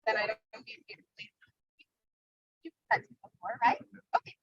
Then I don't need you to touch before, right? Okay.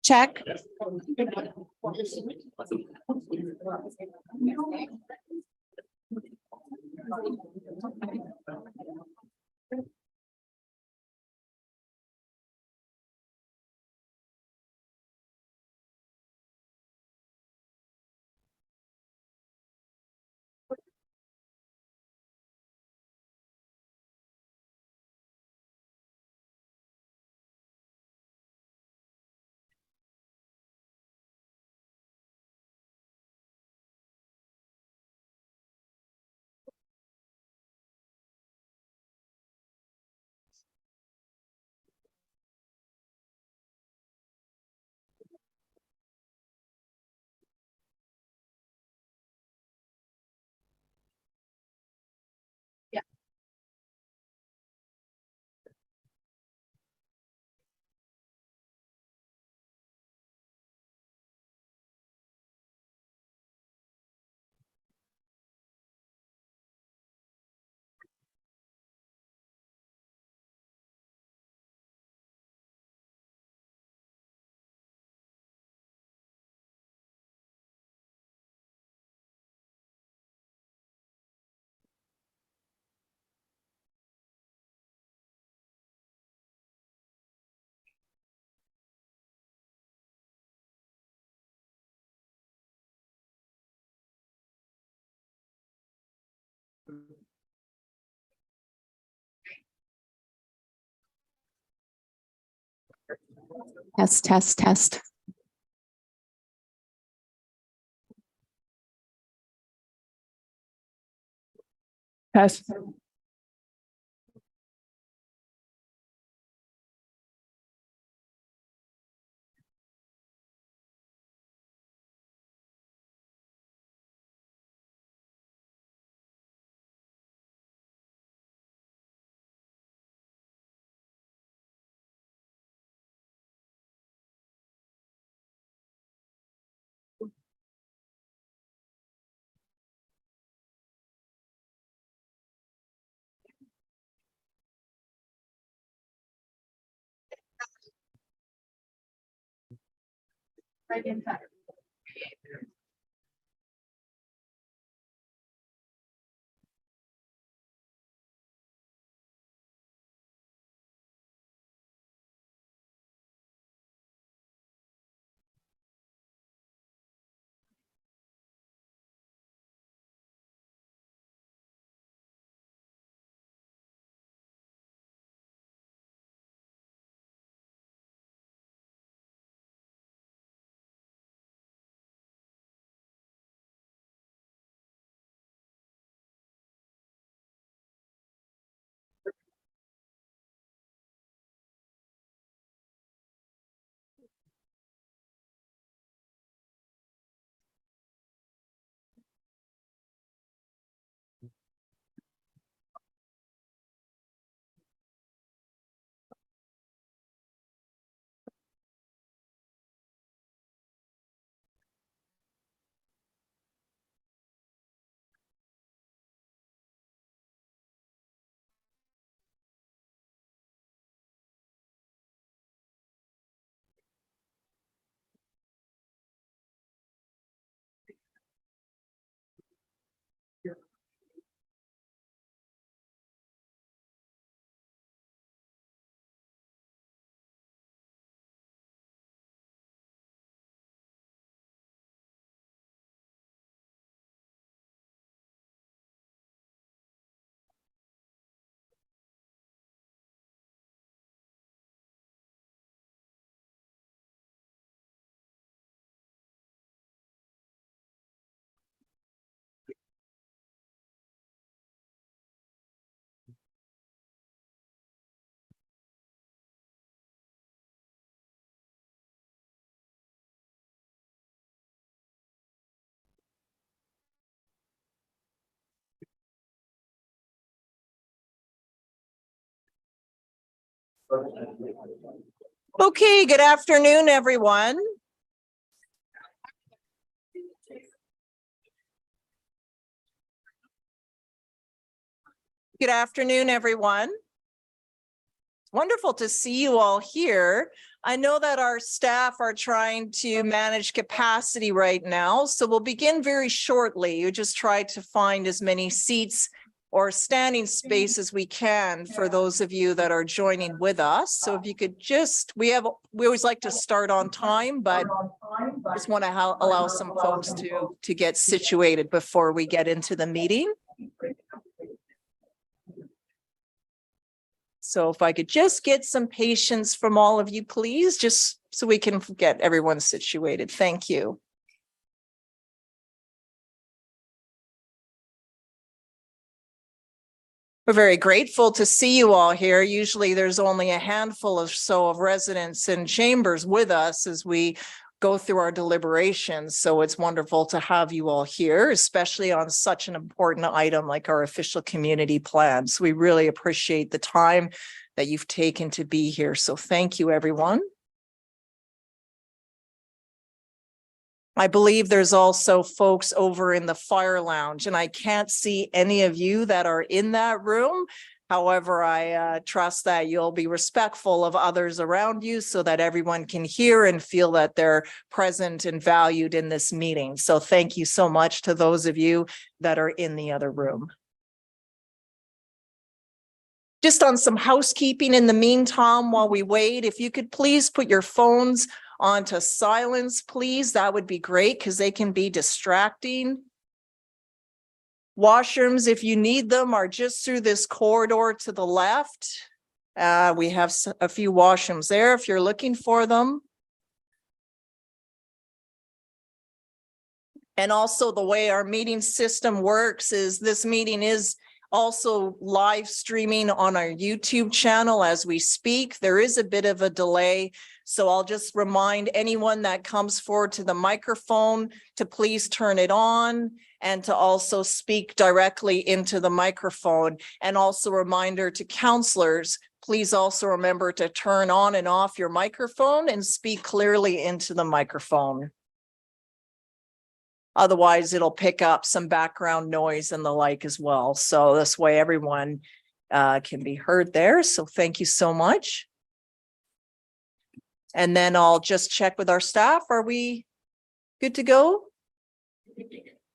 Check. Test, test, test. Test. Right inside. Okay, good afternoon, everyone. Good afternoon, everyone. Wonderful to see you all here. I know that our staff are trying to manage capacity right now, so we'll begin very shortly. You just try to find as many seats or standing space as we can for those of you that are joining with us. So if you could just, we always like to start on time, but just want to allow some folks to get situated before we get into the meeting. So if I could just get some patience from all of you, please, just so we can get everyone situated. Thank you. We're very grateful to see you all here. Usually there's only a handful or so of residents in chambers with us as we go through our deliberations. So it's wonderful to have you all here, especially on such an important item like our official community plan. So we really appreciate the time that you've taken to be here. So thank you, everyone. I believe there's also folks over in the fire lounge, and I can't see any of you that are in that room. However, I trust that you'll be respectful of others around you so that everyone can hear and feel that they're present and valued in this meeting. So thank you so much to those of you that are in the other room. Just on some housekeeping in the meantime, while we wait, if you could please put your phones onto silence, please, that would be great because they can be distracting. Washrooms, if you need them, are just through this corridor to the left. We have a few washrooms there if you're looking for them. And also the way our meeting system works is this meeting is also live streaming on our YouTube channel as we speak. There is a bit of a delay. So I'll just remind anyone that comes forward to the microphone to please turn it on and to also speak directly into the microphone. And also a reminder to counselors, please also remember to turn on and off your microphone and speak clearly into the microphone. Otherwise, it'll pick up some background noise and the like as well. So this way everyone can be heard there. So thank you so much. And then I'll just check with our staff. Are we good to go?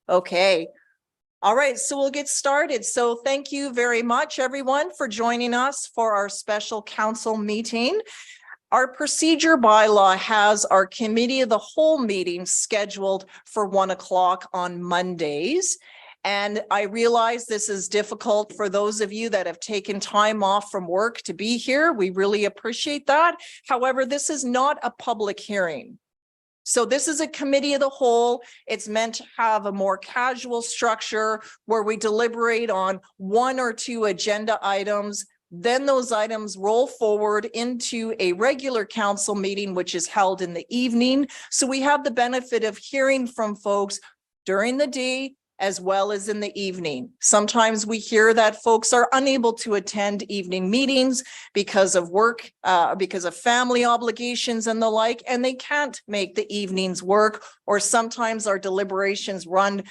Okay. All right, so we'll get started. So thank you very much, everyone, for joining us for our special council meeting. Our procedure bylaw has our committee of the whole meeting scheduled for 1 o'clock on Mondays. And I realize this is difficult for those of you that have taken time off from work to be here. We really appreciate that. However, this is not a public hearing. So this is a committee of the whole. It's meant to have a more casual structure where we deliberate on 1 or 2 agenda items. Then those items roll forward into a regular council meeting, which is held in the evening. So we have the benefit of hearing from folks during the day as well as in the evening. Sometimes we hear that folks are unable to attend evening meetings because of work, because of family obligations and the like, and they can't make the evenings work. Or sometimes our deliberations run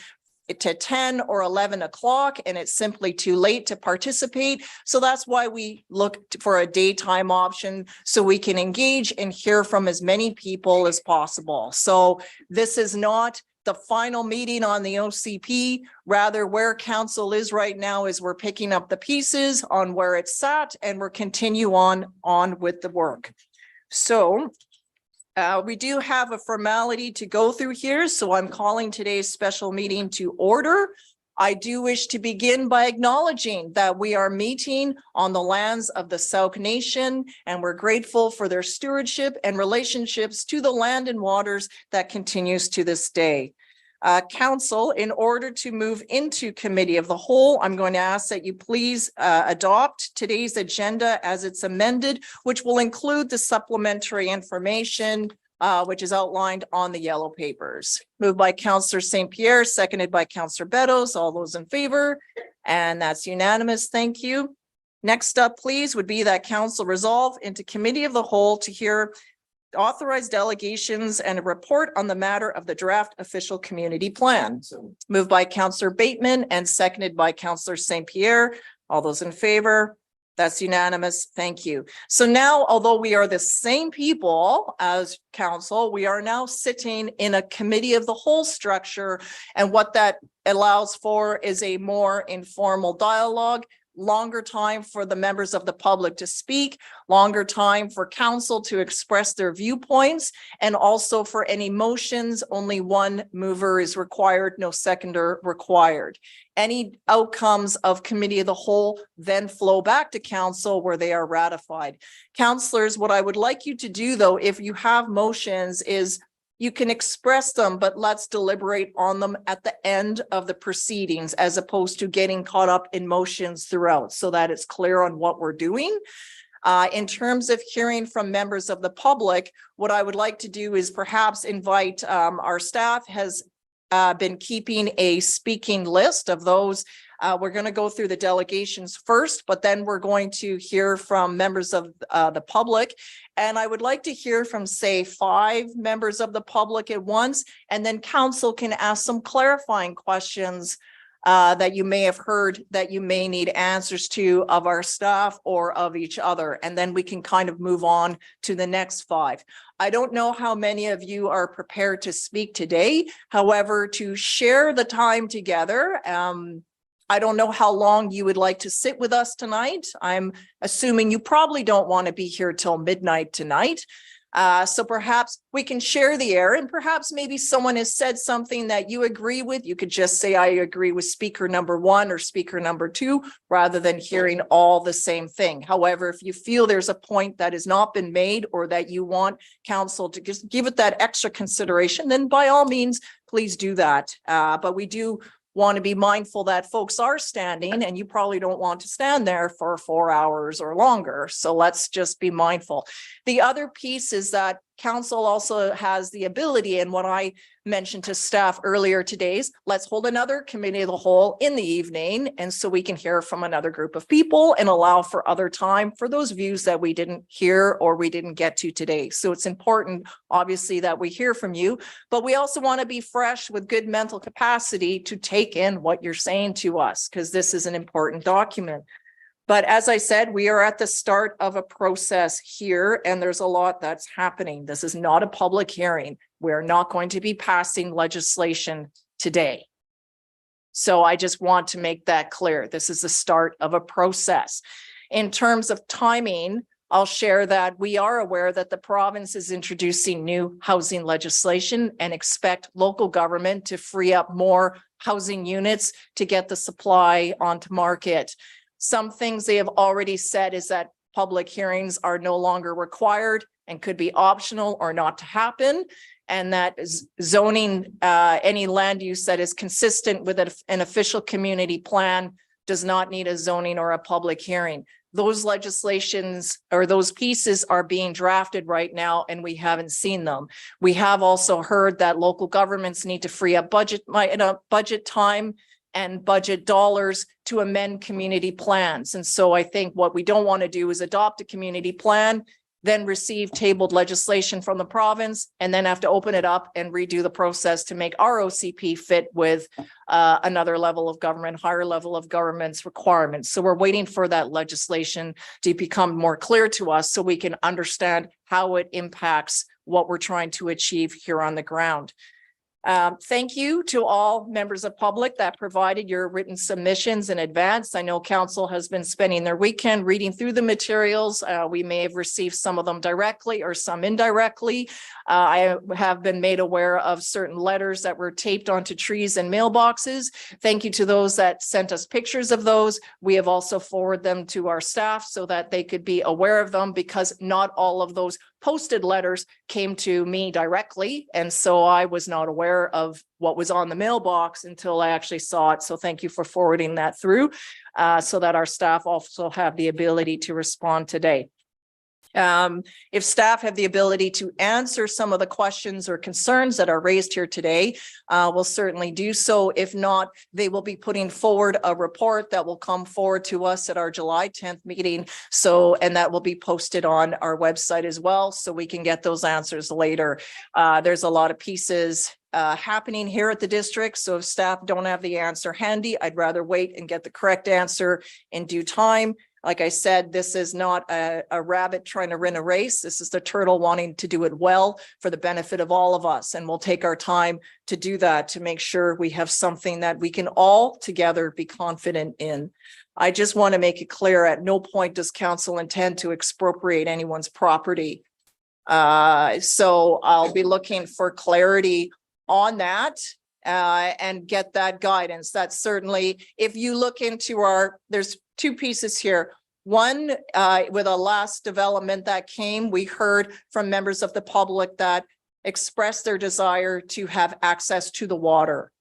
to 10 or 11 o'clock and it's simply too late to participate. So that's why we look for a daytime option so we can engage and hear from as many people as possible. So this is not the final meeting on the OCP. Rather, where council is right now is we're picking up the pieces on where it's sat and we're continue on with the work. So we do have a formality to go through here, so I'm calling today's special meeting to order. I do wish to begin by acknowledging that we are meeting on the lands of the Sauk Nation, and we're grateful for their stewardship and relationships to the land and waters that continues to this day. Council, in order to move into committee of the whole, I'm going to ask that you please adopt today's agenda as it's amended, which will include the supplementary information, which is outlined on the yellow papers. Moved by Councillor St. Pierre, seconded by Councillor Beddoes. All those in favor? And that's unanimous. Thank you. Next up, please, would be that council resolve into committee of the whole to hear authorized delegations and a report on the matter of the draft official community plan. Moved by Councillor Bateman and seconded by Councillor St. Pierre. All those in favor? That's unanimous. Thank you. So now, although we are the same people as council, we are now sitting in a committee of the whole structure. And what that allows for is a more informal dialogue, longer time for the members of the public to speak, longer time for council to express their viewpoints, and also for any motions, only one mover is required, no seconder required. Any outcomes of committee of the whole then flow back to council where they are ratified. Councillors, what I would like you to do though, if you have motions, is you can express them, but let's deliberate on them at the end of the proceedings as opposed to getting caught up in motions throughout so that it's clear on what we're doing. In terms of hearing from members of the public, what I would like to do is perhaps invite our staff has been keeping a speaking list of those. We're going to go through the delegations first, but then we're going to hear from members of the public. And I would like to hear from, say, 5 members of the public at once, and then council can ask some clarifying questions that you may have heard that you may need answers to of our staff or of each other. And then we can kind of move on to the next 5. I don't know how many of you are prepared to speak today. However, to share the time together, I don't know how long you would like to sit with us tonight. I'm assuming you probably don't want to be here till midnight tonight. So perhaps we can share the air, and perhaps maybe someone has said something that you agree with. You could just say, I agree with speaker number 1 or speaker number 2, rather than hearing all the same thing. However, if you feel there's a point that has not been made or that you want council to just give it that extra consideration, then by all means, please do that. But we do want to be mindful that folks are standing, and you probably don't want to stand there for 4 hours or longer. So let's just be mindful. The other piece is that council also has the ability, and what I mentioned to staff earlier today is let's hold another committee of the whole in the evening, and so we can hear from another group of people and allow for other time for those views that we didn't hear or we didn't get to today. So it's important, obviously, that we hear from you, but we also want to be fresh with good mental capacity to take in what you're saying to us, because this is an important document. But as I said, we are at the start of a process here, and there's a lot that's happening. This is not a public hearing. We're not going to be passing legislation today. So I just want to make that clear. This is the start of a process. In terms of timing, I'll share that we are aware that the province is introducing new housing legislation and expect local government to free up more housing units to get the supply onto market. Some things they have already said is that public hearings are no longer required and could be optional or not to happen. And that zoning, any land use that is consistent with an official community plan does not need a zoning or a public hearing. Those legislations or those pieces are being drafted right now, and we haven't seen them. We have also heard that local governments need to free up budget time and budget dollars to amend community plans. And so I think what we don't want to do is adopt a community plan, then receive tabled legislation from the province, and then have to open it up and redo the process to make our OCP fit with another level of government, higher level of government's requirements. So we're waiting for that legislation to become more clear to us so we can understand how it impacts what we're trying to achieve here on the ground. Thank you to all members of public that provided your written submissions in advance. I know council has been spending their weekend reading through the materials. We may have received some of them directly or some indirectly. I have been made aware of certain letters that were taped onto trees and mailboxes. Thank you to those that sent us pictures of those. We have also forwarded them to our staff so that they could be aware of them, because not all of those posted letters came to me directly. And so I was not aware of what was on the mailbox until I actually saw it. So thank you for forwarding that through so that our staff also have the ability to respond today. If staff have the ability to answer some of the questions or concerns that are raised here today, we'll certainly do so. If not, they will be putting forward a report that will come forward to us at our July 10th meeting. So, and that will be posted on our website as well, so we can get those answers later. There's a lot of pieces happening here at the district. So if staff don't have the answer handy, I'd rather wait and get the correct answer in due time. Like I said, this is not a rabbit trying to win a race. This is the turtle wanting to do it well for the benefit of all of us. And we'll take our time to do that, to make sure we have something that we can all together be confident in. I just want to make it clear, at no point does council intend to expropriate anyone's property. So I'll be looking for clarity on that and get that guidance. That's certainly, if you look into there's two pieces here. One, with a last development that came, we heard from members of the public that expressed their desire to have access to the water,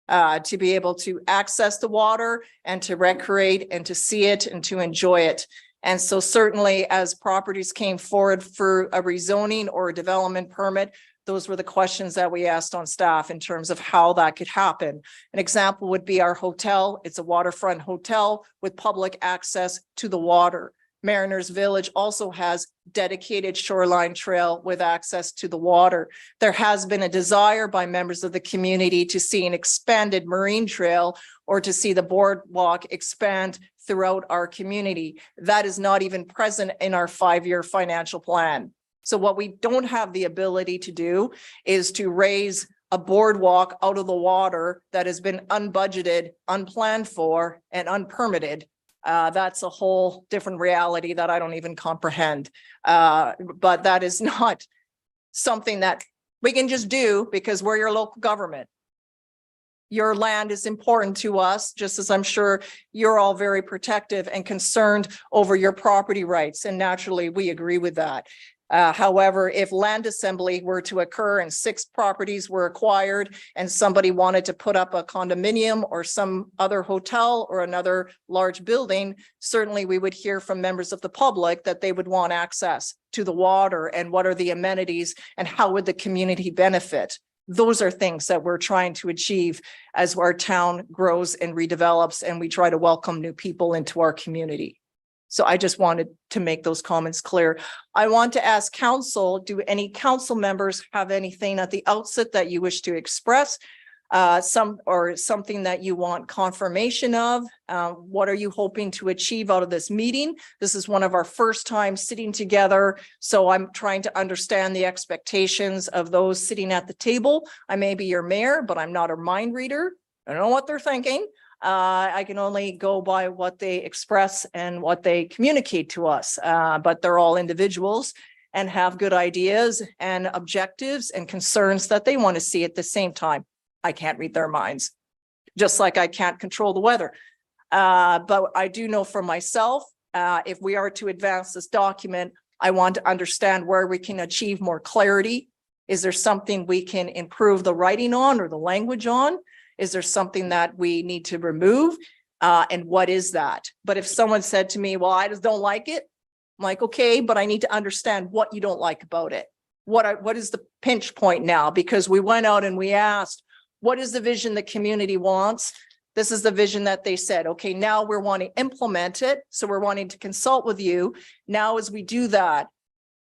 to be able to access the water and to recreate and to see it and to enjoy it. And so certainly as properties came forward for a rezoning or a development permit, those were the questions that we asked on staff in terms of how that could happen. An example would be our hotel. It's a waterfront hotel with public access to the water. Mariners Village also has dedicated shoreline trail with access to the water. There has been a desire by members of the community to see an expanded marine trail or to see the boardwalk expand throughout our community. That is not even present in our 5-year financial plan. So what we don't have the ability to do is to raise a boardwalk out of the water that has been unbudgeted, unplanned for, and unpermitted. That's a whole different reality that I don't even comprehend. But that is not something that we can just do because we're your local government. Your land is important to us, just as I'm sure you're all very protective and concerned over your property rights. And naturally, we agree with that. However, if land assembly were to occur and 6 properties were acquired and somebody wanted to put up a condominium or some other hotel or another large building, certainly we would hear from members of the public that they would want access to the water and what are the amenities and how would the community benefit. Those are things that we're trying to achieve as our town grows and redevelops and we try to welcome new people into our community. So I just wanted to make those comments clear. I want to ask council, do any council members have anything at the outset that you wish to express? Something that you want confirmation of? What are you hoping to achieve out of this meeting? This is one of our first times sitting together. So I'm trying to understand the expectations of those sitting at the table. I may be your mayor, but I'm not a mind reader. I don't know what they're thinking. I can only go by what they express and what they communicate to us, but they're all individuals and have good ideas and objectives and concerns that they want to see at the same time. I can't read their minds, just like I can't control the weather. But I do know for myself, if we are to advance this document, I want to understand where we can achieve more clarity. Is there something we can improve the writing on or the language on? Is there something that we need to remove? And what is that? But if someone said to me, well, I just don't like it, I'm like, okay, but I need to understand what you don't like about it. What is the pinch point now? Because we went out and we asked, what is the vision the community wants? This is the vision that they said, okay, now we're wanting to implement it. So we're wanting to consult with you. Now, as we do that,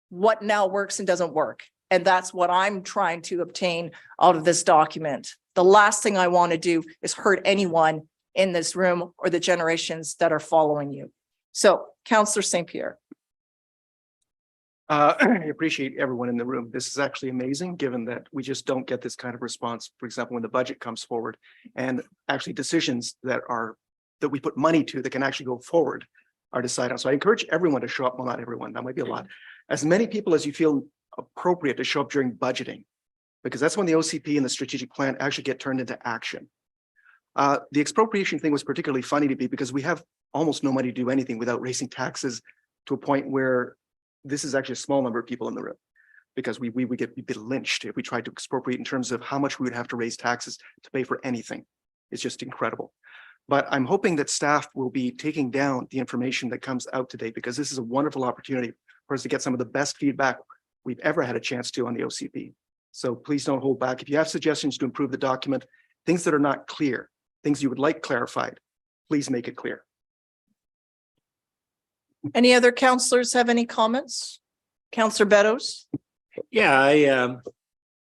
what now works and doesn't work? And that's what I'm trying to obtain out of this document. The last thing I want to do is hurt anyone in this room or the generations that are following you. So, Councillor St. Pierre. I appreciate everyone in the room. This is actually amazing, given that we just don't get this kind of response. For example, when the budget comes forward and actually decisions that we put money to that can actually go forward are decided on. So I encourage everyone to show up. Well, not everyone, that might be a lot. As many people as you feel appropriate to show up during budgeting, because that's when the OCP and the strategic plan actually get turned into action. The expropriation thing was particularly funny to me because we have almost no money to do anything without raising taxes to a point where this is actually a small number of people in the room, because we would be lynched if we tried to expropriate in terms of how much we would have to raise taxes to pay for anything. It's just incredible. But I'm hoping that staff will be taking down the information that comes out today, because this is a wonderful opportunity for us to get some of the best feedback we've ever had a chance to on the OCP. So please don't hold back. If you have suggestions to improve the document, things that are not clear, things you would like clarified, please make it clear. Any other councillors have any comments? Councillor Beddoes? Yeah,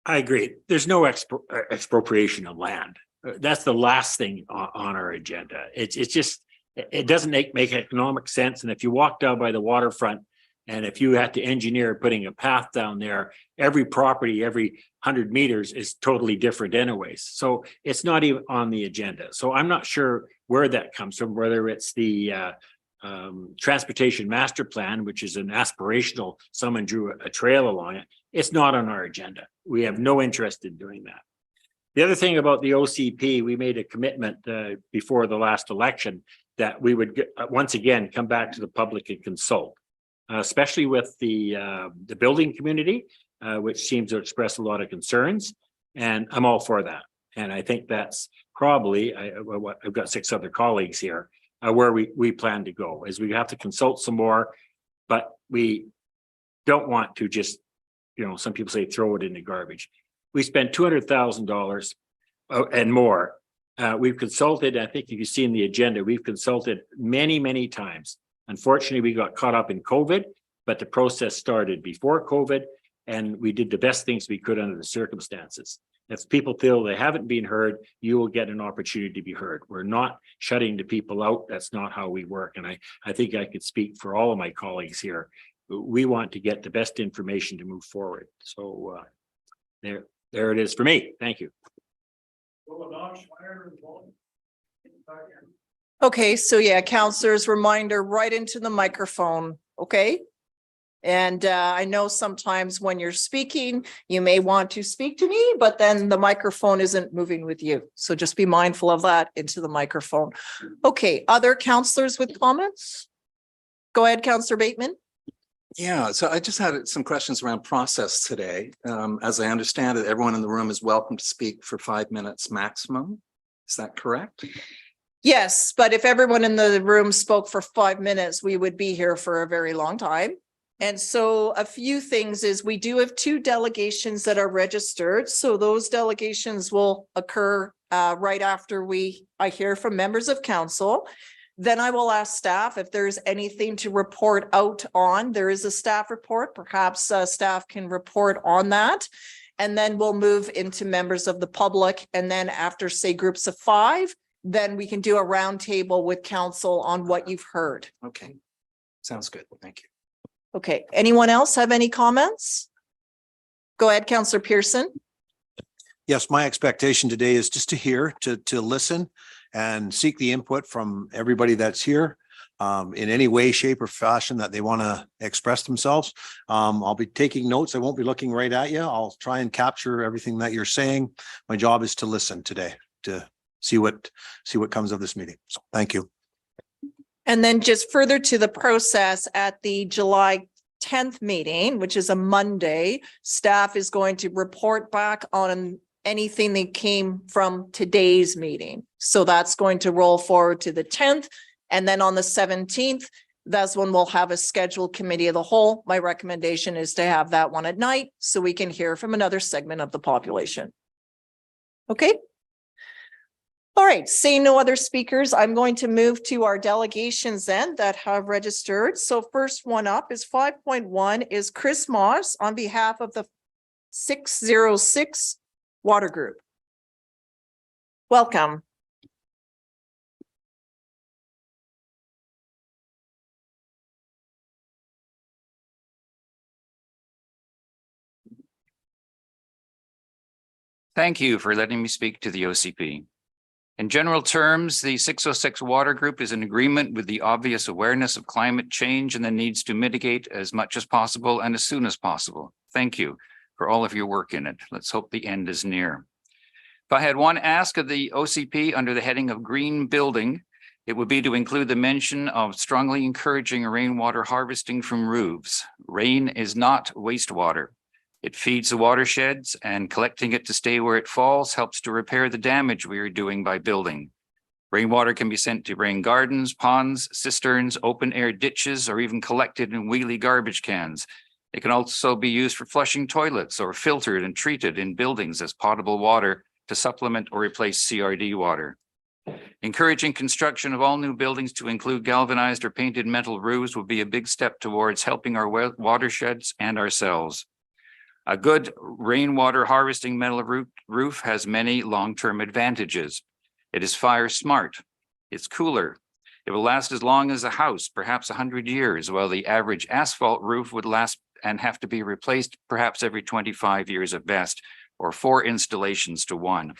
I agree. There's no expropriation of land. That's the last thing on our agenda. It's just, it doesn't make economic sense. And if you walk down by the waterfront, and if you had to engineer putting a path down there, every property, every 100 meters is totally different anyways. So it's not even on the agenda. So I'm not sure where that comes from, whether it's the transportation master plan, which is an aspirational, someone drew a trail along it. It's not on our agenda. We have no interest in doing that. The other thing about the OCP, we made a commitment before the last election that we would once again come back to the public and consult, especially with the building community, which seems to express a lot of concerns, and I'm all for that. And I think that's probably, I've got 6 other colleagues here, where we plan to go, is we have to consult some more, but we don't want to just, some people say throw it in the garbage. We spent $200,000 and more. We've consulted, I think you can see in the agenda, we've consulted many, many times. Unfortunately, we got caught up in COVID, but the process started before COVID, and we did the best things we could under the circumstances. If people feel they haven't been heard, you will get an opportunity to be heard. We're not shutting the people out. That's not how we work. And I think I could speak for all of my colleagues here. We want to get the best information to move forward. So there it is for me. Thank you. Okay, so yeah, councillors, reminder right into the microphone, okay? And I know sometimes when you're speaking, you may want to speak to me, but then the microphone isn't moving with you. So just be mindful of that into the microphone. Okay, other counselors with comments? Go ahead, Counselor Bateman. Yeah, so I just had some questions around process today. As I understand it, everyone in the room is welcome to speak for 5 minutes maximum. Is that correct? Yes, but if everyone in the room spoke for 5 minutes, we would be here for a very long time. And so a few things is we do have 2 delegations that are registered. So those delegations will occur right after I hear from members of council. Then I will ask staff if there's anything to report out on. There is a staff report. Perhaps staff can report on that. And then we'll move into members of the public. And then after, say, groups of 5, then we can do a roundtable with council on what you've heard. Okay, sounds good. Thank you. Okay, anyone else have any comments? Go ahead, Councillor Pearson. Yes, my expectation today is just to hear, to listen and seek the input from everybody that's here in any way, shape or fashion that they want to express themselves. I'll be taking notes. I won't be looking right at you. I'll try and capture everything that you're saying. My job is to listen today, to see what comes of this meeting. So thank you. And then just further to the process at the July 10th meeting, which is a Monday, staff is going to report back on anything that came from today's meeting. So that's going to roll forward to the 10th. And then on the 17th, that's when we'll have a scheduled committee of the whole. My recommendation is to have that one at night so we can hear from another segment of the population. Okay. All right, seeing no other speakers, I'm going to move to our delegations then that have registered. So first one up is 5.1 is Chris Moss on behalf of the 606 Water Group. Welcome. Thank you for letting me speak to the OCP. In general terms, the 606 Water Group is in agreement with the obvious awareness of climate change and the needs to mitigate as much as possible and as soon as possible. Thank you for all of your work in it. Let's hope the end is near. If I had one ask of the OCP under the heading of green building, it would be to include the mention of strongly encouraging rainwater harvesting from roofs. Rain is not wastewater. It feeds the watersheds, and collecting it to stay where it falls helps to repair the damage we are doing by building. Rainwater can be sent to rain gardens, ponds, cisterns, open air ditches, or even collected in wheelie garbage cans. It can also be used for flushing toilets or filtered and treated in buildings as potable water to supplement or replace CRD water. Encouraging construction of all new buildings to include galvanized or painted metal roofs would be a big step towards helping our watersheds and ourselves. A good rainwater harvesting metal roof has many long-term advantages. It is fire smart. It's cooler. It will last as long as a house, perhaps 100 years, while the average asphalt roof would last and have to be replaced perhaps every 25 years at best, or 4 installations to 1.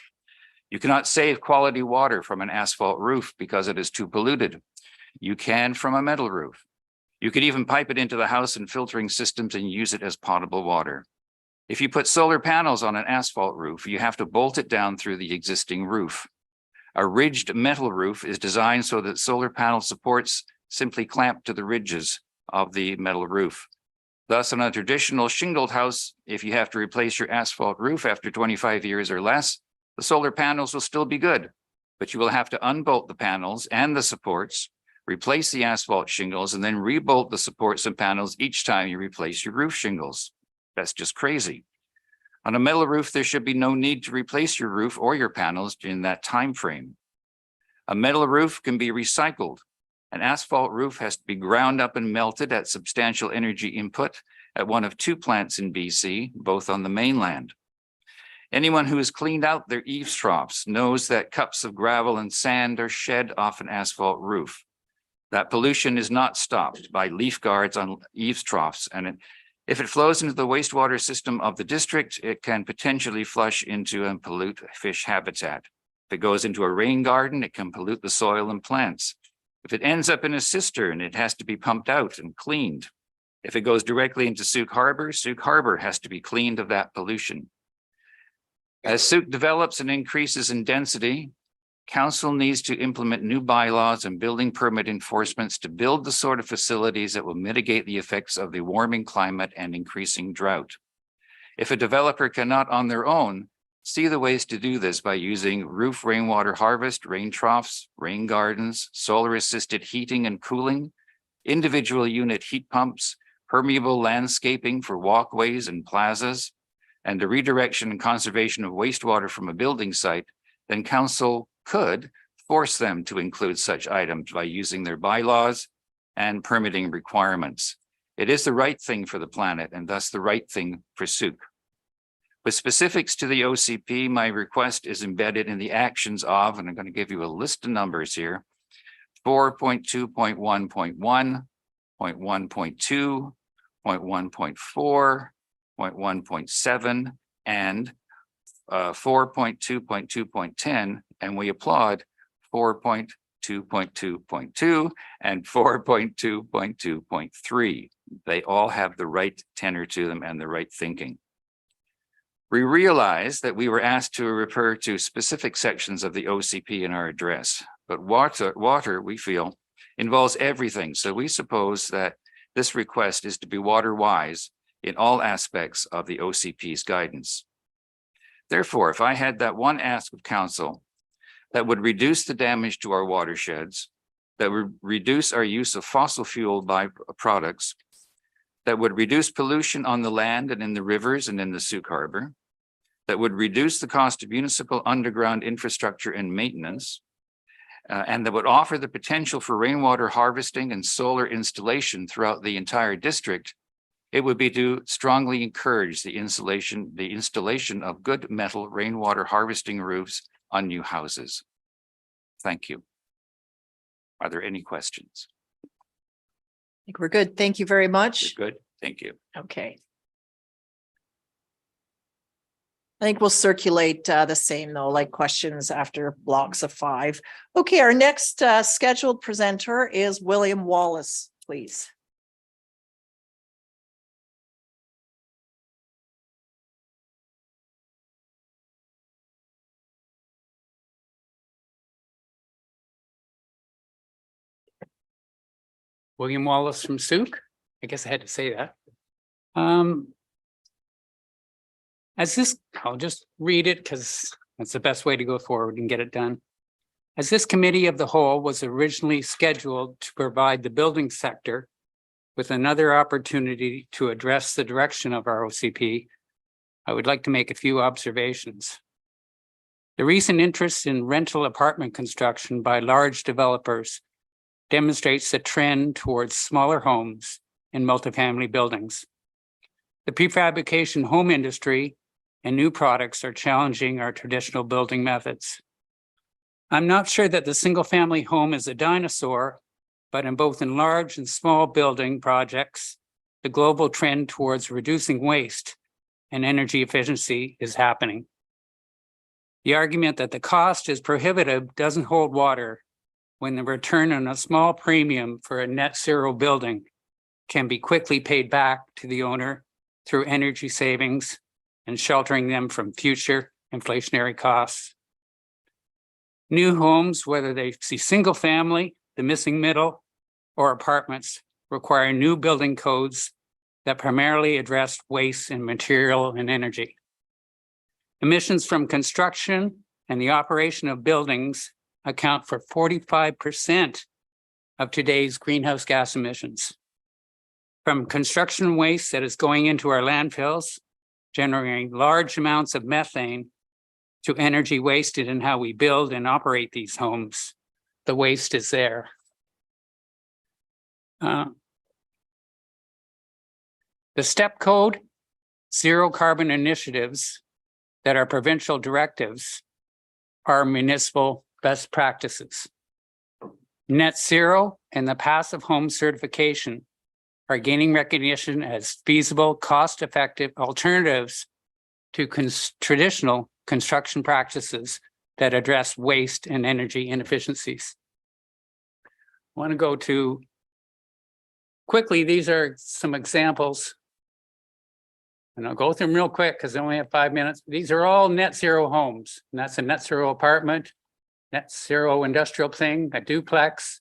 You cannot save quality water from an asphalt roof because it is too polluted. You can from a metal roof. You could even pipe it into the house and filtering systems and use it as potable water. If you put solar panels on an asphalt roof, you have to bolt it down through the existing roof. A ridged metal roof is designed so that solar panel supports simply clamp to the ridges of the metal roof. Thus, on a traditional shingled house, if you have to replace your asphalt roof after 25 years or less, the solar panels will still be good, but you will have to unbolt the panels and the supports, replace the asphalt shingles, and then rebolt the supports and panels each time you replace your roof shingles. That's just crazy. On a metal roof, there should be no need to replace your roof or your panels in that time frame. A metal roof can be recycled. An asphalt roof has to be ground up and melted at substantial energy input at one of 2 plants in BC, both on the mainland. Anyone who has cleaned out their eaves troughs knows that cups of gravel and sand are shed off an asphalt roof. That pollution is not stopped by leaf guards on eaves troughs, and if it flows into the wastewater system of the district, it can potentially flush into and pollute fish habitat. If it goes into a rain garden, it can pollute the soil and plants. If it ends up in a cistern, it has to be pumped out and cleaned. If it goes directly into Souk Harbor has to be cleaned of that pollution. As Souk develops and increases in density, council needs to implement new bylaws and building permit enforcements to build the sort of facilities that will mitigate the effects of the warming climate and increasing drought. If a developer cannot on their own see the ways to do this by using roof rainwater harvest, rain troughs, rain gardens, solar assisted heating and cooling, individual unit heat pumps, permeable landscaping for walkways and plazas, and the redirection and conservation of wastewater from a building site, then council could force them to include such items by using their bylaws and permitting requirements. It is the right thing for the planet and thus the right thing for Souk. With specifics to the OCP, my request is embedded in the actions of, and I'm going to give you a list of numbers here, 4.2.1.1, 0.1.2, 0.1.4, 0.1.7, and 4.2.2.10, and we applaud 4.2.2.2 and 4.2.2.3. They all have the right tenor to them and the right thinking. We realize that we were asked to refer to specific sections of the OCP in our address, but water, we feel, involves everything. So we suppose that this request is to be water wise in all aspects of the OCP's guidance. Therefore, if I had that one ask of council that would reduce the damage to our watersheds, that would reduce our use of fossil fuel byproducts, that would reduce pollution on the land and in the rivers and in the Souk Harbor, that would reduce the cost of municipal underground infrastructure and maintenance, and that would offer the potential for rainwater harvesting and solar installation throughout the entire district, it would be to strongly encourage the installation of good metal rainwater harvesting roofs on new houses. Thank you. Are there any questions? I think we're good. Thank you very much. You're good. Thank you. Okay. I think we'll circulate the same though, like questions after blocks of 5. Okay, our next scheduled presenter is William Wallace, please. William Wallace from Souk. I guess I had to say that. I'll just read it because that's the best way to go forward and get it done. As this committee of the whole was originally scheduled to provide the building sector with another opportunity to address the direction of our OCP, I would like to make a few observations. The recent interest in rental apartment construction by large developers demonstrates a trend towards smaller homes in multifamily buildings. The prefabrication home industry and new products are challenging our traditional building methods. I'm not sure that the single-family home is a dinosaur, but in both large and small building projects, the global trend towards reducing waste and energy efficiency is happening. The argument that the cost is prohibitive doesn't hold water when the return on a small premium for a net zero building can be quickly paid back to the owner through energy savings and sheltering them from future inflationary costs. New homes, whether they see single family, the missing middle, or apartments, require new building codes that primarily address waste in material and energy. Emissions from construction and the operation of buildings account for 45% of today's greenhouse gas emissions. From construction waste that is going into our landfills, generating large amounts of methane, to energy wasted in how we build and operate these homes, the waste is there. The STEP code, zero carbon initiatives that are provincial directives, are municipal best practices. Net zero and the passive home certification are gaining recognition as feasible, cost-effective alternatives to traditional construction practices that address waste and energy inefficiencies. I want to go to quickly, these are some examples. And I'll go through them real quick because I only have 5 minutes. These are all net zero homes, and that's a net zero apartment, net zero industrial thing, a duplex.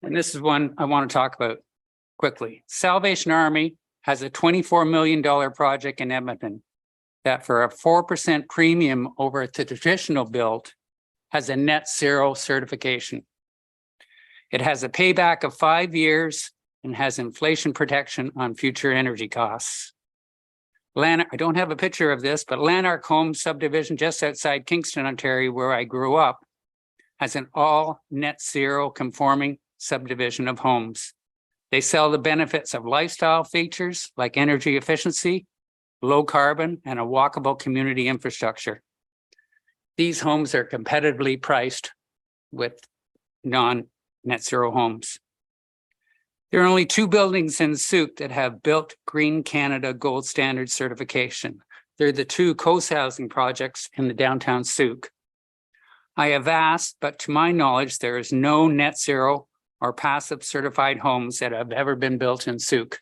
And this is one I want to talk about quickly. Salvation Army has a $24 million project in Edmonton that for a 4% premium over the traditional build has a net zero certification. It has a payback of 5 years and has inflation protection on future energy costs. I don't have a picture of this, but Lanark Homes subdivision just outside Kingston, Ontario, where I grew up, has an all net zero conforming subdivision of homes. They sell the benefits of lifestyle features like energy efficiency, low carbon, and a walkable community infrastructure. These homes are competitively priced with non-net zero homes. There are only 2 buildings in Souk that have built Green Canada Gold Standard certification. They're the 2 coast housing projects in the downtown Souk. I have asked, but to my knowledge, there is no net zero or passive certified homes that have ever been built in Souk.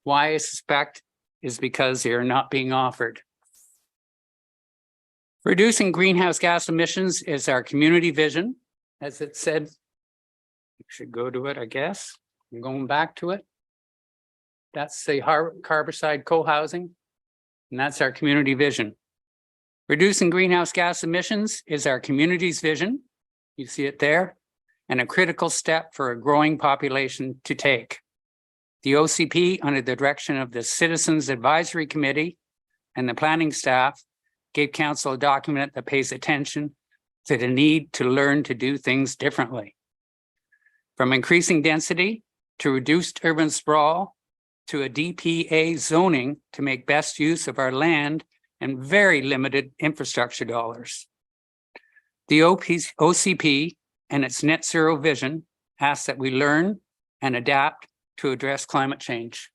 Why I suspect is because they are not being offered. Reducing greenhouse gas emissions is our community vision. As it said, I should go to it, I guess. I'm going back to it. That's the Harborside co-housing, and that's our community vision. Reducing greenhouse gas emissions is our community's vision. You see it there, and a critical step for a growing population to take. The OCP, under the direction of the Citizens Advisory Committee and the planning staff, gave council a document that pays attention to the need to learn to do things differently. From increasing density to reduced urban sprawl to a DPA zoning to make best use of our land and very limited infrastructure dollars. The OCP and its net zero vision asks that we learn and adapt to address climate change.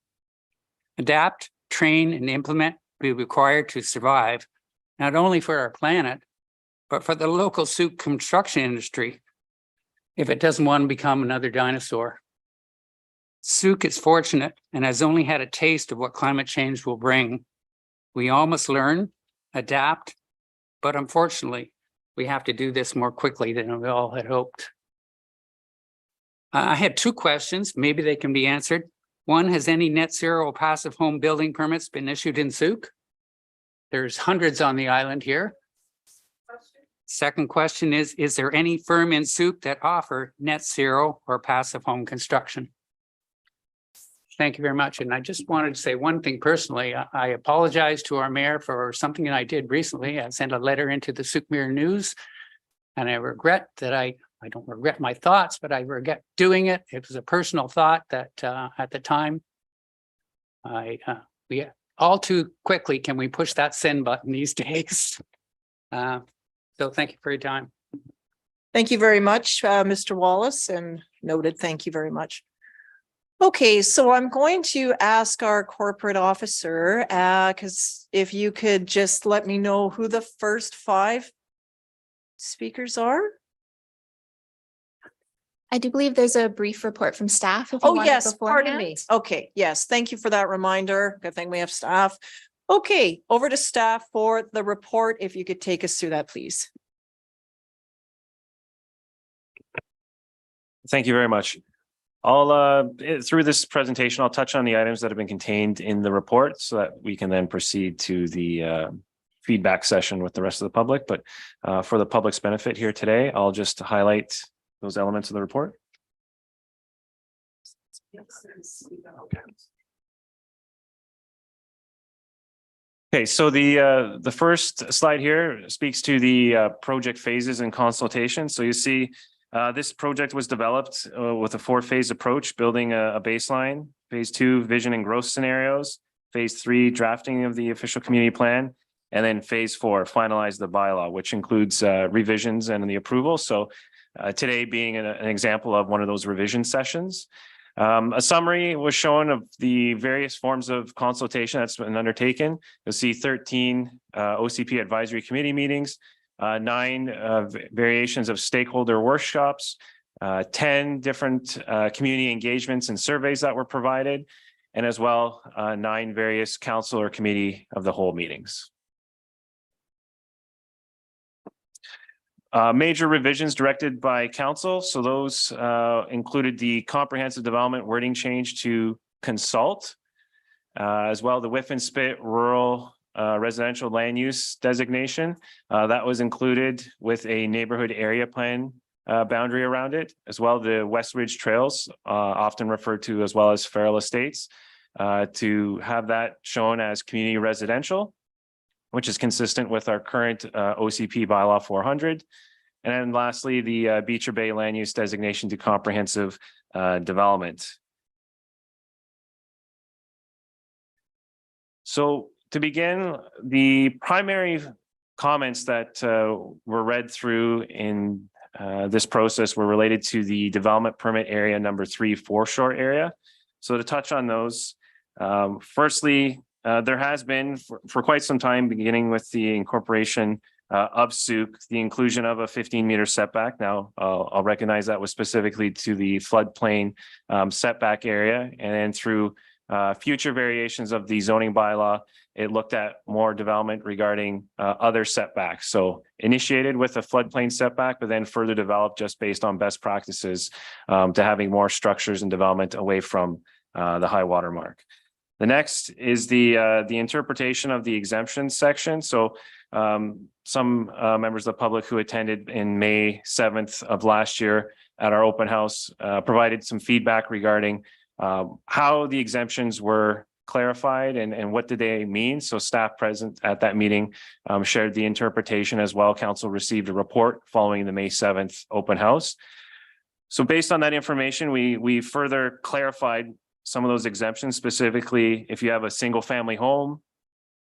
Adapt, train, and implement will be required to survive, not only for our planet, but for the local Souk construction industry, if it doesn't want to become another dinosaur. Souk is fortunate and has only had a taste of what climate change will bring. We all must learn, adapt, but unfortunately, we have to do this more quickly than we all had hoped. I had 2 questions, maybe they can be answered. One, has any net zero or passive home building permits been issued in Souk? There's hundreds on the island here. Second question is there any firm in Souk that offer net zero or passive home construction? Thank you very much. And I just wanted to say one thing personally. I apologize to our mayor for something that I did recently. I sent a letter into the Souk Mirror News, and I regret that I don't regret my thoughts, but I regret doing it. It was a personal thought that at the time, we all too quickly can we push that send button these days. So thank you for your time. Thank you very much, Mr. Wallace, and noted, thank you very much. Okay, so I'm going to ask our corporate officer, because if you could just let me know who the first 5 speakers are. I do believe there's a brief report from staff. if you Oh, want it yes, pardon me. beforehand. Okay, yes, thank you for that reminder. Good thing we have staff. Okay, over to staff for the report. If you could take us through that, please. Thank you very much. I'll through this presentation, I'll touch on the items that have been contained in the report so that we can then proceed to the feedback session with the rest of the public. But for the public's benefit here today, I'll just highlight those elements of the report. Okay, so the first slide here speaks to the project phases and consultation. So you see this project was developed with a 4-phase approach, building a baseline, phase 2, vision and growth scenarios, phase 3, drafting of the official community plan, and then phase 4, finalize the bylaw, which includes revisions and the approval. So today being an example of one of those revision sessions. A summary was shown of the various forms of consultation that's been undertaken. You'll see 13 OCP advisory committee meetings, 9 variations of stakeholder workshops, 10 different community engagements and surveys that were provided, and as well 9 various council or committee of the whole meetings. Major revisions directed by council. So those included the comprehensive development wording change to consult, as well the Whiff and Spit rural residential land use designation. That was included with a neighborhood area plan boundary around it, as well the West Ridge Trails, often referred to as well as Farrell Estates, to have that shown as community residential, which is consistent with our current OCP bylaw 400. And then lastly, the Beecher Bay land use designation to comprehensive development. So to begin, the primary comments that were read through in this process were related to the development permit area number 3 foreshore area. So to touch on those, firstly, there has been for quite some time, beginning with the incorporation of Souk, the inclusion of a 15-meter setback. Now, I'll recognize that was specifically to the floodplain setback area, and then through future variations of the zoning bylaw, it looked at more development regarding other setbacks. So initiated with a floodplain setback, but then further developed just based on best practices to having more structures and development away from the high water mark. The next is the interpretation of the exemptions section. So some members of the public who attended in May 7th of last year at our open house provided some feedback regarding how the exemptions were clarified and what did they mean. So staff present at that meeting shared the interpretation as well. Council received a report following the May 7th open house. So based on that information, we further clarified some of those exemptions, specifically if you have a single family home,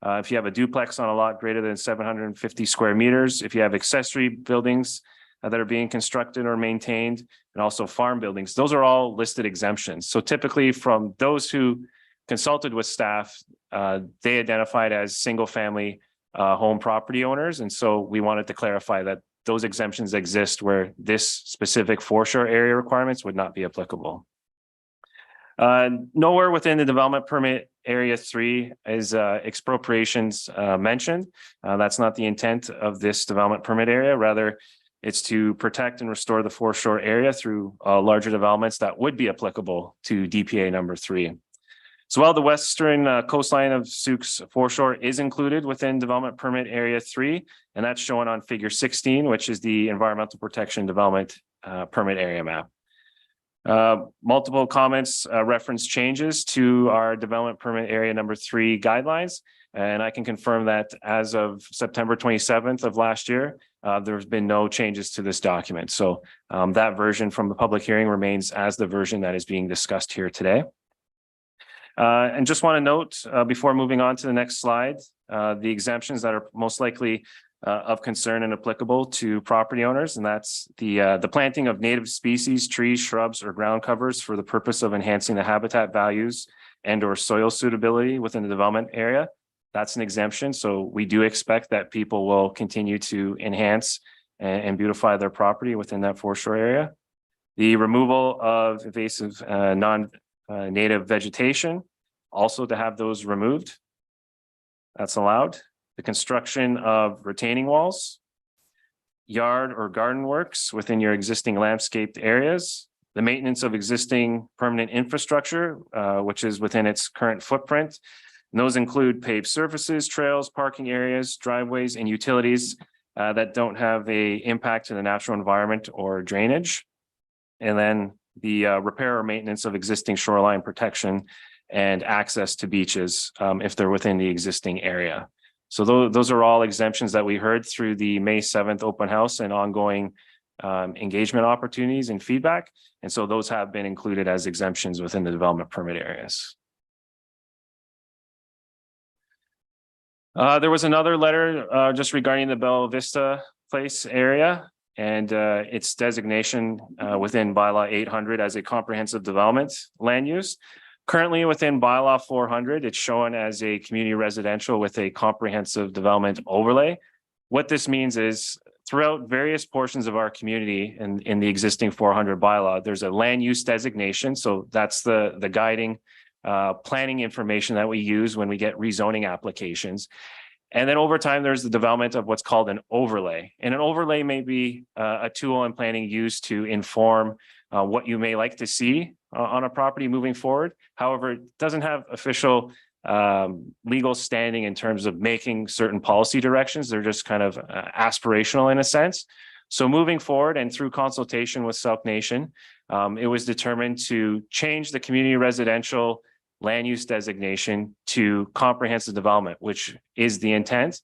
if you have a duplex on a lot greater than 750 square meters, if you have accessory buildings that are being constructed or maintained, and also farm buildings, those are all listed exemptions. So typically from those who consulted with staff, they identified as single family home property owners. And so we wanted to clarify that those exemptions exist where this specific foreshore area requirements would not be applicable. Nowhere within the development permit area 3 is expropriations mentioned. That's not the intent of this development permit area. Rather, it's to protect and restore the foreshore area through larger developments that would be applicable to DPA number 3. So while the western coastline of Souk's foreshore is included within development permit area 3, and that's shown on figure 16, which is the environmental protection development permit area map. Multiple comments reference changes to our development permit area number 3 guidelines. And I can confirm that as of September 27th of last year, there's been no changes to this document. So that version from the public hearing remains as the version that is being discussed here today. And just want to note before moving on to the next slide, the exemptions that are most likely of concern and applicable to property owners, and that's the planting of native species, trees, shrubs, or ground covers for the purpose of enhancing the habitat values and or soil suitability within the development area. That's an exemption. So we do expect that people will continue to enhance and beautify their property within that foreshore area. The removal of invasive non-native vegetation, also to have those removed. That's allowed. The construction of retaining walls, yard or garden works within your existing landscaped areas, the maintenance of existing permanent infrastructure, which is within its current footprint. And those include paved surfaces, trails, parking areas, driveways, and utilities that don't have an impact to the natural environment or drainage. And then the repair or maintenance of existing shoreline protection and access to beaches if they're within the existing area. So those are all exemptions that we heard through the May 7th open house and ongoing engagement opportunities and feedback. And so those have been included as exemptions within the development permit areas. There was another letter just regarding the Bella Vista Place area and its designation within bylaw 800 as a comprehensive development land use. Currently within bylaw 400, it's shown as a community residential with a comprehensive development overlay. What this means is throughout various portions of our community and in the existing 400 bylaw, there's a land use designation. So that's the guiding planning information that we use when we get rezoning applications. And then over time, there's the development of what's called an overlay. And an overlay may be a tool in planning used to inform what you may like to see on a property moving forward. However, it doesn't have official legal standing in terms of making certain policy directions. They're just kind of aspirational in a sense. So moving forward and through consultation with Sauk Nation, it was determined to change the community residential land use designation to comprehensive development, which is the intent.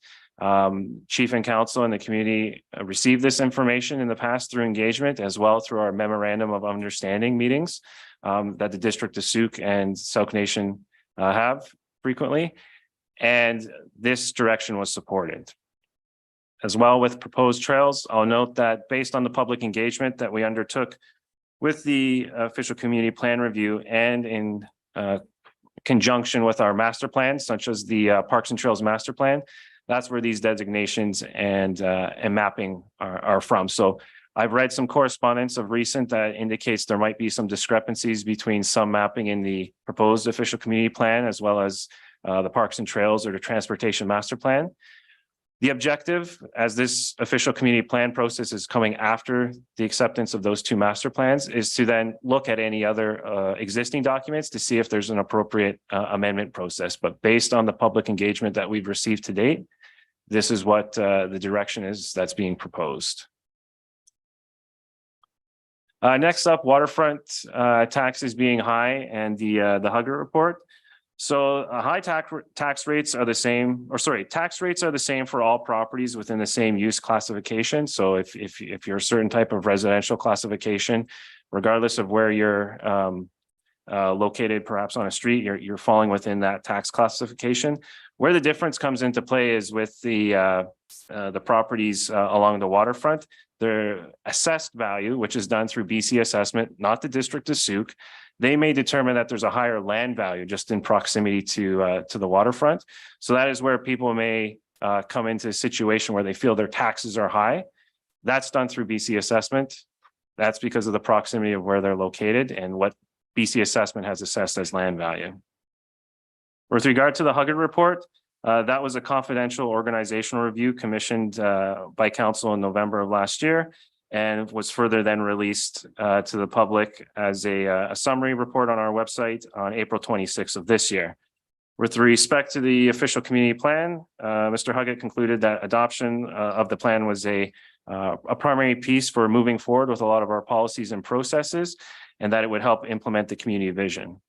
Chief and council and the community received this information in the past through engagement, as well through our memorandum of understanding meetings that the District of Sauk and Sauk Nation have frequently. And this direction was supported. As well with proposed trails, I'll note that based on the public engagement that we undertook with the official community plan review and in conjunction with our master plans, such as the Parks and Trails Master Plan, that's where these designations and mapping are from. So I've read some correspondence of recent that indicates there might be some discrepancies between some mapping in the proposed official community plan, as well as the Parks and Trails or the Transportation Master Plan. The objective, as this official community plan process is coming after the acceptance of those two master plans, is to then look at any other existing documents to see if there's an appropriate amendment process. But based on the public engagement that we've received to date, this is what the direction is that's being proposed. Next up, waterfront taxes being high and the Huggett report. So high tax rates are the same, or sorry, tax rates are the same for all properties within the same use classification. So if you're a certain type of residential classification, regardless of where you're located, perhaps on a street, you're falling within that tax classification. Where the difference comes into play is with the properties along the waterfront. Their assessed value, which is done through BC assessment, not the District of Sauk, they may determine that there's a higher land value just in proximity to the waterfront. So that is where people may come into a situation where they feel their taxes are high. That's done through BC assessment. That's because of the proximity of where they're located and what BC assessment has assessed as land value. With regard to the Huggett report, that was a confidential organizational review commissioned by council in November of last year, and was further then released to the public as a summary report on our website on April 26th of this year. With respect to the official community plan, Mr. Huggett concluded that adoption of the plan was a primary piece for moving forward with a lot of our policies and processes, and that it would help implement the community vision.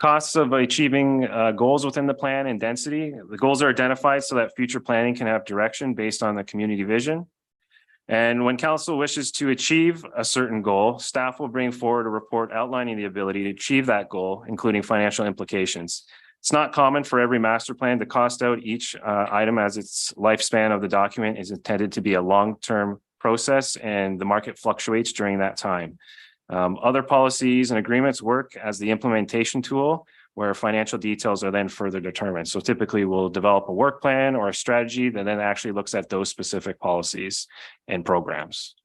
Costs of achieving goals within the plan and density. The goals are identified so that future planning can have direction based on the community vision. And when council wishes to achieve a certain goal, staff will bring forward a report outlining the ability to achieve that goal, including financial implications. It's not common for every master plan to cost out each item, as its lifespan of the document is intended to be a long-term process and the market fluctuates during that time. Other policies and agreements work as the implementation tool where financial details are then further determined. So typically we'll develop a work plan or a strategy that then actually looks at those specific policies and programs.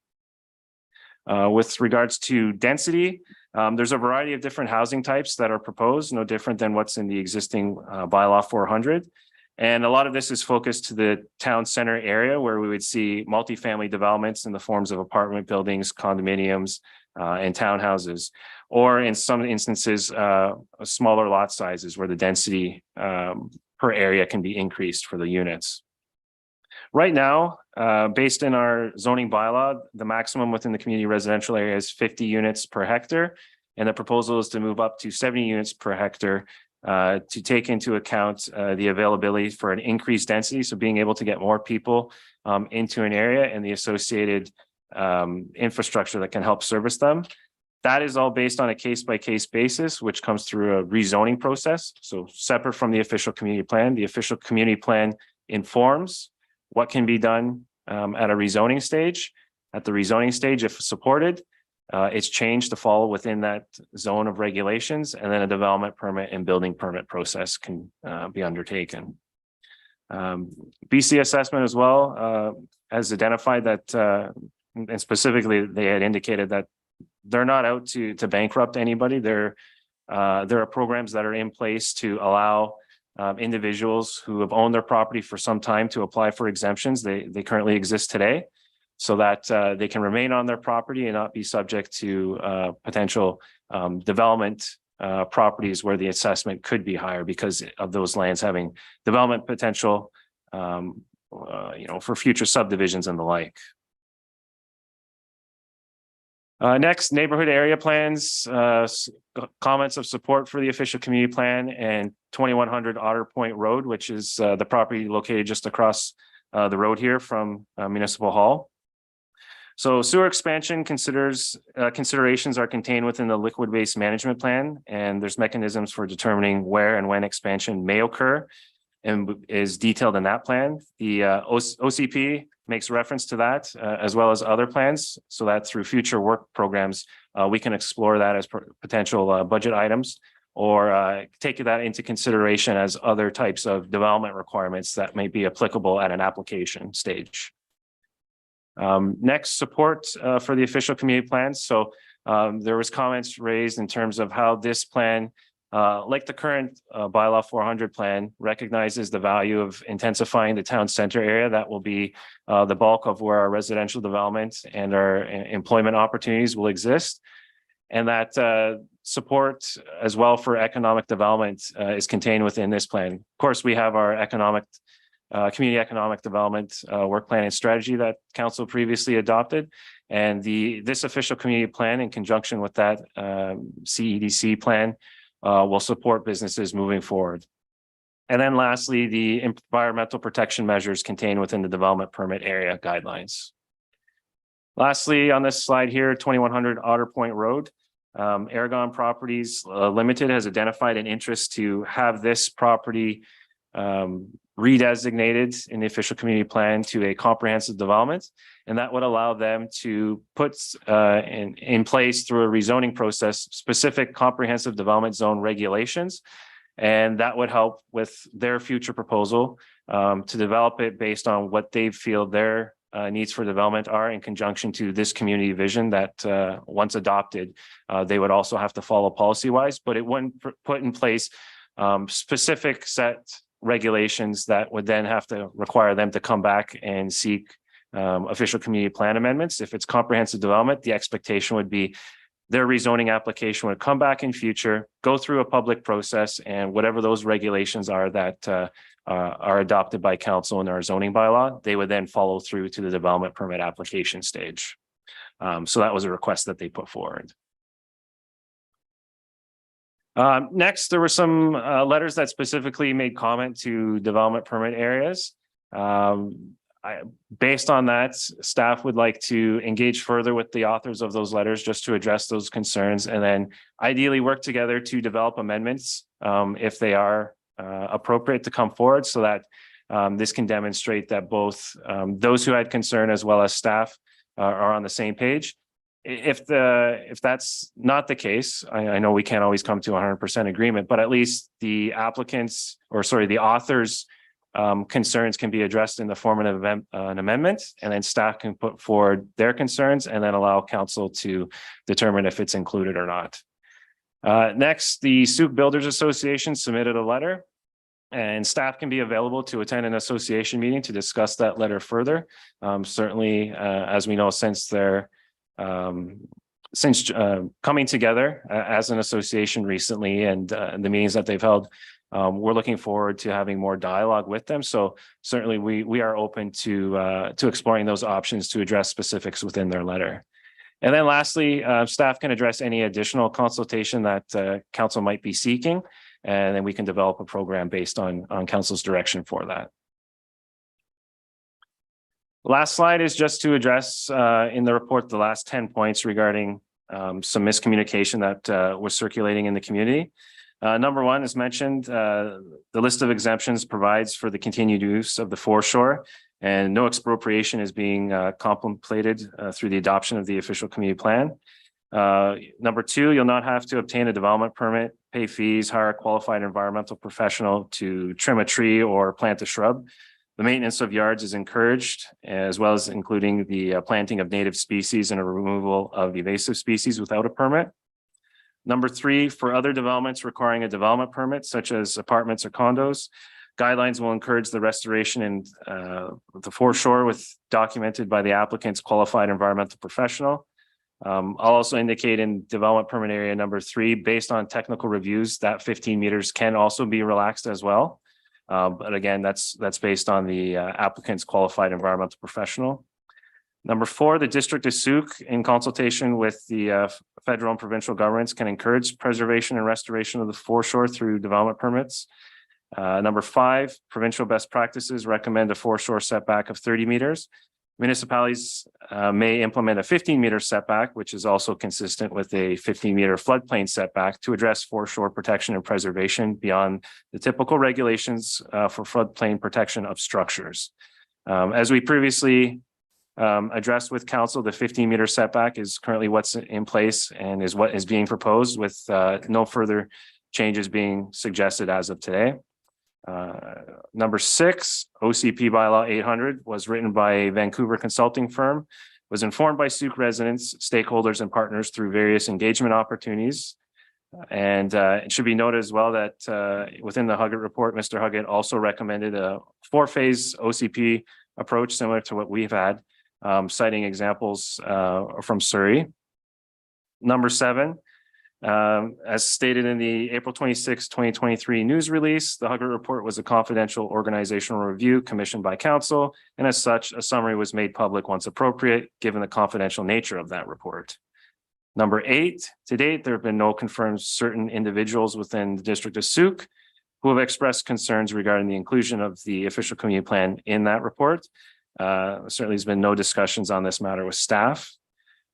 With regards to density, there's a variety of different housing types that are proposed, no different than what's in the existing bylaw 400. And a lot of this is focused to the town center area where we would see multifamily developments in the forms of apartment buildings, condominiums, and townhouses, or in some instances, smaller lot sizes where the density per area can be increased for the units. Right now, based in our zoning bylaw, the maximum within the community residential area is 50 units per hectare, and the proposal is to move up to 70 units per hectare to take into account the availability for an increased density, so being able to get more people into an area and the associated infrastructure that can help service them. That is all based on a case-by-case basis, which comes through a rezoning process. So separate from the official community plan, the official community plan informs what can be done at a rezoning stage. At the rezoning stage, if supported, it's changed to fall within that zone of regulations, and then a development permit and building permit process can be undertaken. BC assessment as well has identified that, and specifically, they had indicated that they're not out to bankrupt anybody. There are programs that are in place to allow individuals who have owned their property for some time to apply for exemptions. They currently exist today, so that they can remain on their property and not be subject to potential development properties where the assessment could be higher because of those lands having development potential, for future subdivisions and the like. Next, neighborhood area plans, comments of support for the official community plan and 2100 Otter Point Road, which is the property located just across the road here from Municipal Hall. So sewer expansion considerations are contained within the liquid waste management plan, and there's mechanisms for determining where and when expansion may occur and is detailed in that plan. The OCP makes reference to that as well as other plans, so that through future work programs, we can explore that as potential budget items or take that into consideration as other types of development requirements that may be applicable at an application stage. Next, support for the official community plans. So there was comments raised in terms of how this plan, like the current bylaw 400 plan, recognizes the value of intensifying the town center area. That will be the bulk of where our residential development and our employment opportunities will exist. And that support as well for economic development is contained within this plan. Of course, we have our community economic development work plan and strategy that council previously adopted. And this official community plan in conjunction with that CEDC plan will support businesses moving forward. And then lastly, the environmental protection measures contained within the development permit area guidelines. Lastly, on this slide here, 2100 Otter Point Road, Aragon Properties Limited has identified an interest to have this property redesignated in the official community plan to a comprehensive development, and that would allow them to put in place through a rezoning process specific comprehensive development zone regulations, and that would help with their future proposal to develop it based on what they feel their needs for development are in conjunction to this community vision that once adopted, they would also have to follow policy-wise, but it wouldn't put in place specific set regulations that would then have to require them to come back and seek official community plan amendments. If it's comprehensive development, the expectation would be their rezoning application would come back in future, go through a public process, and whatever those regulations are that are adopted by council in our zoning bylaw, they would then follow through to the development permit application stage. So that was a request that they put forward. Next, there were some letters that specifically made comment to development permit areas. Based on that, staff would like to engage further with the authors of those letters just to address those concerns, and then ideally work together to develop amendments if they are appropriate to come forward, so that this can demonstrate that both those who had concern as well as staff are on the same page. If that's not the case, I know we can't always come to 100% agreement, but at least the authors' concerns can be addressed in the form of an amendment, and then staff can put forward their concerns and then allow council to determine if it's included or not. Next, the Souk Builders Association submitted a letter, and staff can be available to attend an association meeting to discuss that letter further. Certainly, as we know, since coming together as an association recently and the meetings that they've held, we're looking forward to having more dialogue with them. So certainly we are open to exploring those options to address specifics within their letter. And then lastly, staff can address any additional consultation that council might be seeking, and then we can develop a program based on council's direction for that. Last slide is just to address in the report the last 10 points regarding some miscommunication that was circulating in the community. Number one, as mentioned, the list of exemptions provides for the continued use of the foreshore, and no expropriation is being contemplated through the adoption of the official community plan. Number two, you'll not have to obtain a development permit, pay fees, hire a qualified environmental professional to trim a tree or plant a shrub. The maintenance of yards is encouraged, as well as including the planting of native species and a removal of invasive species without a permit. Number three, for other developments requiring a development permit, such as apartments or condos, guidelines will encourage the restoration and the foreshore with documented by the applicant's qualified environmental professional. I'll also indicate in development permit area number three, based on technical reviews, that 15 meters can also be relaxed as well. But again, that's based on the applicant's qualified environmental professional. Number four, the District of Sauk, in consultation with the federal and provincial governments, can encourage preservation and restoration of the foreshore through development permits. Number five, provincial best practices recommend a foreshore setback of 30 meters. Municipalities may implement a 15-meter setback, which is also consistent with a 15-meter floodplain setback to address foreshore protection and preservation beyond the typical regulations for floodplain protection of structures. As we previously addressed with council, the 15-meter setback is currently what's in place and is what is being proposed, with no further changes being suggested as of today. Number six, OCP bylaw 800 was written by a Vancouver consulting firm, was informed by Sauk residents, stakeholders, and partners through various engagement opportunities. And it should be noted as well that within the Huggett report, Mr. Huggett also recommended a 4-phase OCP approach similar to what we've had, citing examples from Surrey. Number seven, as stated in the April 26, 2023 news release, the Huggett report was a confidential organizational review commissioned by council, and as such, a summary was made public once appropriate, given the confidential nature of that report. Number eight, to date, there have been no confirmed certain individuals within the District of Sauk who have expressed concerns regarding the inclusion of the official community plan in that report. Certainly there's been no discussions on this matter with staff.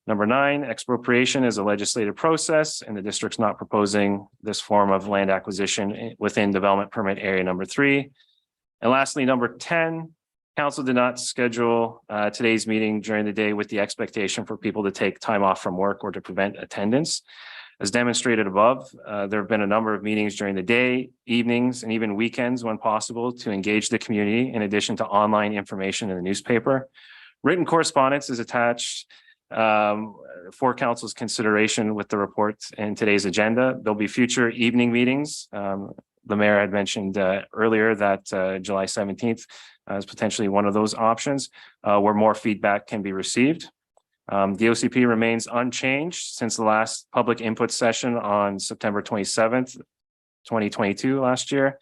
Number nine, expropriation is a legislative process, and the district's not proposing this form of land acquisition within development permit area number three. And lastly, number 10, council did not schedule today's meeting during the day with the expectation for people to take time off from work or to prevent attendance. As demonstrated above, there have been a number of meetings during the day, evenings, and even weekends when possible to engage the community, in addition to online information in the newspaper. Written correspondence is attached for council's consideration with the report in today's agenda. There'll be future evening meetings. The mayor had mentioned earlier that July 17th is potentially one of those options where more feedback can be received. The OCP remains unchanged since the last public input session on September 27th, 2022 last year,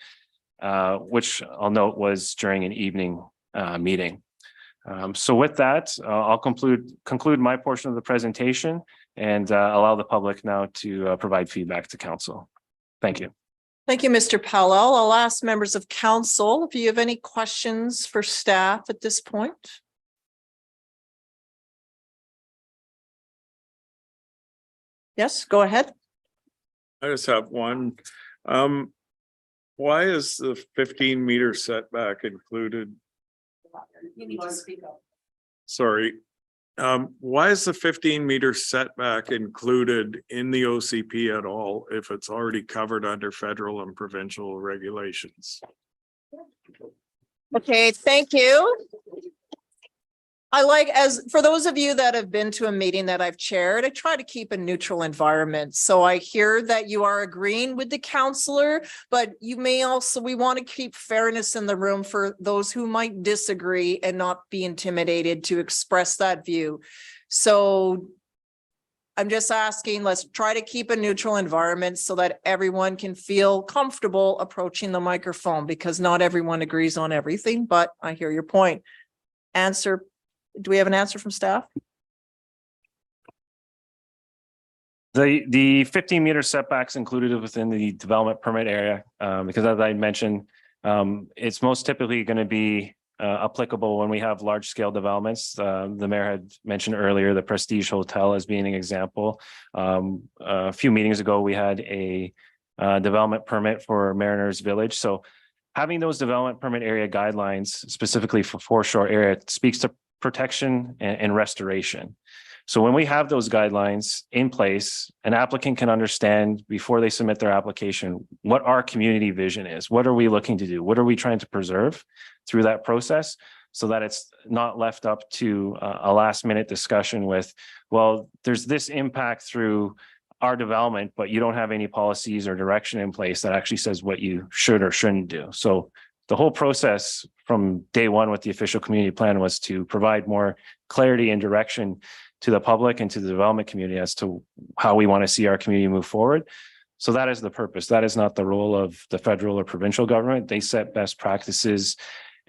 which I'll note was during an evening meeting. So with that, I'll conclude my portion of the presentation and allow the public now to provide feedback to council. Thank you. Thank you, Mr. Powell. I'll ask members of council if you have any questions for staff at this point. Yes, go ahead. I just have one. Why is the 15-meter setback included? You need to speak up. Sorry. Why is the 15-meter setback included in the OCP at all if it's already covered under federal and provincial regulations? Okay, thank you. For those of you that have been to a meeting that I've chaired, I try to keep a neutral environment. So I hear that you are agreeing with the counselor, but we want to keep fairness in the room for those who might disagree and not be intimidated to express that view. So I'm just asking, let's try to keep a neutral environment so that everyone can feel comfortable approaching the microphone, because not everyone agrees on everything, but I hear your point. Answer. Do we have an answer from staff? The 15-meter setbacks included within the development permit area, because as I mentioned, it's most typically going to be applicable when we have large scale developments. The mayor had mentioned earlier the Prestige Hotel as being an example. A few meetings ago, we had a development permit for Mariners Village. So having those development permit area guidelines specifically for foreshore area speaks to protection and restoration. So when we have those guidelines in place, an applicant can understand before they submit their application, what our community vision is. What are we looking to do? What are we trying to preserve through that process? So that it's not left up to a last minute discussion with, well, there's this impact through our development, but you don't have any policies or direction in place that actually says what you should or shouldn't do. So the whole process from day one with the official community plan was to provide more clarity and direction to the public and to the development community as to how we want to see our community move forward. So that is the purpose. That is not the role of the federal or provincial government. They set best practices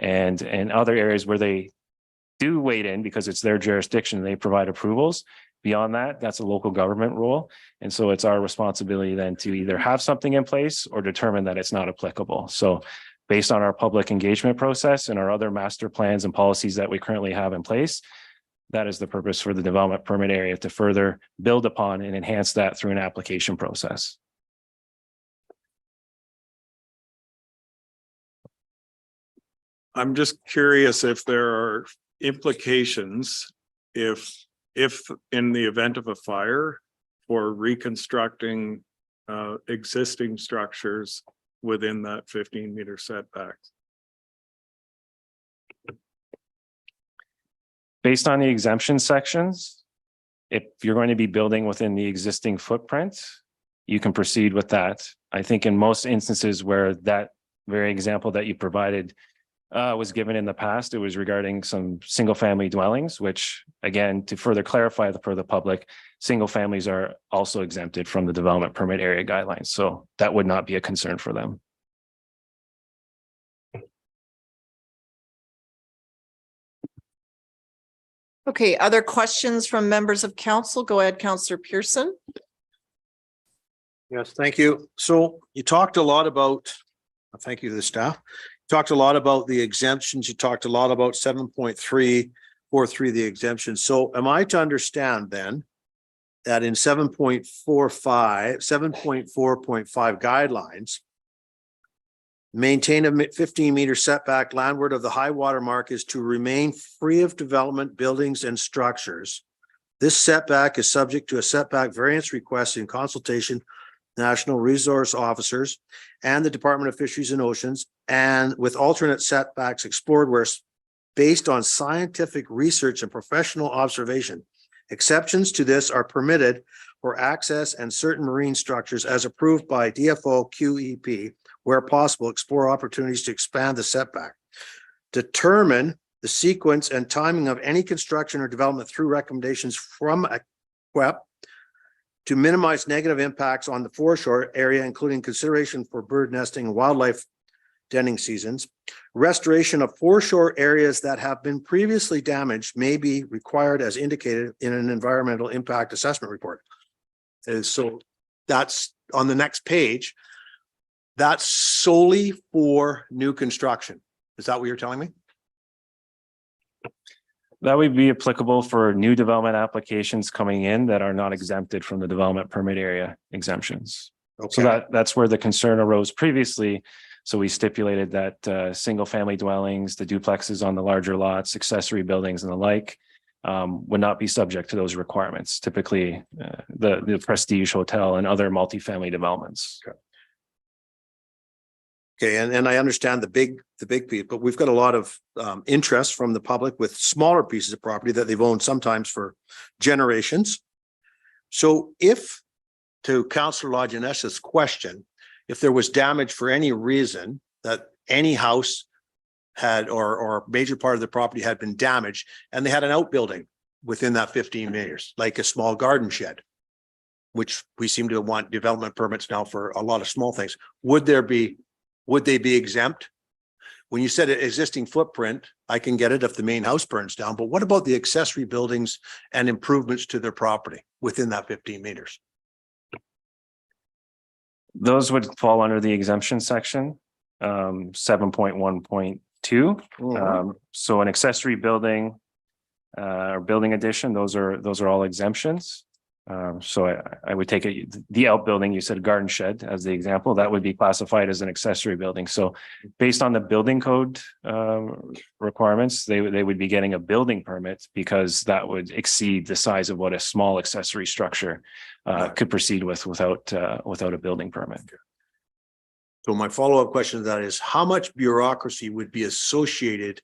and other areas where they do wade in because it's their jurisdiction. They provide approvals. Beyond that, that's a local government role. And so it's our responsibility then to either have something in place or determine that it's not applicable. So based on our public engagement process and our other master plans and policies that we currently have in place, that is the purpose for the development permit area, to further build upon and enhance that through an application process. I'm just curious if there are implications if in the event of a fire for reconstructing existing structures within that 15-meter setback. Based on the exemption sections, if you're going to be building within the existing footprint, you can proceed with that. I think in most instances where that very example that you provided was given in the past, it was regarding some single family dwellings, which again, to further clarify for the public, single families are also exempted from the development permit area guidelines. So that would not be a concern for them. Okay, other questions from members of council? Go ahead, Councillor Pearson. Yes, thank you. So you talked a lot about, thank you to the staff. Talked a lot about the exemptions. You talked a lot about 7.343, the exemptions. So am I to understand then that in 7.4.5 guidelines, maintain a 15-meter setback landward of the high water mark is to remain free of development, buildings and structures. This setback is subject to a setback variance request in consultation National Resource Officers and the Department of Fisheries and Oceans, and with alternate setbacks explored where based on scientific research and professional observation. Exceptions to this are permitted for access and certain marine structures as approved by DFO QEP. Where possible, explore opportunities to expand the setback. Determine the sequence and timing of any construction or development through recommendations from AQEP to minimize negative impacts on the foreshore area, including consideration for bird nesting and wildlife denning seasons. Restoration of foreshore areas that have been previously damaged may be required as indicated in an environmental impact assessment report. So that's on the next page. That's solely for new construction. Is that what you're telling me? That would be applicable for new development applications coming in that are not exempted from the development permit area exemptions. Okay. So that's where the concern arose previously. So we stipulated that single family dwellings, the duplexes on the larger lots, accessory buildings and the like would not be subject to those requirements. Typically the Prestige Hotel and other multifamily developments. Okay. Okay, and I understand the big piece, but we've got a lot of interest from the public with smaller pieces of property that they've owned sometimes for generations. So if, to Councillor Lajeunessa's question, if there was damage for any reason that any house had or major part of the property had been damaged and they had an outbuilding within that 15 meters, like a small garden shed, which we seem to want development permits now for a lot of small things, would they be exempt? When you said existing footprint, I can get it if the main house burns down, but what about the accessory buildings and improvements to their property within that 15 meters? Those would fall under the exemption section, 7.1.2. So an accessory building or building addition, those are all exemptions. So I would take it, the outbuilding, you said garden shed as the example, that would be classified as an accessory building. So based on the building code requirements, they would be getting a building permit because that would exceed the size of what a small accessory structure could proceed without a building permit. So my follow-up question to that is how much bureaucracy would be associated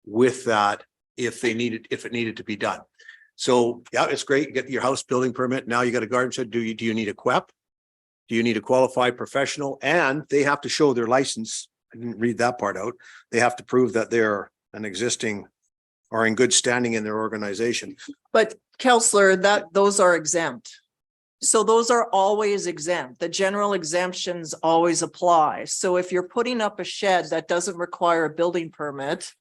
with that if it needed to be done? So, yeah, it's great. Get your house building permit. Now you got a garden shed. Do you need a QEP? Do you need a qualified professional? And they have to show their license. I didn't read that part out. They have to prove that they're an existing or in good standing in their organization. But Counselor, those are exempt. So those are always exempt. The general exemptions always apply. So if you're putting up a shed that doesn't require a building permit,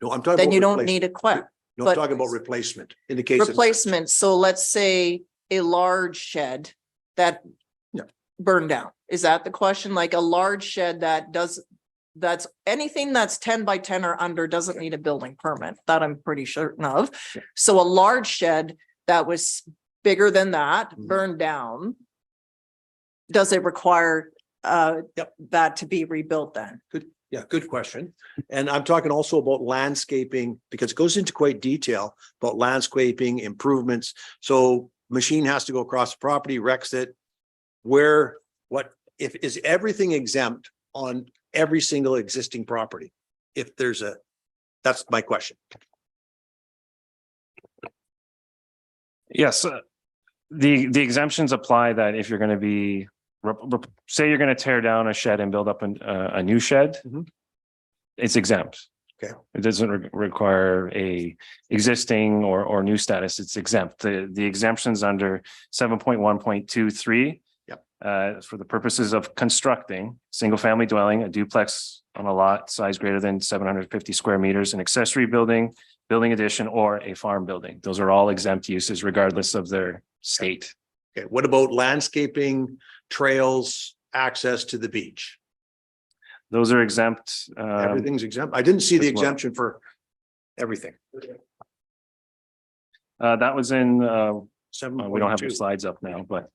No, I'm talking then about you don't replacement. need a QEP. No, but- I'm talking about replacement in the case of. Replacement. So let's say a large shed that Yeah. burned down. Is that the question? Like a large shed that's anything that's 10 by 10 or under doesn't need a building permit, that I'm pretty certain of. Yeah. So a large shed that was bigger than that, Mhm. burned down. Does it require that to be rebuilt then? Good, yeah, good question. And I'm talking also about landscaping because it goes into quite detail about landscaping improvements. So machine has to go across the property, wrecks it. If is everything exempt on every single existing property? If there's that's my question. Yes, the exemptions apply that if you're going to be, say you're going to tear down a shed and build up a new shed, Mhm. it's exempt. Okay. It doesn't require a existing or new status. It's exempt. The exemptions under 7.1.23. Yep. For the purposes of constructing single family dwelling, a duplex on a lot size greater than 750 square meters, an accessory building, building addition, or a farm building. Those are all exempt uses regardless of their state. Okay, what about landscaping, trails, access to the beach? Those are exempt. Everything's exempt. I didn't see the as well. exemption for everything. That was in, we don't have the 7.2. slides up now, but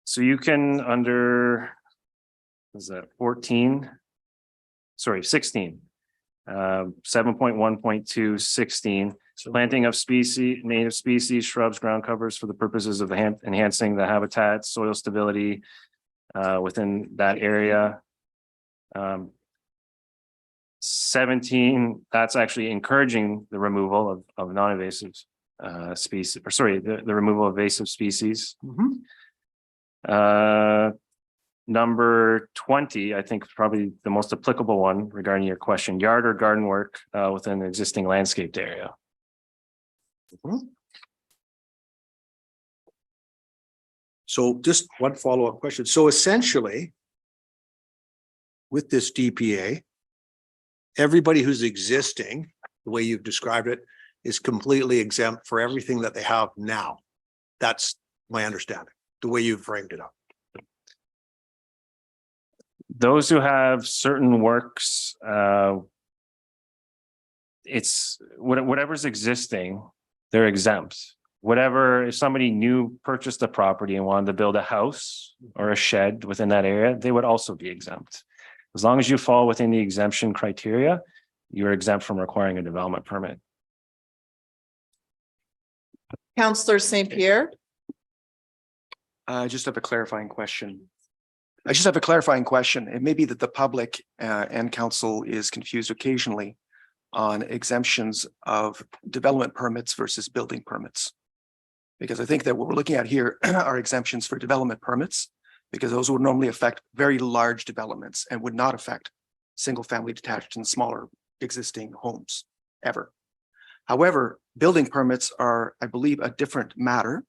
so you can under, is that 14? Sorry, 16. 7.1.2, 16, planting of native species, shrubs, ground covers for the purposes of enhancing the habitat, soil stability within that area. 17, that's actually encouraging the removal of non-invasive species, or sorry, the removal of invasive species. Mhm. Number 20, I think probably the most applicable one regarding your question, yard or garden work within an existing landscaped area. So just one follow-up question. So essentially, with this DPA, everybody who's existing, the way you've described it, is completely exempt for everything that they have now. That's my understanding, the way you've framed it up. Those who have certain works, it's whatever's existing, they're exempt. Whatever, if somebody new purchased a property and wanted to build a house or a shed within that area, they would also be exempt. As long as you fall within the exemption criteria, you're exempt from requiring a development permit. Counselor St. Pierre? I just have a clarifying question. It may be that the public and council is confused occasionally on exemptions of development permits versus building permits. Because I think that what we're looking at here are exemptions for development permits, because those would normally affect very large developments and would not affect single family detached and smaller existing homes ever. However, building permits are, I believe, a different matter.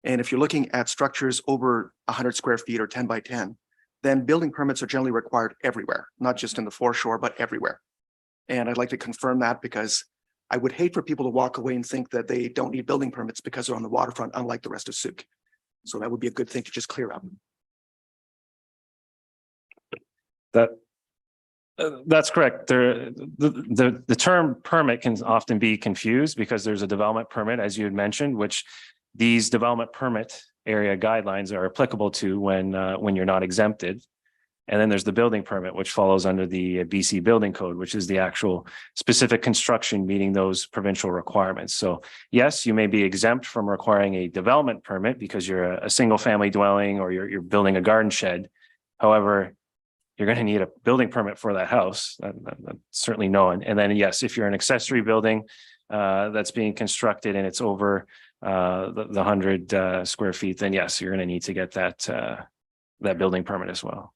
And if you're looking at structures over 100 square feet or 10 by 10, then building permits are generally required everywhere, not just in the foreshore, but everywhere. And I'd like to confirm that because I would hate for people to walk away and think that they don't need building permits because they're on the waterfront, unlike the rest of Souk. So that would be a good thing to just clear up. That's correct. The term permit can often be confused because there's a development permit, as you had mentioned, which these development permit area guidelines are applicable to when you're not exempted. And then there's the building permit, which follows under the BC Building Code, which is the actual specific construction meeting those provincial requirements. So yes, you may be exempt from requiring a development permit because you're a single family dwelling or you're building a garden shed. However, you're going to need a building permit for that house. That's certainly known. And then yes, if you're an accessory building that's being constructed and it's over the 100 square feet, then yes, you're going to need to get that building permit as well.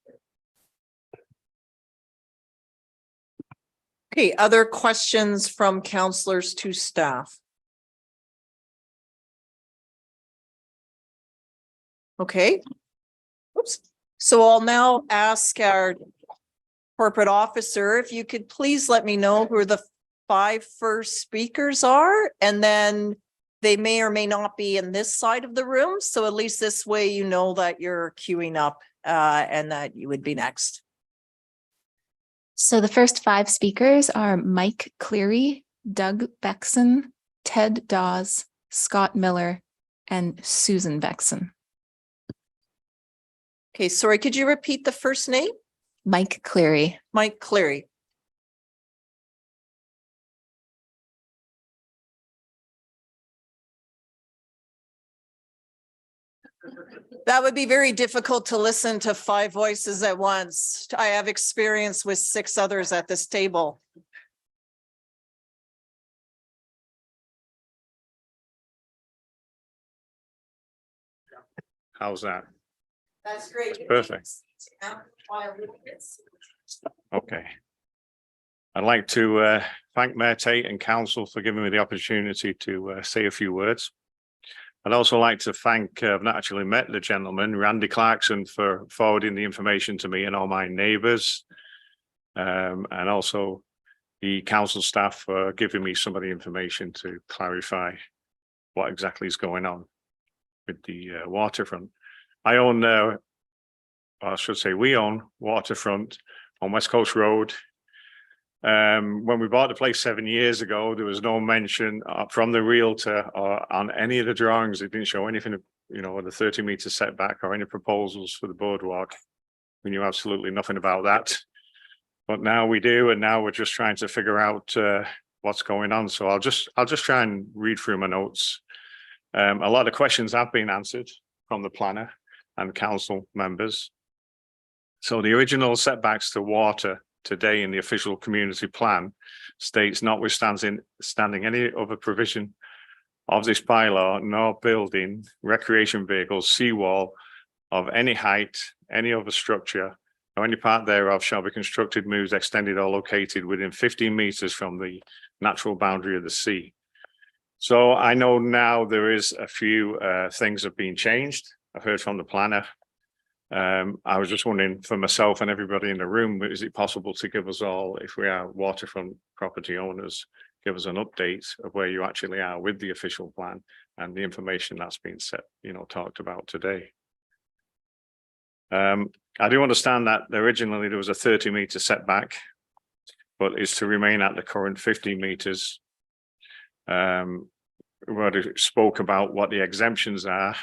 Okay, other questions from counselors to staff? Okay. Oops. So I'll now ask our corporate officer, if you could please let me know who the 5 first speakers are, and then they may or may not be in this side of the room. So at least this way, you know that you're queuing up and that you would be next. So the first 5 speakers are Mike Cleary, Doug Bexon, Ted Dawes, Scott Miller, and Susan Bexon. Okay, sorry, could you repeat the first name? Mike Cleary. Mike Cleary. That would be very difficult to listen to 5 voices at once. I have experience with 6 others at this table. How's that? That's great. Perfect. Okay. I'd like to thank Mayor Tate and council for giving me the opportunity to say a few words. I'd also like to thank, I've not actually met the gentleman, Randy Clarkson, for forwarding the information to me and all my neighbours. And also the council staff for giving me some of the information to clarify what exactly is going on with the waterfront. I own, well, I should say we own waterfront on West Coast Road. When we bought the place 7 years ago, there was no mention from the realtor or on any of the drawings. It didn't show anything, you know, the 30-meter setback or any proposals for the boardwalk. We knew absolutely nothing about that. But now we do, and now we're just trying to figure out what's going on. So I'll just try and read through my notes. A lot of questions have been answered from the planner and council members. So the original setbacks to water today in the official community plan states notwithstanding any other provision of this bylaw, nor building recreation vehicles, seawall of any height, any other structure, or any part thereof shall be constructed, moved, extended, or located within 15 meters from the natural boundary of the sea. So I know now there is a few things have been changed. I've heard from the planner. I was just wondering for myself and everybody in the room, is it possible to give us all, if we are waterfront property owners, give us an update of where you actually are with the official plan and the information that's been set, you know, talked about today. I do understand that originally there was a 30-meter setback, but it's to remain at the current 50 meters. We already spoke about what the exemptions are.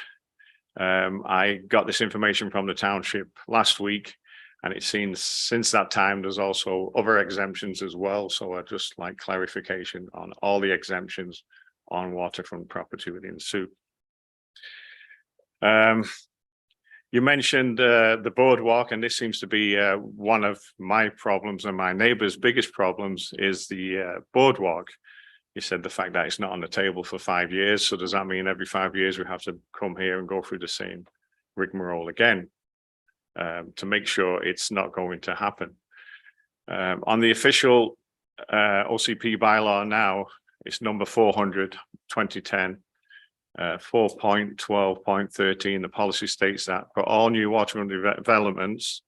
I got this information from the township last week, and it seems since that time there's also other exemptions as well. So I'd just like clarification on all the exemptions on waterfront property within Soo. You mentioned the boardwalk, and this seems to be one of my problems and my neighbor's biggest problems is the boardwalk. You said the fact that it's not on the table for 5 years. So does that mean every 5 years we have to come here and go through the same rigmarole again to make sure it's not going to happen? On the official OCP bylaw now, it's number 400, 2010, 4.12.13. The policy states that for all new waterfront developments,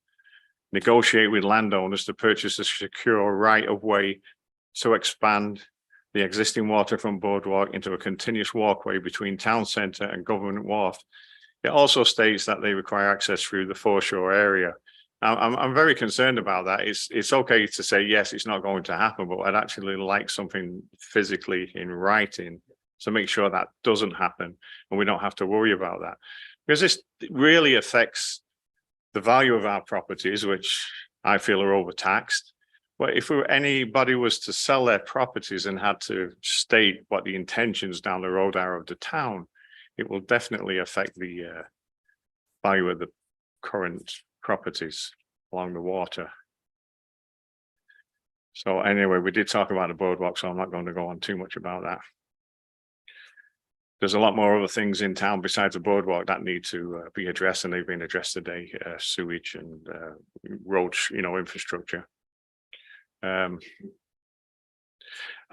negotiate with landowners to purchase a secure right of way to expand the existing waterfront boardwalk into a continuous walkway between town centre and Government Wharf It also states that they require access through the foreshore area. I'm very concerned about that. It's okay to say, yes, it's not going to happen, but I'd actually like something physically in writing to make sure that doesn't happen and we don't have to worry about that. Because this really affects the value of our properties, which I feel are overtaxed. But if anybody was to sell their properties and had to state what the intentions down the road are of the town, it will definitely affect the value of the current properties along the water. So anyway, we did talk about the boardwalk, so I'm not going to go on too much about that. There's a lot more other things in town besides the boardwalk that need to be addressed, and they've been addressed today, sewage and roads, infrastructure. I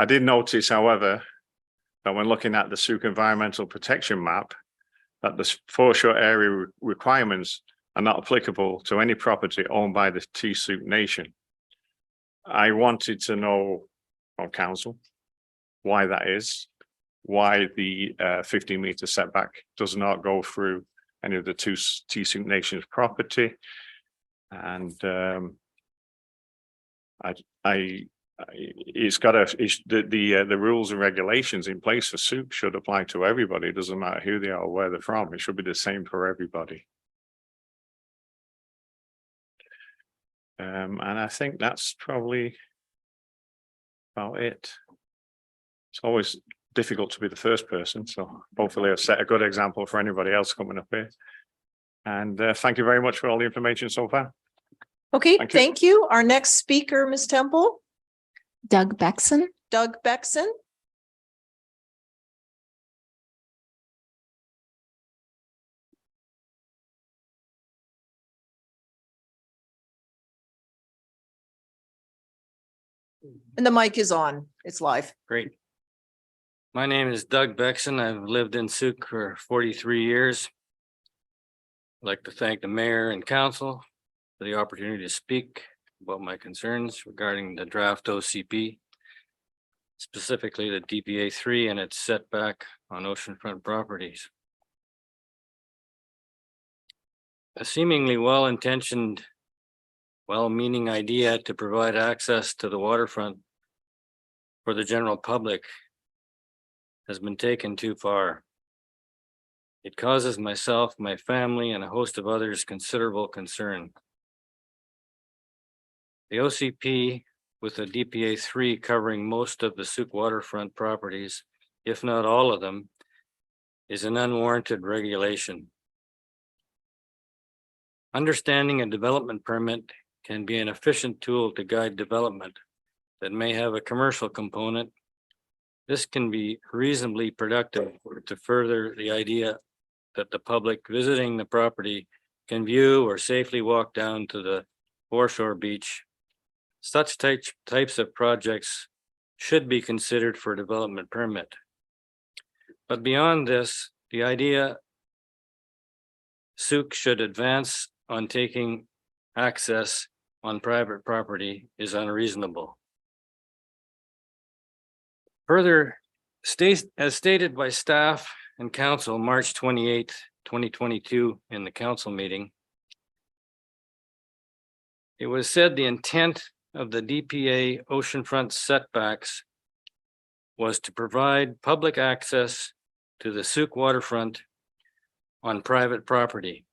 did notice, however, that when looking at the Sooke Environmental Protection Map, that the foreshore area requirements are not applicable to any property owned by the T-Sooke Nation. I wanted to know from council why that is, why the 15-meter setback does not go through any of the T-Sooke Nation's property. And the rules and regulations in place for Sooke should apply to everybody. It doesn't matter who they are or where they're from. It should be the same for everybody. And I think that's probably about it. It's always difficult to be the first person, so hopefully I've set a good example for anybody else coming up here. And thank you very much for all the information so far. Okay, Thank you. thank you. Our next speaker, Ms. Temple, Doug Beckson. Doug Beckson. And the mic is on. It's live. Great. My name is Doug Beckson. I've lived in Sooke for 43 years. I'd like to thank the mayor and council for the opportunity to speak about my concerns regarding the draft OCP, specifically the DPA 3 and its setback on oceanfront properties. A seemingly well-intentioned, well-meaning idea to provide access to the waterfront for the general public has been taken too far. It causes myself, my family, and a host of others considerable concern. The OCP, with the DPA 3 covering most of the Sooke waterfront properties, if not all of them, is an unwarranted regulation. Understanding a development permit can be an efficient tool to guide development that may have a commercial component. This can be reasonably productive to further the idea that the public visiting the property can view or safely walk down to the foreshore beach. Such types of projects should be considered for development permit. But beyond this, the idea Sooke should advance on taking access on private property is unreasonable. Further, as stated by staff and council March 28, 2022 in the council meeting, it was said the intent of the DPA oceanfront setbacks was to provide public access to the Sooke waterfront on private property.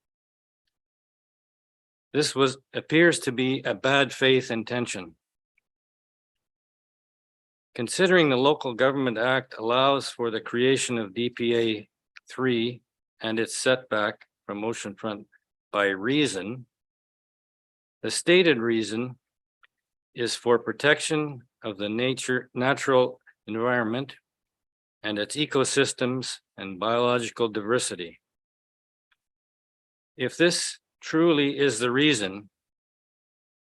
This appears to be a bad faith intention. Considering the Local Government Act allows for the creation of DPA 3 and its setback from oceanfront by reason, the stated reason is for protection of the natural environment and its ecosystems and biological diversity. If this truly is the reason,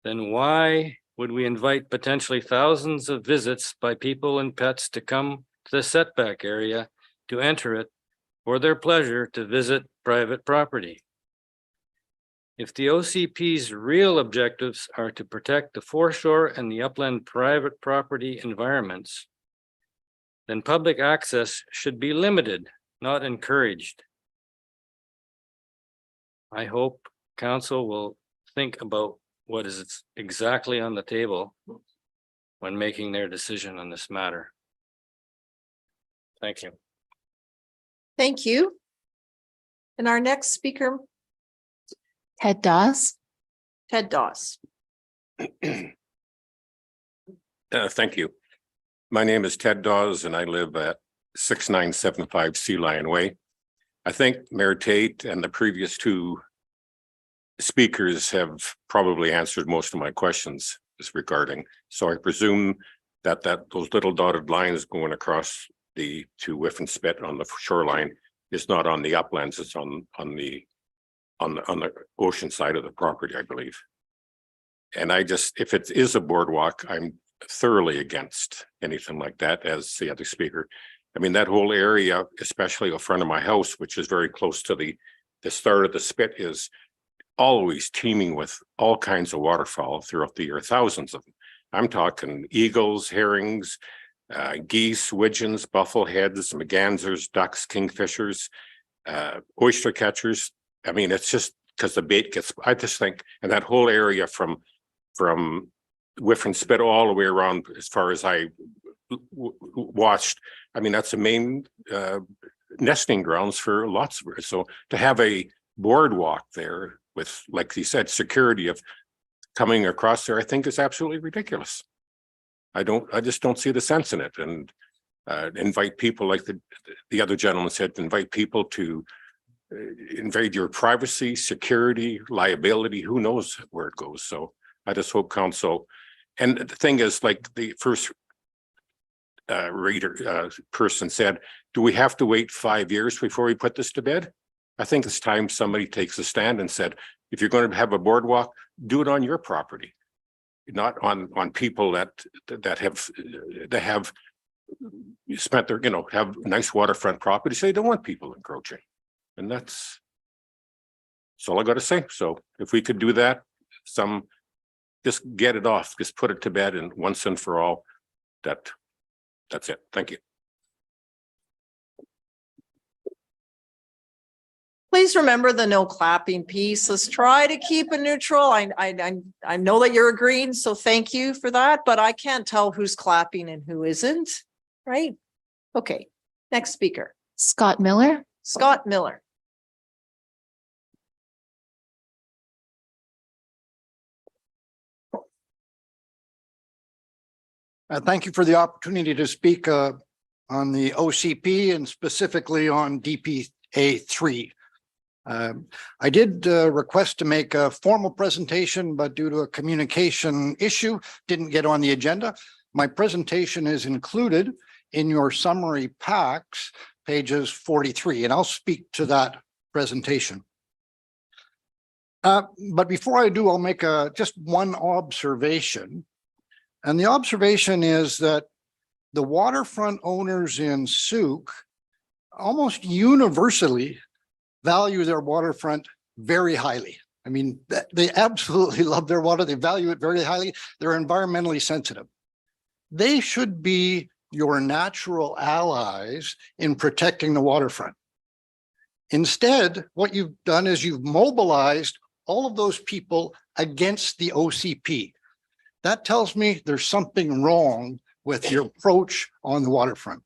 then why would we invite potentially thousands of visits by people and pets to come to the setback area to enter it for their pleasure to visit private property? If the OCP's real objectives are to protect the foreshore and the upland private property environments, then public access should be limited, not encouraged. I hope council will think about what is exactly on the table when making their decision on this matter. Thank you. Thank you. And our next speaker, Ted Dawes. Ted Dawes. Thank you. My name is Ted Dawes and I live at 6975 Sea Lion Way. I think Mayor Tate and the previous two speakers have probably answered most of my questions regarding. So I presume that those little dotted lines going across to Whiff and Spit on the shoreline is not on the uplands, it's on the ocean side of the property, I believe. And if it is a boardwalk, I'm thoroughly against anything like that, as the other speaker. I mean, that whole area, especially in front of my house, which is very close to the start of the spit, is always teeming with all kinds of waterfowl throughout the year, thousands of them. I'm talking eagles, herrings, geese, widgeons, buffleheads, mergansers, ducks, kingfishers, oyster catchers. I mean, it's just because the bait gets, I just think, and that whole area from Whiff and Spit all the way around, as far as I watched, I mean, that's the main nesting grounds for lots of birds. So to have a boardwalk there with, like you said, security of coming across there, I think is absolutely ridiculous. I just don't see the sense in it. And invite people, like the other gentleman said, invite people to invade your privacy, security, liability, who knows where it goes. So I just hope council, and the thing is, like the first person said, do we have to wait 5 years before we put this to bed? I think it's time somebody takes a stand and said, if you're going to have a boardwalk, do it on your property, not on people that have spent their, have nice waterfront properties. They don't want people encroaching. And that's all I got to say. So if we could do that, just get it off, just put it to bed, and once and for all, that's it. Thank you. Please remember the no clapping piece. Let's try to keep it neutral. I know that you're agreeing, so thank you for that, but I can't tell who's clapping and who isn't, right? Okay, next speaker. Scott Miller. Scott Miller. Thank you for the opportunity to speak on the OCP and specifically on DPA 3. I did request to make a formal presentation, but due to a communication issue, didn't get on the agenda. My presentation is included in your summary packs, pages 43, and I'll speak to that presentation. But before I do, I'll make just one observation. And the observation is that the waterfront owners in Sooke almost universally value their waterfront very highly. I mean, they absolutely love their water. They value it very highly. They're environmentally sensitive. They should be your natural allies in protecting the waterfront. Instead, what you've done is you've mobilized all of those people against the OCP. That tells me there's something wrong with your approach on the waterfront.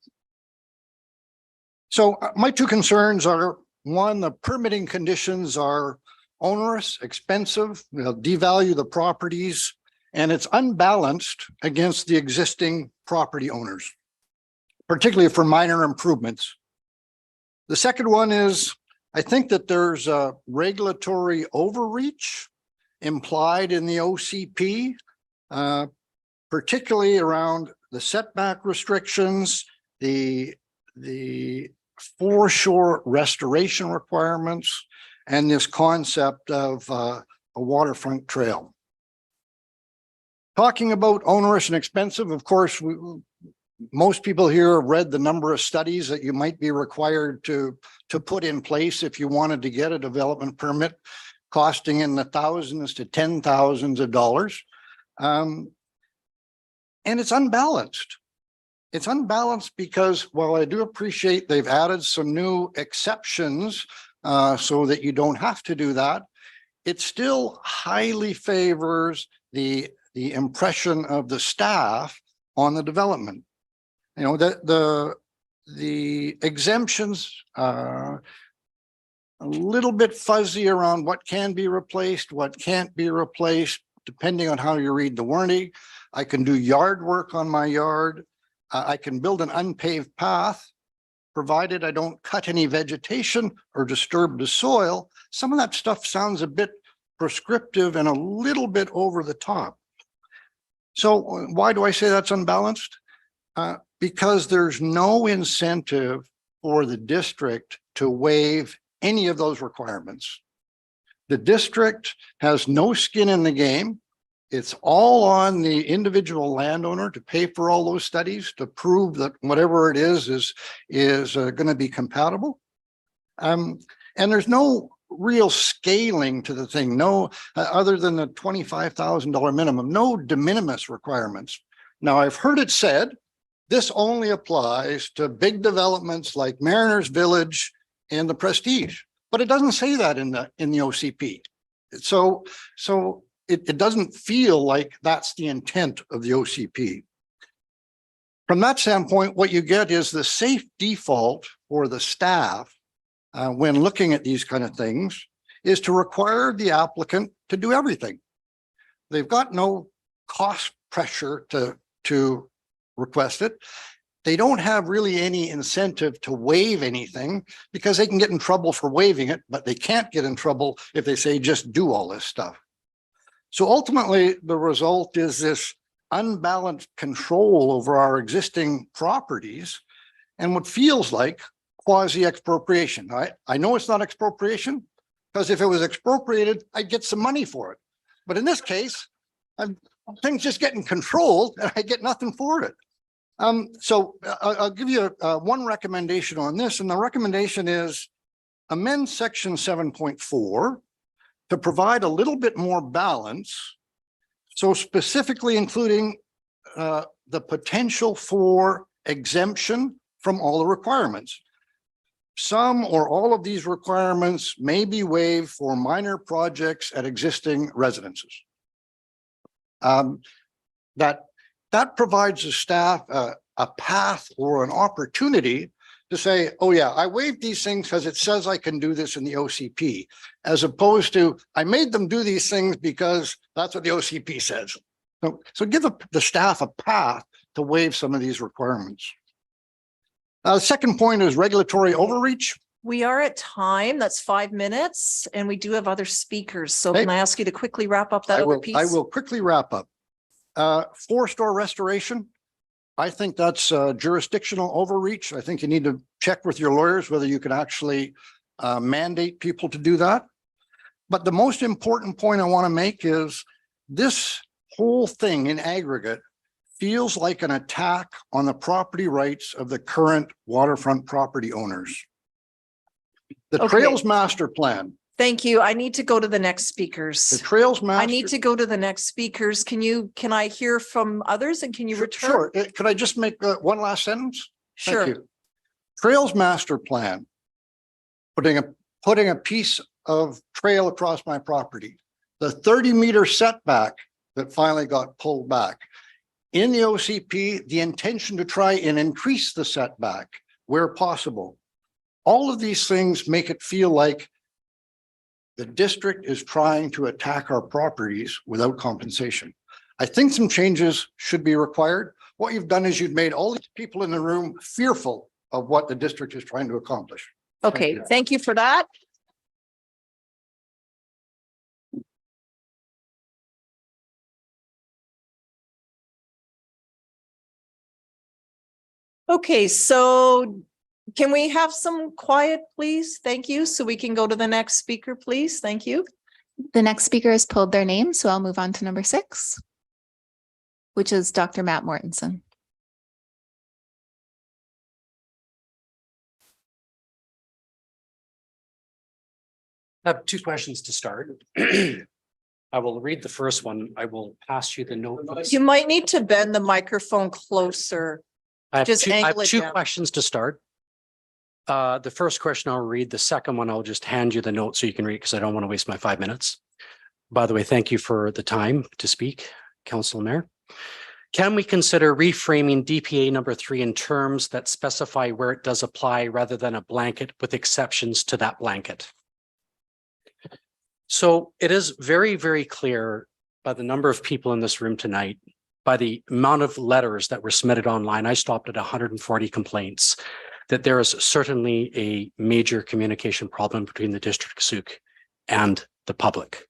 So my two concerns are, one, the permitting conditions are onerous, expensive, they'll devalue the properties, and it's unbalanced against the existing property owners, particularly for minor improvements. The second one is, I think that there's a regulatory overreach implied in the OCP, particularly around the setback restrictions, the foreshore restoration requirements, and this concept of a waterfront trail. Talking about onerous and expensive, of course, most people here have read the number of studies that you might be required to put in place if you wanted to get a development permit, costing in the thousands to $10,000s of dollars. And it's unbalanced. It's unbalanced because while I do appreciate they've added some new exceptions so that you don't have to do that, it still highly favors the impression of the staff on the development. You know, the exemptions are a little bit fuzzy around what can be replaced, what can't be replaced, depending on how you read the warranty. I can do yard work on my yard. I can build an unpaved path, provided I don't cut any vegetation or disturb the soil. Some of that stuff sounds a bit prescriptive and a little bit over the top. So why do I say that's unbalanced? Because there's no incentive for the district to waive any of those requirements. The district has no skin in the game. It's all on the individual landowner to pay for all those studies to prove that whatever it is going to be compatible. And there's no real scaling to the thing, no, other than the $25,000 minimum, no de minimis requirements. Now, I've heard it said, this only applies to big developments like Mariners Village and the Prestige, but it doesn't say that in the OCP. So it doesn't feel like that's the intent of the OCP. From that standpoint, what you get is the safe default for the staff when looking at these kind of things is to require the applicant to do everything. They've got no cost pressure to request it. They don't have really any incentive to waive anything because they can get in trouble for waiving it, but they can't get in trouble if they say, just do all this stuff. So ultimately, the result is this unbalanced control over our existing properties and what feels like quasi expropriation. I know it's not expropriation because if it was expropriated, I'd get some money for it. But in this case, things just getting controlled and I get nothing for it. So I'll give you one recommendation on this, and the recommendation is amend section 7.4 to provide a little bit more balance. So specifically including the potential for exemption from all the requirements. Some or all of these requirements may be waived for minor projects at existing residences. That provides the staff a path or an opportunity to say, oh yeah, I waived these things because it says I can do this in the OCP, as opposed to I made them do these things because that's what the OCP says. So give the staff a path to waive some of these requirements. Second point is regulatory overreach. We are at time. That's 5 minutes, and we do have other speakers. So Okay. can I ask you to quickly wrap up that other piece? I will quickly wrap up. Four-store restoration. I think that's jurisdictional overreach. I think you need to check with your lawyers whether you can actually mandate people to do that. But the most important point I want to make is this whole thing in aggregate feels like an attack on the property rights of the current waterfront property owners. The Okay. Trails Master Plan. Thank you. I need to go to the next The speakers. Trails Master. I need to go to the next speakers. Can I hear from others and can you return? Sure. Could I just make one last sentence? Thank Sure. you. Trails Master Plan, putting a piece of trail across my property, the 30-meter setback that finally got pulled back. In the OCP, the intention to try and increase the setback where possible. All of these things make it feel like the district is trying to attack our properties without compensation. I think some changes should be required. What you've done is you've made all these people in the room fearful of what the district is trying to accomplish. Okay, thank you for that. Okay, so can we have some quiet, please? Thank you. So we can go to the next speaker, please. Thank you. The next speaker has pulled their name, so I'll move on to number 6, which is Dr. Matt Mortensen. I have 2 questions to start. I will read the first one. I will pass you the note. You might need to bend the microphone closer. I have just two angle it 2 down. questions to start. The first question I'll read, the second one, I'll just hand you the note so you can read because I don't want to waste my 5 minutes. By the way, thank you for the time to speak, Council Mayor. Can we consider reframing DPA number 3 in terms that specify where it does apply rather than a blanket with exceptions to that blanket? So it is very, very clear by the number of people in this room tonight, by the amount of letters that were submitted online, I stopped at 140 complaints, that there is certainly a major communication problem between the District of Sooke and the public.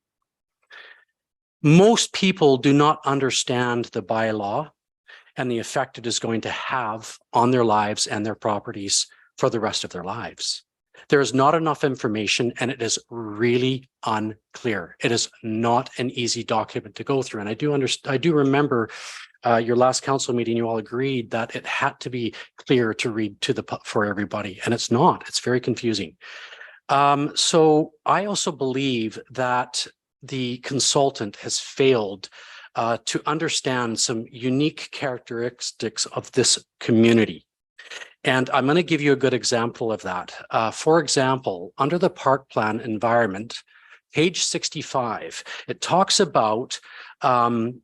Most people do not understand the bylaw and the effect it is going to have on their lives and their properties for the rest of their lives. There is not enough information and it is really unclear. It is not an easy document to go through. And I do remember your last council meeting, you all agreed that it had to be clear to read for everybody, and it's not. It's very confusing. So I also believe that the consultant has failed to understand some unique characteristics of this community. And I'm going to give you a good example of that. For example, under the park plan environment, page 65, it talks about the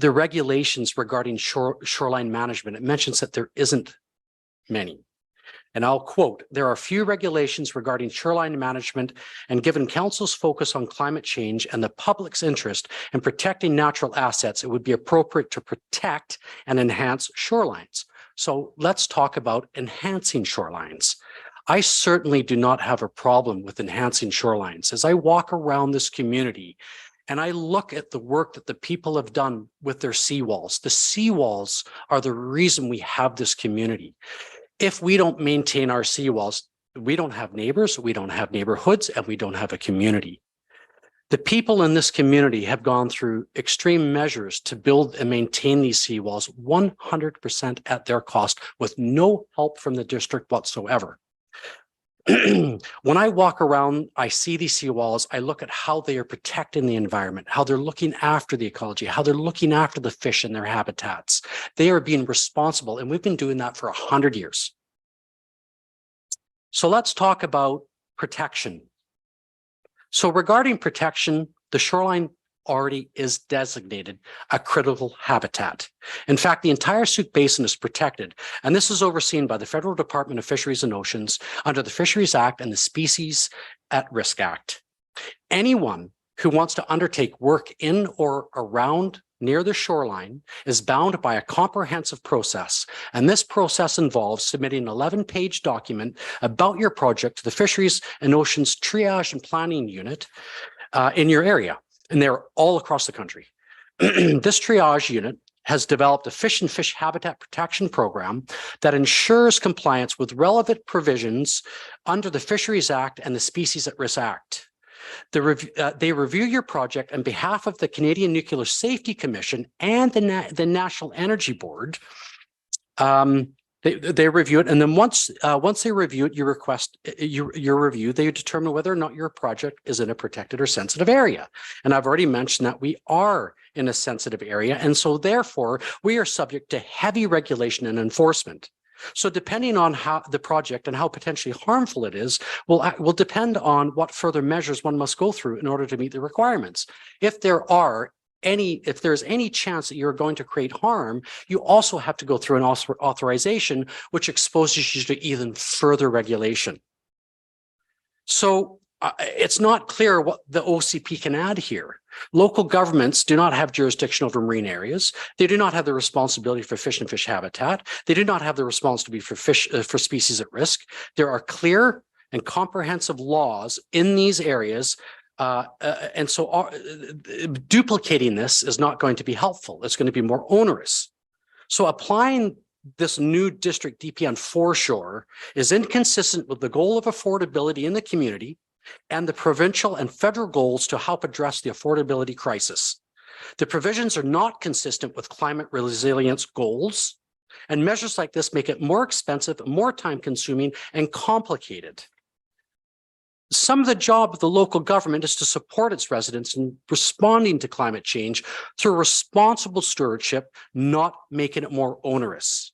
regulations regarding shoreline management. It mentions that there isn't many. And I'll quote, "There are few regulations regarding shoreline management, and given council's focus on climate change and the public's interest in protecting natural assets, it would be appropriate to protect and enhance shorelines." So let's talk about enhancing shorelines. I certainly do not have a problem with enhancing shorelines. As I walk around this community and I look at the work that the people have done with their seawalls, the seawalls are the reason we have this community. If we don't maintain our seawalls, we don't have neighbors, we don't have neighborhoods, and we don't have a community. The people in this community have gone through extreme measures to build and maintain these seawalls 100% at their cost with no help from the district whatsoever. When I walk around, I see these seawalls, I look at how they are protecting the environment, how they're looking after the ecology, how they're looking after the fish and their habitats. They are being responsible, and we've been doing that for 100 years. So let's talk about protection. So regarding protection, the shoreline already is designated a critical habitat. In fact, the entire Sooke Basin is protected, and this is overseen by the Federal Department of Fisheries and Oceans under the Fisheries Act and the Species at Risk Act. Anyone who wants to undertake work in or around near the shoreline is bound by a comprehensive process, and this process involves submitting an 11-page document about your project to the Fisheries and Oceans Triage and Planning Unit in your area. And they're all across the country. This triage unit has developed a fish and fish habitat protection program that ensures compliance with relevant provisions under the Fisheries Act and the Species at Risk Act. They review your project on behalf of the Canadian Nuclear Safety Commission and the National Energy Board. They review it, and then once they review it, you request your review. They determine whether or not your project is in a protected or sensitive area. And I've already mentioned that we are in a sensitive area, and so therefore we are subject to heavy regulation and enforcement. So depending on how the project and how potentially harmful it is, will depend on what further measures one must go through in order to meet the requirements. If there's any chance that you're going to create harm, you also have to go through an authorization, which exposes you to even further regulation. So it's not clear what the OCP can add here. Local governments do not have jurisdiction over marine areas. They do not have the responsibility for fish and fish habitat. They do not have the responsibility for for species at risk. There are clear and comprehensive laws in these areas. And so duplicating this is not going to be helpful. It's going to be more onerous. So applying this new district DP on foreshore is inconsistent with the goal of affordability in the community and the provincial and federal goals to help address the affordability crisis. The provisions are not consistent with climate resilience goals, and measures like this make it more expensive, more time-consuming, and complicated. Some of the job of the local government is to support its residents in responding to climate change through responsible stewardship, not making it more onerous.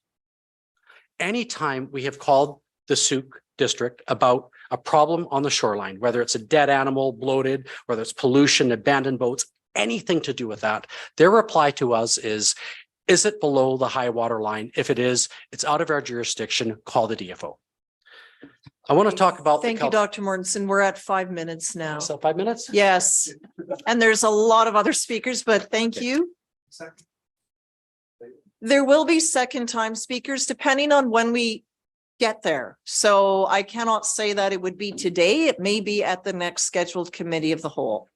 anytime we have called the Souk district about a problem on the shoreline, whether it's a dead animal, bloated, whether it's pollution, abandoned boats, anything to do with that, their reply to us is it below the high water line? If it is, it's out of our jurisdiction, call the DFO. I want to talk about. Thank you, Dr. Mortensen. We're at 5 minutes now. So 5 minutes? Yes. And there's a lot of other speakers, but thank you. There will be second time speakers depending on when we get there. So I cannot say that it would be today. It may be at the next scheduled committee of the whole.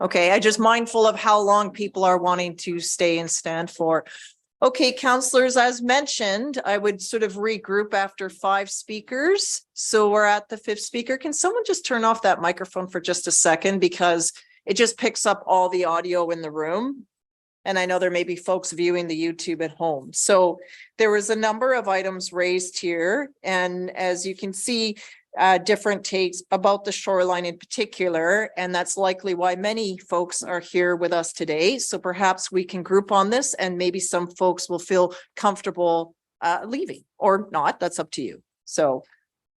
Okay, I just mindful of how long people are wanting to stay and stand for. Okay, councillors, as mentioned, I would sort of regroup after 5 speakers. So we're at the 5th speaker. Can someone just turn off that microphone for just a second, because it just picks up all the audio in the room. And I know there may be folks viewing the YouTube at home. So there was a number of items raised here. And as you can see, different takes about the shoreline in particular, and that's likely why many folks are here with us today. So perhaps we can group on this, and maybe some folks will feel comfortable leaving or not. That's up to you. So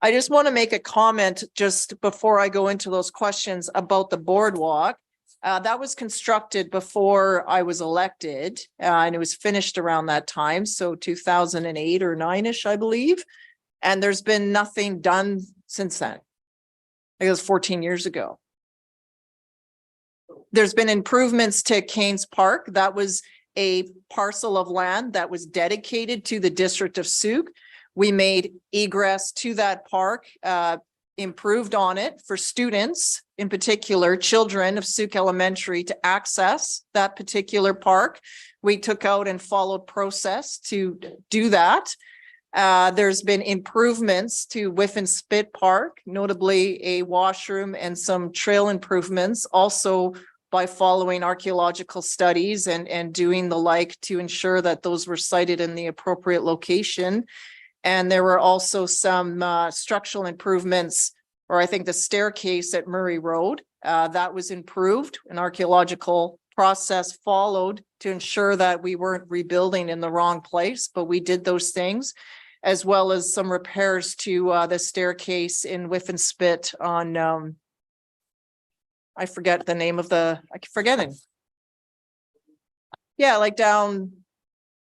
I just want to make a comment just before I go into those questions about the boardwalk. That was constructed before I was elected, and it was finished around that time. So 2008 or 9-ish, I believe. And there's been nothing done since then. I think it was 14 years ago. There's been improvements to Keynes Park. That was a parcel of land that was dedicated to the district of Souk. We made egress to that park, improved on it for students, in particular, children of Souk Elementary, to access that particular park. We took out and followed process to do that. There's been improvements to Whiffen Spit Park, notably a washroom and some trail improvements, also by following archaeological studies and doing the like to ensure that those were sited in the appropriate location. And there were also some structural improvements, or I think the staircase at Murray Road, that was improved. An archaeological process followed to ensure that we weren't rebuilding in the wrong place, but we did those things, as well as some repairs to the staircase in Whiffen Spit on, I forget the name of I'm forgetting. Yeah, like down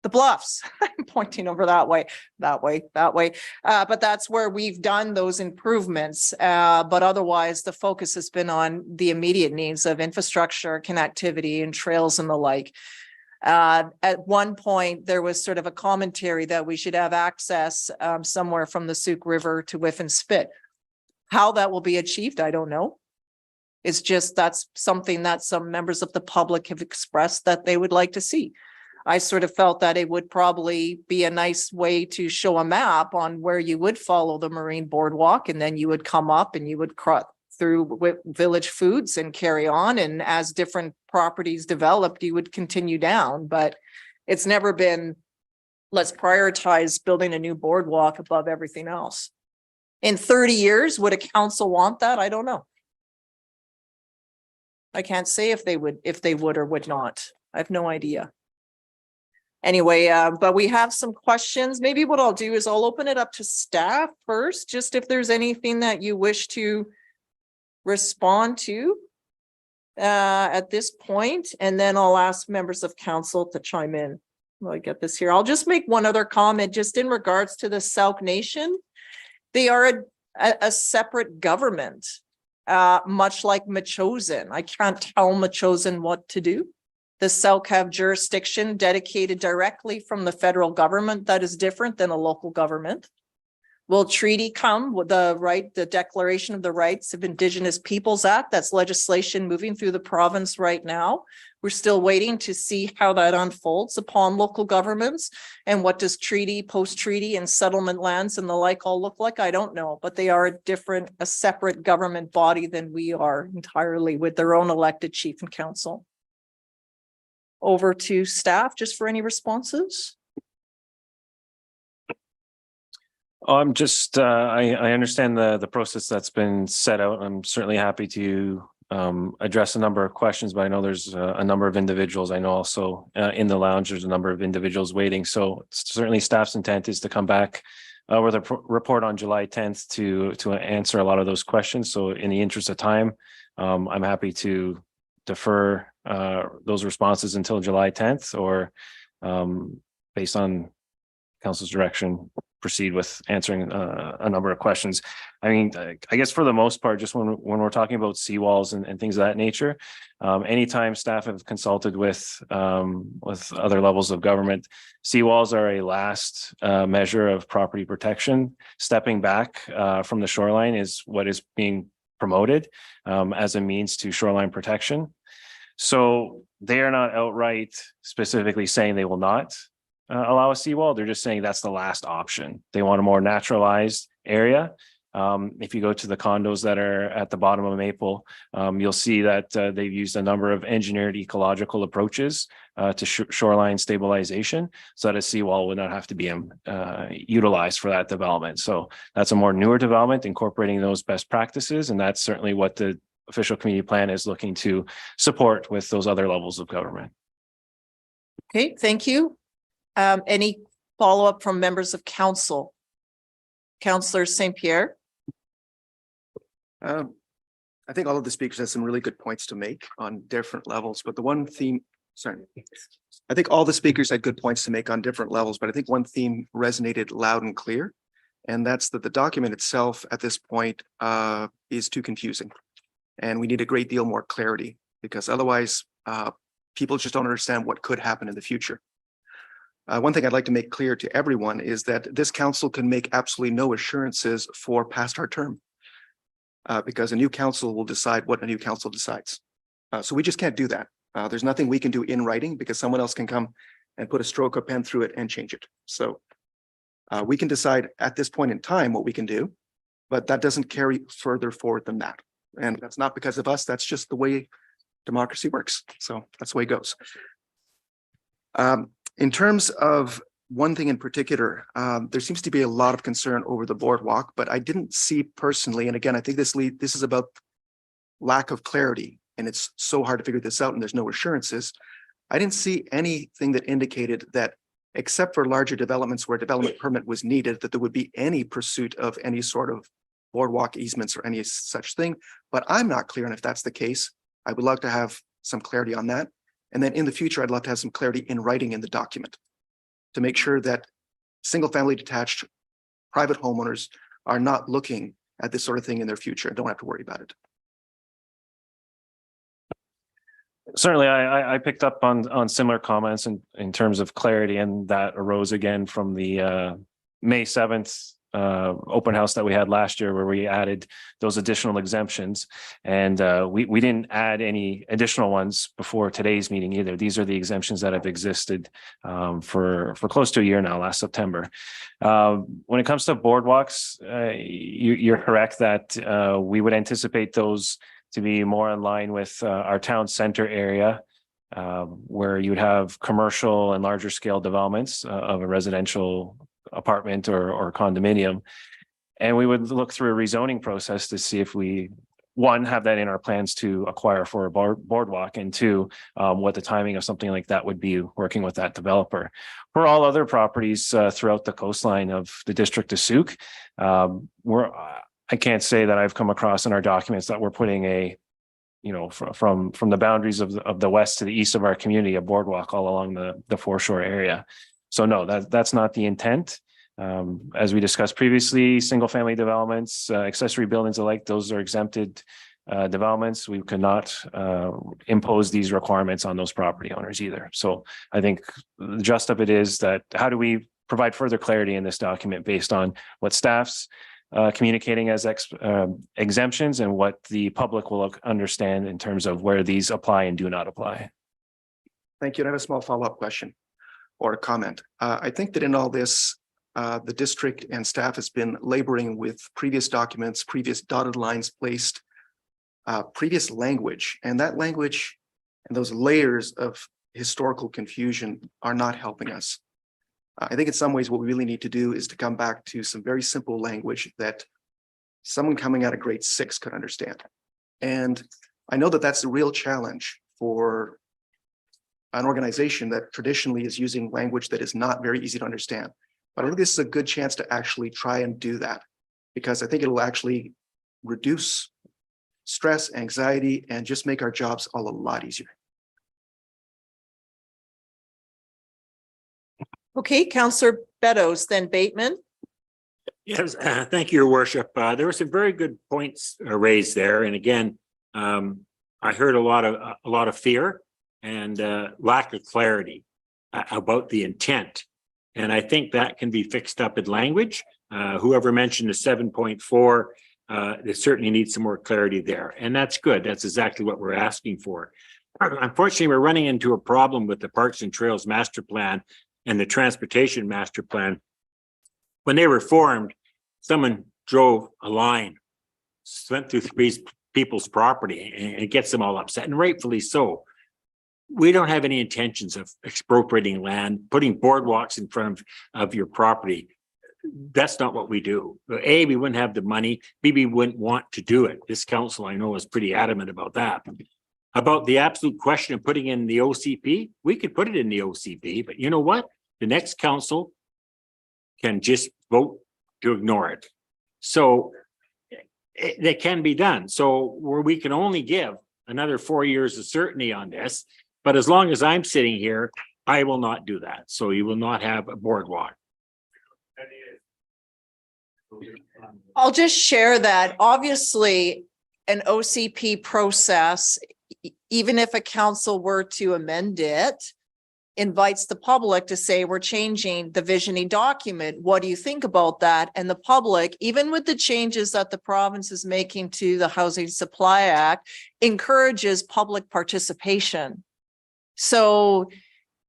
the bluffs. I'm pointing over that way. But that's where we've done those improvements. But otherwise, the focus has been on the immediate needs of infrastructure, connectivity, and trails and the like. At one point, there was sort of a commentary that we should have access somewhere from the Souk River to Whiffen Spit. How that will be achieved, I don't know. It's just that's something that some members of the public have expressed that they would like to see. I sort of felt that it would probably be a nice way to show a map on where you would follow the Marine Boardwalk, and then you would come up and you would cross through Village Foods and carry on. And as different properties developed, you would continue down. But it's never been, let's prioritize building a new boardwalk above everything else. In 30 years, would a council want that? I don't know. I can't say if they would or would not. I have no idea. Anyway, but we have some questions. Maybe what I'll do is I'll open it up to staff first, just if there's anything that you wish to respond to at this point, and then I'll ask members of council to chime in. I get this here. I'll just make one other comment just in regards to the Sauk Nation. They are a separate government, much like Metchosin. I can't tell Metchosin what to do. The Sauk have jurisdiction dedicated directly from the federal government that is different than a local government. Will treaty come with the Declaration of the Rights of Indigenous Peoples Act? That's legislation moving through the province right now. We're still waiting to see how that unfolds upon local governments, and what does treaty, post-treaty, and settlement lands and the like all look like? I don't know, but they are a separate government body than we are entirely, with their own elected chief and council. Over to staff, just for any responses. I'm just, I understand the process that's been set out. I'm certainly happy to address a number of questions, but I know there's a number of individuals. I know also in the lounge, there's a number of individuals waiting. So certainly staff's intent is to come back with a report on July 10th to answer a lot of those questions. So in the interest of time, I'm happy to defer those responses until July 10th, or based on council's direction, proceed with answering a number of questions. I mean, I guess for the most part, just when we're talking about seawalls and things of that nature, anytime staff have consulted with other levels of government, seawalls are a last measure of property protection. Stepping back from the shoreline is what is being promoted as a means to shoreline protection. So they are not outright specifically saying they will not allow a seawall. They're just saying that's the last option. They want a more naturalized area. If you go to the condos that are at the bottom of Maple, you'll see that they've used a number of engineered ecological approaches to shoreline stabilization, so that a seawall would not have to be utilized for that development. So that's a more newer development incorporating those best practices, and that's certainly what the official community plan is looking to support with those other levels of government. Okay, thank you. Any follow-up from members of council? Councillor St. Pierre? I think all of the speakers have some really good points to make on different levels, but the one theme, sorry, I think all the speakers had good points to make on different levels, but I think one theme resonated loud and clear, and that's that the document itself at this point is too confusing. And we need a great deal more clarity, because otherwise people just don't understand what could happen in the future. One thing I'd like to make clear to everyone is that this council can make absolutely no assurances for past our term, because a new council will decide what a new council decides. So we just can't do that. There's nothing we can do in writing, because someone else can come and put a stroke of pen through it and change it. So we can decide at this point in time what we can do, but that doesn't carry further forward than that. And that's not because of us. That's just the way democracy works. So that's the way it goes. In terms of one thing in particular, there seems to be a lot of concern over the boardwalk, but I didn't see personally, and again, I think this is about lack of clarity, and it's so hard to figure this out, and there's no assurances. I didn't see anything that indicated that, except for larger developments where a development permit was needed, that there would be any pursuit of any sort of boardwalk easements or any such thing. But I'm not clear on if that's the case. I would like to have some clarity on that. And then in the future, I'd love to have some clarity in writing in the document to make sure that single family detached private homeowners are not looking at this sort of thing in their future and don't have to worry about it. Certainly, I picked up on similar comments in terms of clarity, and that arose again from the May 7th open house that we had last year, where we added those additional exemptions, and we didn't add any additional ones before today's meeting either. These are the exemptions that have existed for close to a year now, last September. When it comes to boardwalks, you're correct that we would anticipate those to be more in line with our town center area, where you would have commercial and larger scale developments of a residential apartment or condominium. And we would look through a rezoning process to see if we, one, have that in our plans to acquire for a boardwalk, and two, what the timing of something like that would be working with that developer. For all other properties throughout the coastline of the district of Sooke, I can't say that I've come across in our documents that we're putting a, from the boundaries of the west to the east of our community, a boardwalk all along the foreshore area. So no, that's not the intent. As we discussed previously, single family developments, accessory buildings alike, those are exempted developments. We could not impose these requirements on those property owners either. So I think the gist of it is that how do we provide further clarity in this document based on what staff's communicating as exemptions and what the public will understand in terms of where these apply and do not apply. Thank you. And I have a small follow-up question or a comment. I think that in all this, the district and staff has been laboring with previous documents, previous dotted lines placed, previous language, and that language and those layers of historical confusion are not helping us. I think in some ways what we really need to do is to come back to some very simple language that someone coming out of grade 6 could understand. And I know that that's a real challenge for an organization that traditionally is using language that is not very easy to understand. But I think this is a good chance to actually try and do that, because I think it'll actually reduce stress, anxiety, and just make our jobs all a lot easier. Okay, Councillor Beddoes, then Bateman. Yes, thank you, Your Worship. There were some very good points raised there. And again, I heard a lot of fear and lack of clarity about the intent. And I think that can be fixed up in language. Whoever mentioned the 7.4, there certainly needs some more clarity there. And that's good. That's exactly what we're asking for. Unfortunately, we're running into a problem with the Parks and Trails Master Plan and the Transportation Master Plan. When they were formed, someone drove a line, went through three people's property, and it gets them all upset, and rightfully so. We don't have any intentions of expropriating land, putting boardwalks in front of your property. That's not what we do. A, we wouldn't have the money. B, we wouldn't want to do it. This council, I know, is pretty adamant about that. About the absolute question of putting in the OCP, we could put it in the OCP, but you know what? The next council can just vote to ignore it. So that can be done. So where we can only give another 4 years of certainty on this, but as long as I'm sitting here, I will not do that. So you will not have a boardwalk. I'll just share that obviously an OCP process, even if a council were to amend it, invites the public to say, we're changing the visioning document. What do you think about that? And the public, even with the changes that the province is making to the Housing Supply Act, encourages public participation. So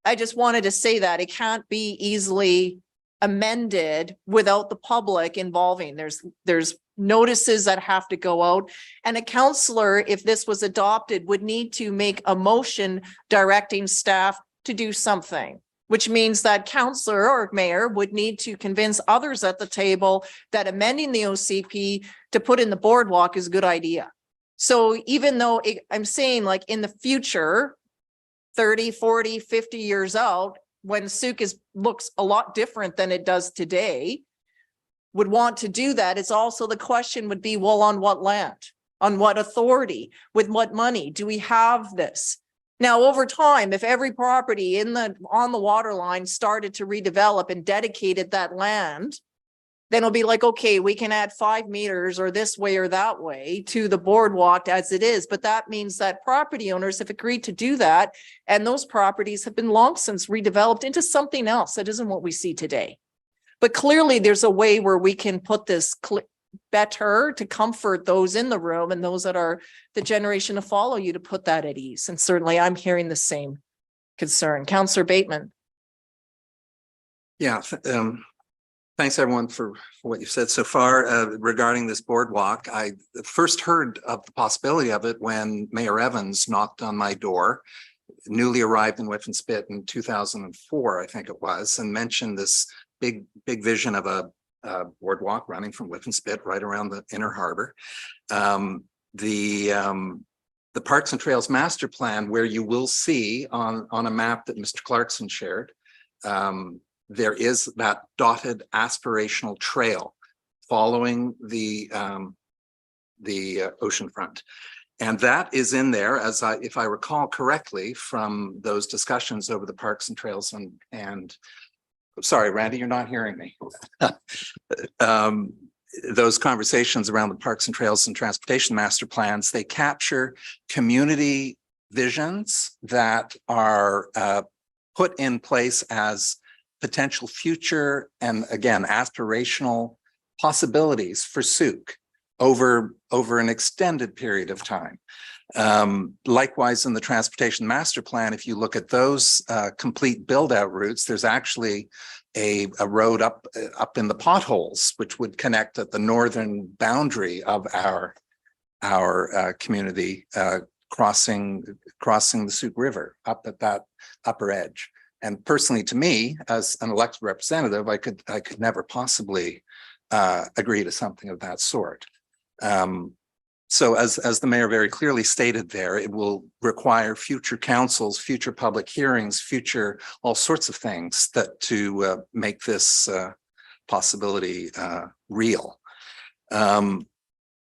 I just wanted to say that it can't be easily amended without the public involving. There's notices that have to go out, and a councillor, if this was adopted, would need to make a motion directing staff to do something, which means that councillor or mayor would need to convince others at the table that amending the OCP to put in the boardwalk is a good idea. So even though I'm saying, like, in the future, 30, 40, 50 years out, when Souk looks a lot different than it does today, would want to do that, it's also the question would be, well, on what land? On what authority? With what money? Do we have this? Now, over time, if every property on the water line started to redevelop and dedicated that land, then it'll be like, okay, we can add 5 meters or this way or that way to the boardwalk as it is. But that means that property owners have agreed to do that. And those properties have been long since redeveloped into something else that isn't what we see today. But clearly there's a way where we can put this better to comfort those in the room and those that are the generation to follow you, to put that at ease. And certainly I'm hearing the same concern. Councillor Bateman. Yeah, thanks everyone for what you've said so far regarding this boardwalk. I first heard of the possibility of it when Mayor Evans knocked on my door, newly arrived in Whitson-Spit in 2004, I think it was, and mentioned this big vision of a boardwalk running from Whitson-Spit right around the inner harbor. The Parks and Trails Master Plan, where you will see on a map that Mr. Clarkson shared, there is that dotted aspirational trail following the oceanfront. And that is in there, if I recall correctly, from those discussions over the Parks and Trails and sorry, Randy, you're not hearing me. Those conversations around the Parks and Trails and Transportation Master Plans, they capture community visions that are put in place as potential future and, again, aspirational possibilities for Souk over an extended period of time. Likewise, in the Transportation Master Plan, if you look at those complete build-out routes, there's actually a road up in the potholes, which would connect at the northern boundary of our community, crossing the Souk River up at that upper edge. And personally, to me, as an elected representative, I could never possibly agree to something of that sort. So as the mayor very clearly stated there, it will require future councils, future public hearings, future all sorts of things that to make this possibility real.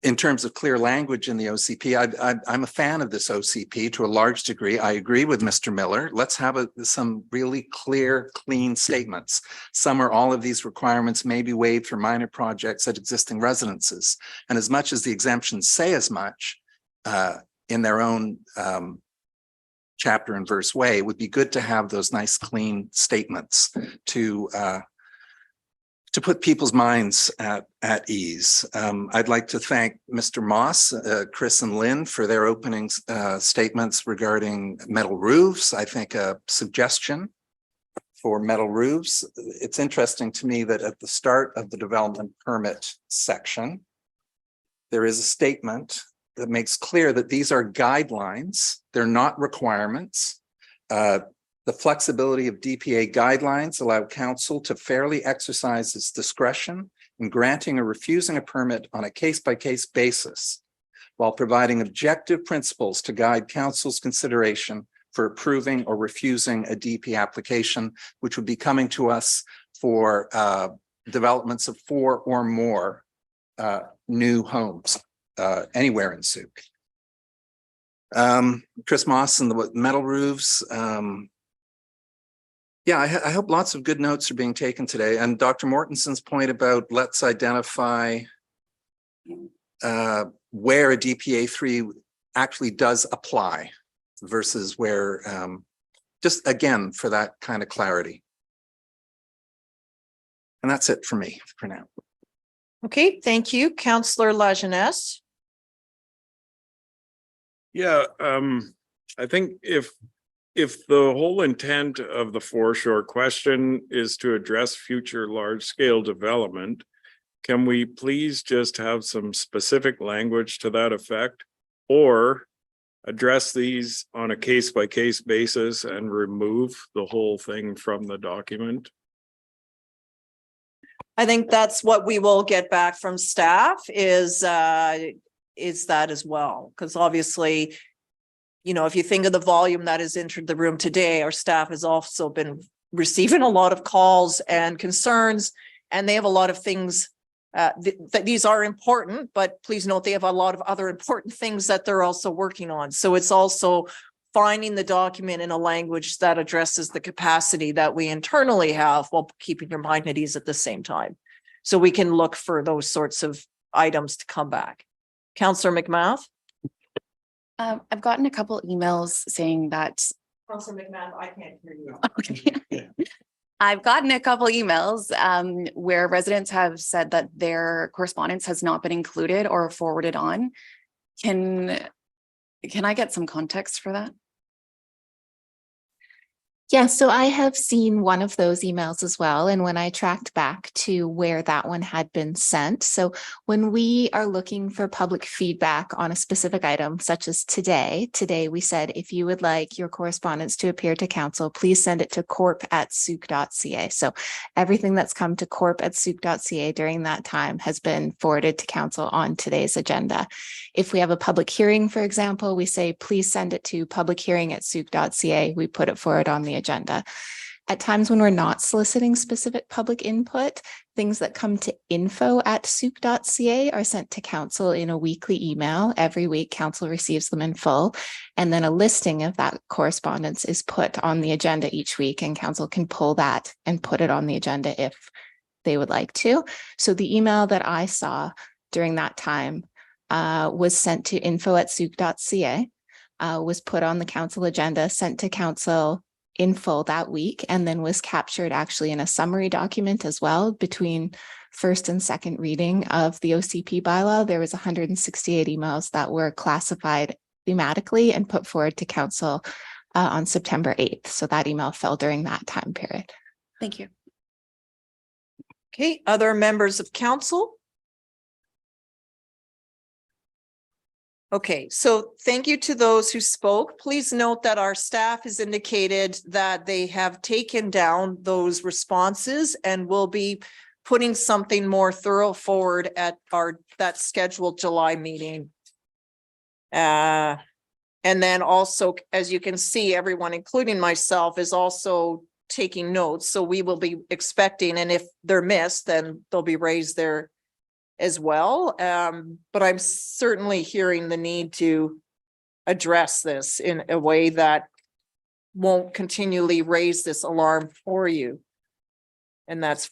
In terms of clear language in the OCP, I'm a fan of this OCP to a large degree. I agree with Mr. Miller. Let's have some really clear, clean statements. Some or all of these requirements may be waived for minor projects at existing residences. And as much as the exemptions say as much in their own chapter and verse way, it would be good to have those nice, clean statements to put people's minds at ease. I'd like to thank Mr. Moss, Chris and Lynn for their opening statements regarding metal roofs. I think a suggestion for metal roofs. It's interesting to me that at the start of the development permit section, there is a statement that makes clear that these are guidelines. They're not requirements. The flexibility of DPA guidelines allow council to fairly exercise its discretion in granting or refusing a permit on a case-by-case basis, while providing objective principles to guide council's consideration for approving or refusing a DP application, which would be coming to us for developments of 4 or more new homes anywhere in Sooke. Chris Moss and the metal roofs. Yeah, I hope lots of good notes are being taken today. And Dr. Mortenson's point about let's identify where a DPA 3 actually does apply versus where, just again, for that kind of clarity. And that's it for me for now. Okay, thank you. Councillor Lajeunesse. Yeah, I think if the whole intent of the foreshore question is to address future large-scale development, can we please just have some specific language to that effect, or address these on a case-by-case basis and remove the whole thing from the document? I think that's what we will get back from staff is that as well, because obviously, you know, if you think of the volume that has entered the room today, our staff has also been receiving a lot of calls and concerns, and they have a lot of things that these are important, but please note they have a lot of other important things that they're also working on. So it's also finding the document in a language that addresses the capacity that we internally have while keeping your mind at ease at the same time. So we can look for those sorts of items to come back. Councillor McMath. I've gotten a couple emails saying that. Councillor McMath, I can't hear you. Okay. I've gotten a couple emails where residents have said that their correspondence has not been included or forwarded on. Can I get some context for that? Yeah, so I have seen one of those emails as well. And when I tracked back to where that one had been sent. So when we are looking for public feedback on a specific item, such as today we said, if you would like your correspondence to appear to council, please send it to corp@sooke.ca. So everything that's come to corp@sooke.ca during that time has been forwarded to council on today's agenda. If we have a public hearing, for example, we say, please send it to publichearing@sooke.ca. We put it forward on the agenda. At times when we're not soliciting specific public input, things that come to info@sooke.ca are sent to council in a weekly email. Every week, council receives them in full. And then a listing of that correspondence is put on the agenda each week, and council can pull that and put it on the agenda if they would like to. So the email that I saw during that time was sent to info@sooke.ca, was put on the council agenda, sent to council in full that week, and then was captured actually in a summary document as well. Between first and second reading of the OCP bylaw, there was 168 emails that were classified thematically and put forward to council on September 8th. So that email fell during that time period. Thank you. Okay, other members of council? Okay, so thank you to those who spoke. Please note that our staff has indicated that they have taken down those responses and will be putting something more thorough forward at that scheduled July meeting And then also, as you can see, everyone, including myself, is also taking notes. So we will be expecting, and if they're missed, then they'll be raised there as well. But I'm certainly hearing the need to address this in a way that won't continually raise this alarm for you. And that's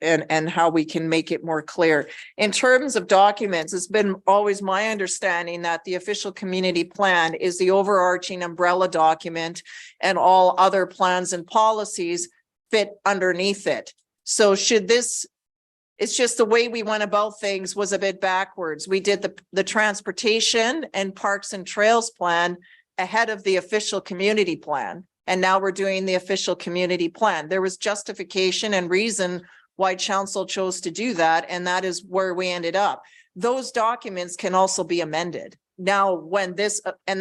and how we can make it more clear. In terms of documents, it's been always my understanding that the official community plan is the overarching umbrella document, and all other plans and policies fit underneath it. So it's just the way we went about things was a bit backwards. We did the transportation and parks and trails plan ahead of the official community plan. And now we're doing the official community plan. There was justification and reason why council chose to do that. And that is where we ended up. Those documents can also be amended. Now, and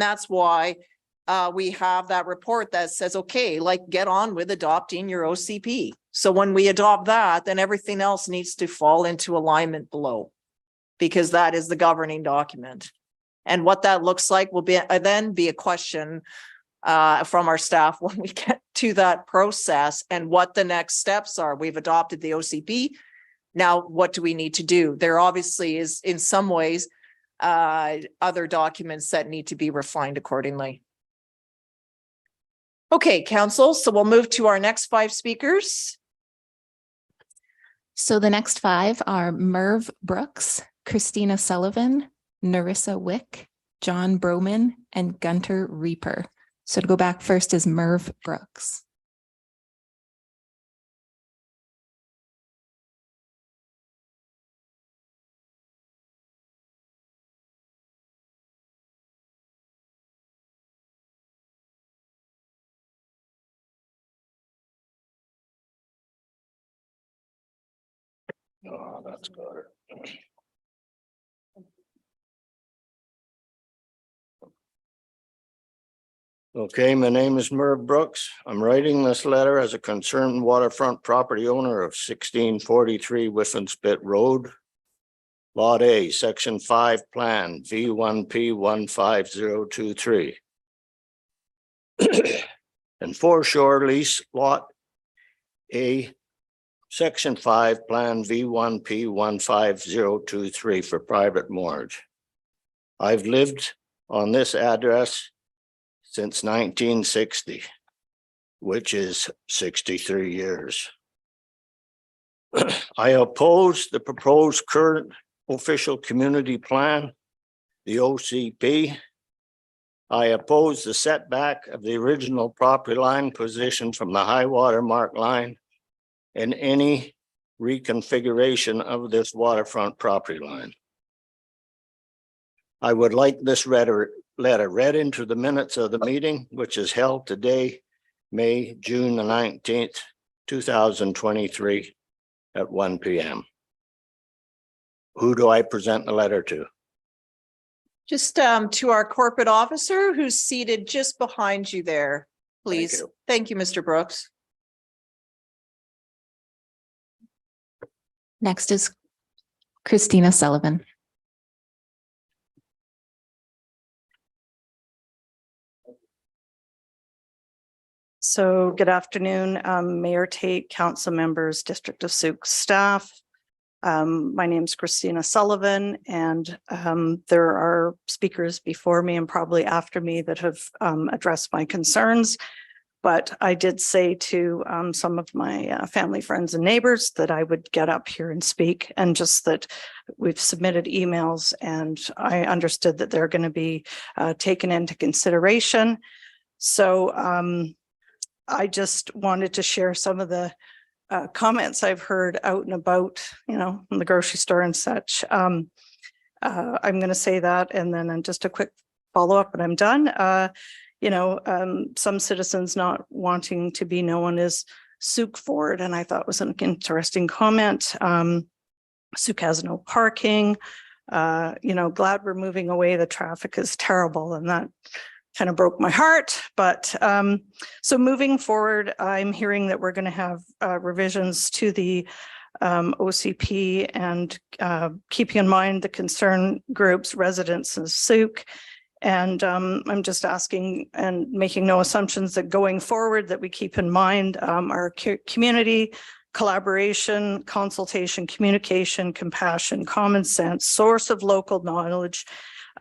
that's why we have that report that says, okay, like get on with adopting your OCP. So when we adopt that, then everything else needs to fall into alignment below, because that is the governing document. And what that looks like will then be a question from our staff when we get to that process and what the next steps are. We've adopted the OCP. Now, what do we need to do? There obviously is, in some ways, other documents that need to be refined accordingly. Okay, council, so we'll move to our next 5 speakers. So the next 5 are Merv Brooks, Christina Sullivan, Narissa Wick, John Broman, and Gunter Reaper. So to go back first is Merv Brooks. Oh, that's good. Okay, my name is Merv Brooks. I'm writing this letter as a concerned waterfront property owner of 1643 Whiffenspit Road, Lot A, Section 5 Plan V1P 15023. And foreshore lease Lot A, Section 5 Plan V1P 15023 for private mortgage. I've lived on this address since 1960, which is 63 years. I oppose the proposed current official community plan, the OCP. I oppose the setback of the original property line position from the high water mark line and any reconfiguration of this waterfront property line. I would like this letter read into the minutes of the meeting, which is held today, June the 19th, 2023 at 1 p.m. Who do I present the letter to? Just to our corporate officer who's seated just behind you there, please. Thank you, Mr. Brooks. Next is Christina Sullivan. So good afternoon, Mayor Tate, council members, District of Sault staff. My name is Christina Sullivan, and there are speakers before me and probably after me that have addressed my concerns. But I did say to some of my family, friends, and neighbors that I would get up here and speak, and just that we've submitted emails and I understood that they're going to be taken into consideration. So I just wanted to share some of the comments I've heard out and about, in the grocery store and such. I'm going to say that, and then just a quick follow up, and I'm done. Some citizens not wanting to be known as Souk Ford, and I thought was an interesting comment. Souk has no parking. Glad we're moving away. The traffic is terrible, and that kind of broke my heart. But so moving forward, I'm hearing that we're going to have revisions to the OCP and keeping in mind the concern groups, residents of Souk. And I'm just asking and making no assumptions that going forward that we keep in mind our community, collaboration, consultation, communication, compassion, common sense, source of local knowledge,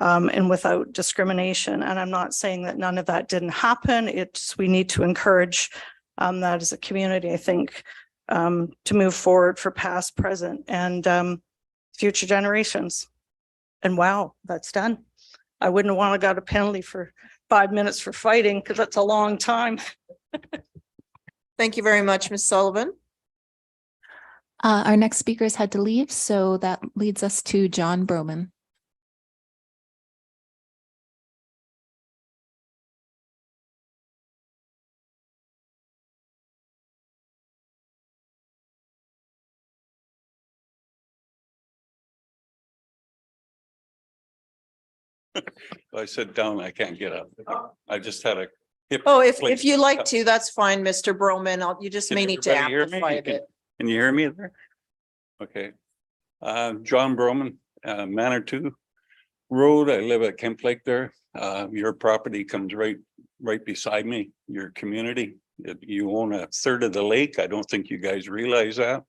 and without discrimination. And I'm not saying that none of that didn't happen. It's, we need to encourage that as a community, I think, to move forward for past, present, and future generations. And wow, that's done. I wouldn't want to got a penalty for 5 minutes for fighting, because that's a long time. Thank you very much, Ms. Sullivan. Our next speakers had to leave, so that leads us to John Broman. I sit down, I can't get up. I just had a hip. Oh, if you like to, that's fine, Mr. Broman. You just Can may need to everybody hear me? amplify a You bit. Can you hear me there? Okay. John Broman, Manitou Road. I live at Kemp Lake there. Your property comes right beside me, your community. You own a third of the lake. I don't think you guys realize that.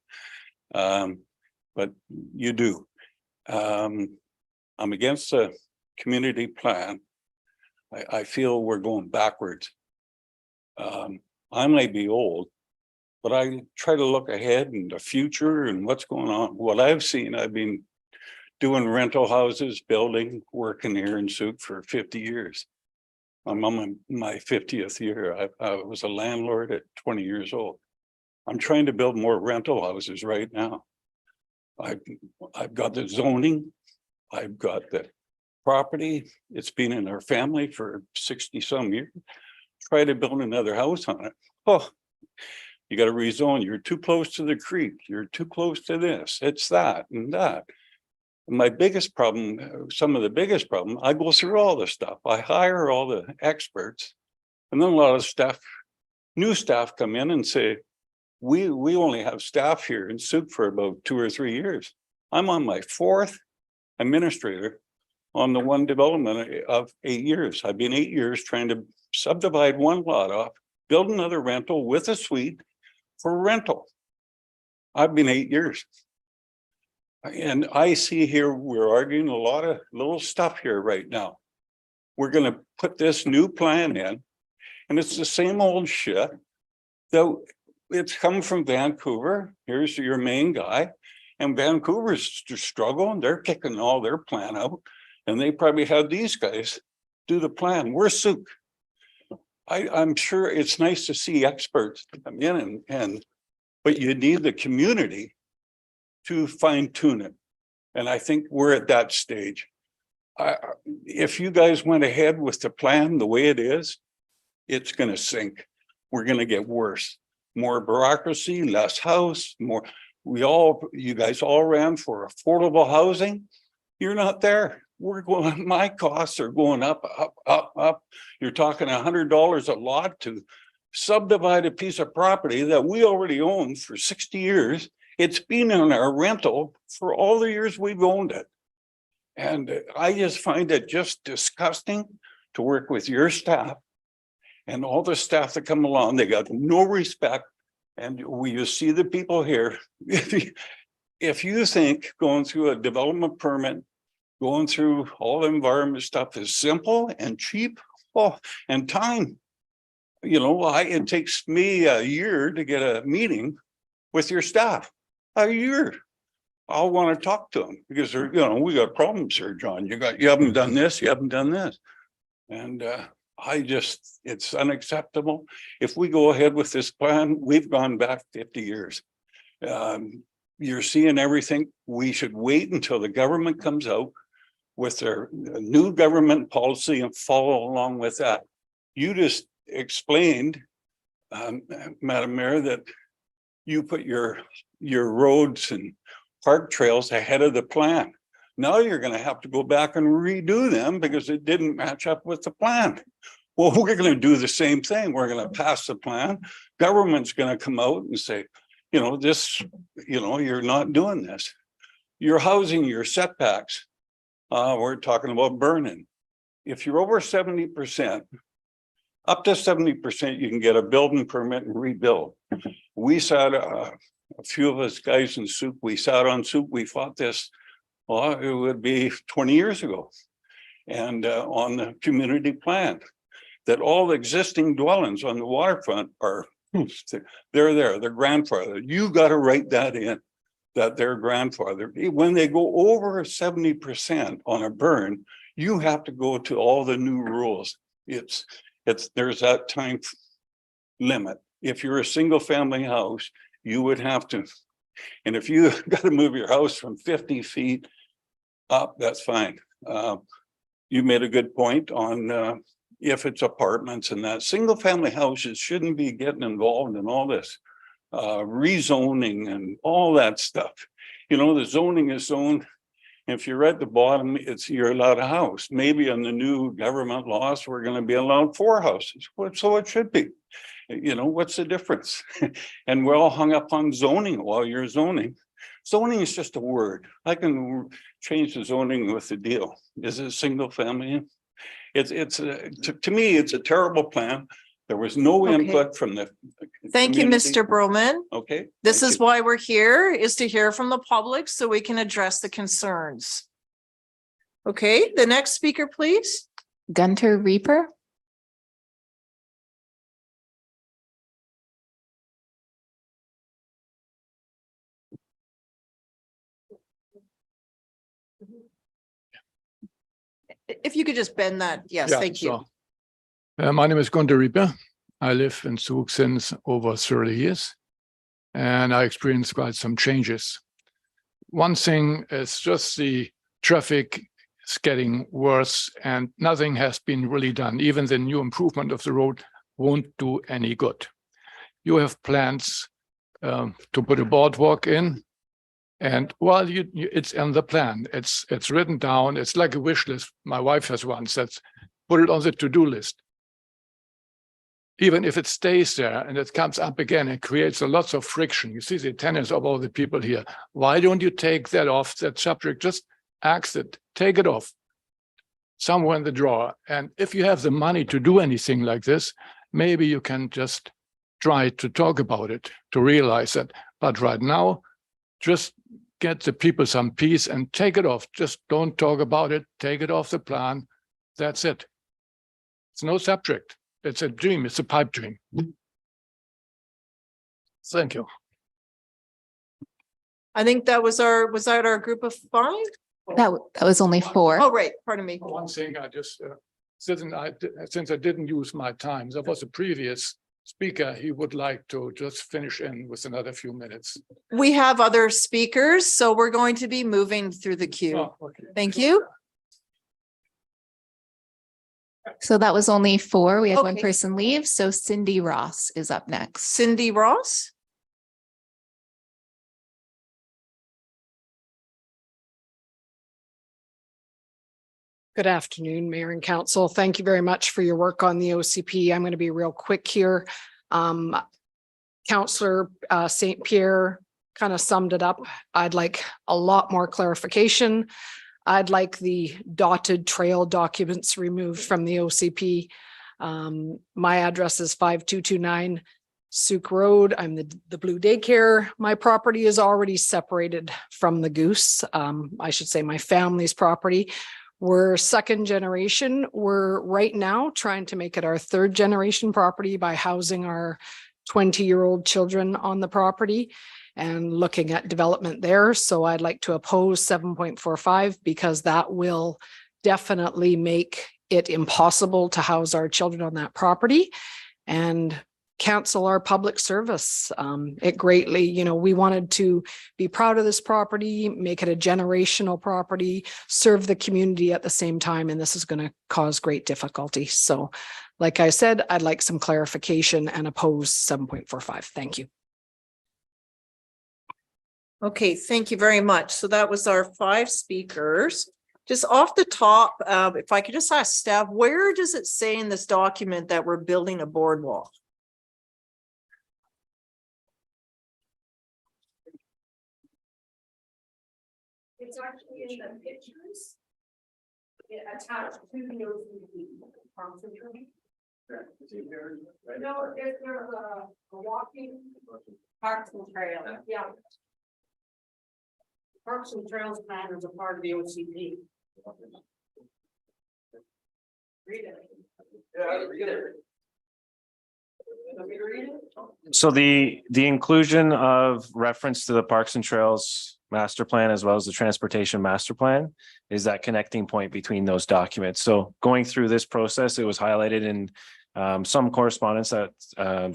But you do. I'm against the community plan. I feel we're going backwards. I may be old, but I try to look ahead in the future and what's going on. What I've seen, I've been doing rental houses, building, working here in Souk for 50 years. I'm on my 50th year. I was a landlord at 20 years old. I'm trying to build more rental houses right now. I've got the zoning. I've got the property. It's been in our family for 60 some years. Try to build another house on it. Oh, you got to rezone. You're too close to the creek. You're too close to this. It's that and that. My biggest problem, some of the biggest problem, I go through all the stuff. I hire all the experts, and then a lot of staff, new staff come in and say, we only have staff here in Souk for about 2 or 3 years. I'm on my 4th administrator on the one development of 8 years. I've been 8 years trying to subdivide one lot off, build another rental with a suite for rental. I've been 8 years. And I see here, we're arguing a lot of little stuff here right now. We're going to put this new plan in, and it's the same old shit. Though it's come from Vancouver. Here's your main guy. And Vancouver's struggling. They're kicking all their plan out. And they probably have these guys do the plan. We're Souk. I'm sure it's nice to see experts come in but you need the community to fine tune it. And I think we're at that stage. If you guys went ahead with the plan the way it is, it's going to sink. We're going to get worse. More bureaucracy, less house, more. You guys all ran for affordable housing. You're not there. We're going, my costs are going up. You're talking $100 a lot to subdivide a piece of property that we already own for 60 years. It's been in our rental for all the years we've owned it. And I just find it just disgusting to work with your staff and all the staff that come along. They got no respect. And you see the people here. If you think going through a development permit, going through all the environment stuff is simple and cheap, and time, it takes me a year to get a meeting with your staff. A year. I'll want to talk to them because they're, we got problems here, John. You haven't done this, you haven't done this. And it's unacceptable. If we go ahead with this plan, we've gone back 50 years. You're seeing everything. We should wait until the government comes out with their new government policy and follow along with that. You just explained, Madam Mayor, that you put your roads and park trails ahead of the plan. Now you're going to have to go back and redo them because it didn't match up with the plan. Well, we're going to do the same thing. We're going to pass the plan. Government's going to come out and say, you know, this, you know, you're not doing this. You're housing your setbacks. We're talking about burning. If you're over 70%, up to 70%, you can get a building permit and rebuild. We sat, a few of us guys in Soup, we sat on Soup, we fought this, well, it would be 20 years ago. And on the community plan, that all existing dwellings on the waterfront are, they're there, they're grandfathered. You got to write that in, that they're grandfathered. When they go over 70% on a burn, you have to go to all the new rules. There's that time limit. If you're a single family house, you would have to, and if you got to move your house from 50 feet up, that's fine. You made a good point on if it's apartments and that. Single family houses shouldn't be getting involved in all this rezoning and all that stuff. You know, the zoning is zoned. If you're at the bottom, it's you're allowed a house. Maybe on the new government laws, we're going to be allowed 4 houses. So it should be. You know, what's the difference? And we're all hung up on zoning while you're zoning. Zoning is just a word. I can change the zoning with the deal. Is it single family? To me, it's a terrible plan. There was no Okay. input from the. Thank you, community. Mr. Broman. Okay. This thank is you. why we're here, is to hear from the public so we can address the concerns. Okay, the next speaker, please. Gunter Reaper. If you could just bend that. Yes, Yeah, thank you. sure. My name is Gunter Reaper. I live in Zug since over 30 years, and I experienced quite some changes. One thing is just the traffic is getting worse and nothing has been really done. Even the new improvement of the road won't do any good. You have plans to put a boardwalk in, and while it's in the plan, it's written down. It's like a wish list. My wife has one that's put it on the to-do list. Even if it stays there and it comes up again, it creates a lots of friction. You see the attendance of all the people here. Why don't you take that off, that subject? Just ask it, take it off somewhere in the drawer. And if you have the money to do anything like this, maybe you can just try to talk about it, to realize that. But right now, just get the people some peace and take it off. Just don't talk about it. Take it off the plan. That's it. It's no subject. It's a dream. It's a pipe dream. Thank you. I think that was that our group of 5? That was only 4. Oh, right, pardon me. One thing I just, since I didn't use my time, there was a previous speaker, he would like to just finish in with another few minutes. We have other speakers, so we're going to be moving through the queue. Oh, okay. Thank you. So that was only 4. We had one Okay. person leave. So Cindy Ross is up next. Cindy Ross. Good afternoon, Mayor and Council. Thank you very much for your work on the OCP. I'm going to be real quick here. Councillor St. Pierre kind of summed it up. I'd like a lot more clarification. I'd like the dotted trail documents removed from the OCP. My address is 5229 Souk Road. I'm the Blue Daycare. My property is already separated from the Goose. I should say my family's property. We're second generation. We're right now trying to make it our third generation property by housing our 20-year-old children on the property and looking at development there. So I'd like to oppose 7.45 because that will definitely make it impossible to house our children on that property and cancel our public service. It greatly, we wanted to be proud of this property, make it a generational property, serve the community at the same time, and this is going to cause great difficulty. So like I said, I'd like some clarification and oppose 7.45. Thank you. Okay, thank you very much. So that was our 5 speakers. Just off the top, if I could just ask staff, where does it say in this document that we're building a boardwalk? It's actually in the pictures. Attached to the OCP. No, there's a walking. Parks and trails, yeah. Parks and Trails plan is a part of the OCP. Read it. Yeah, read it. So the inclusion of reference to the Parks and Trails master plan as well as the transportation master plan is that connecting point between those documents. So going through this process, it was highlighted in some correspondence that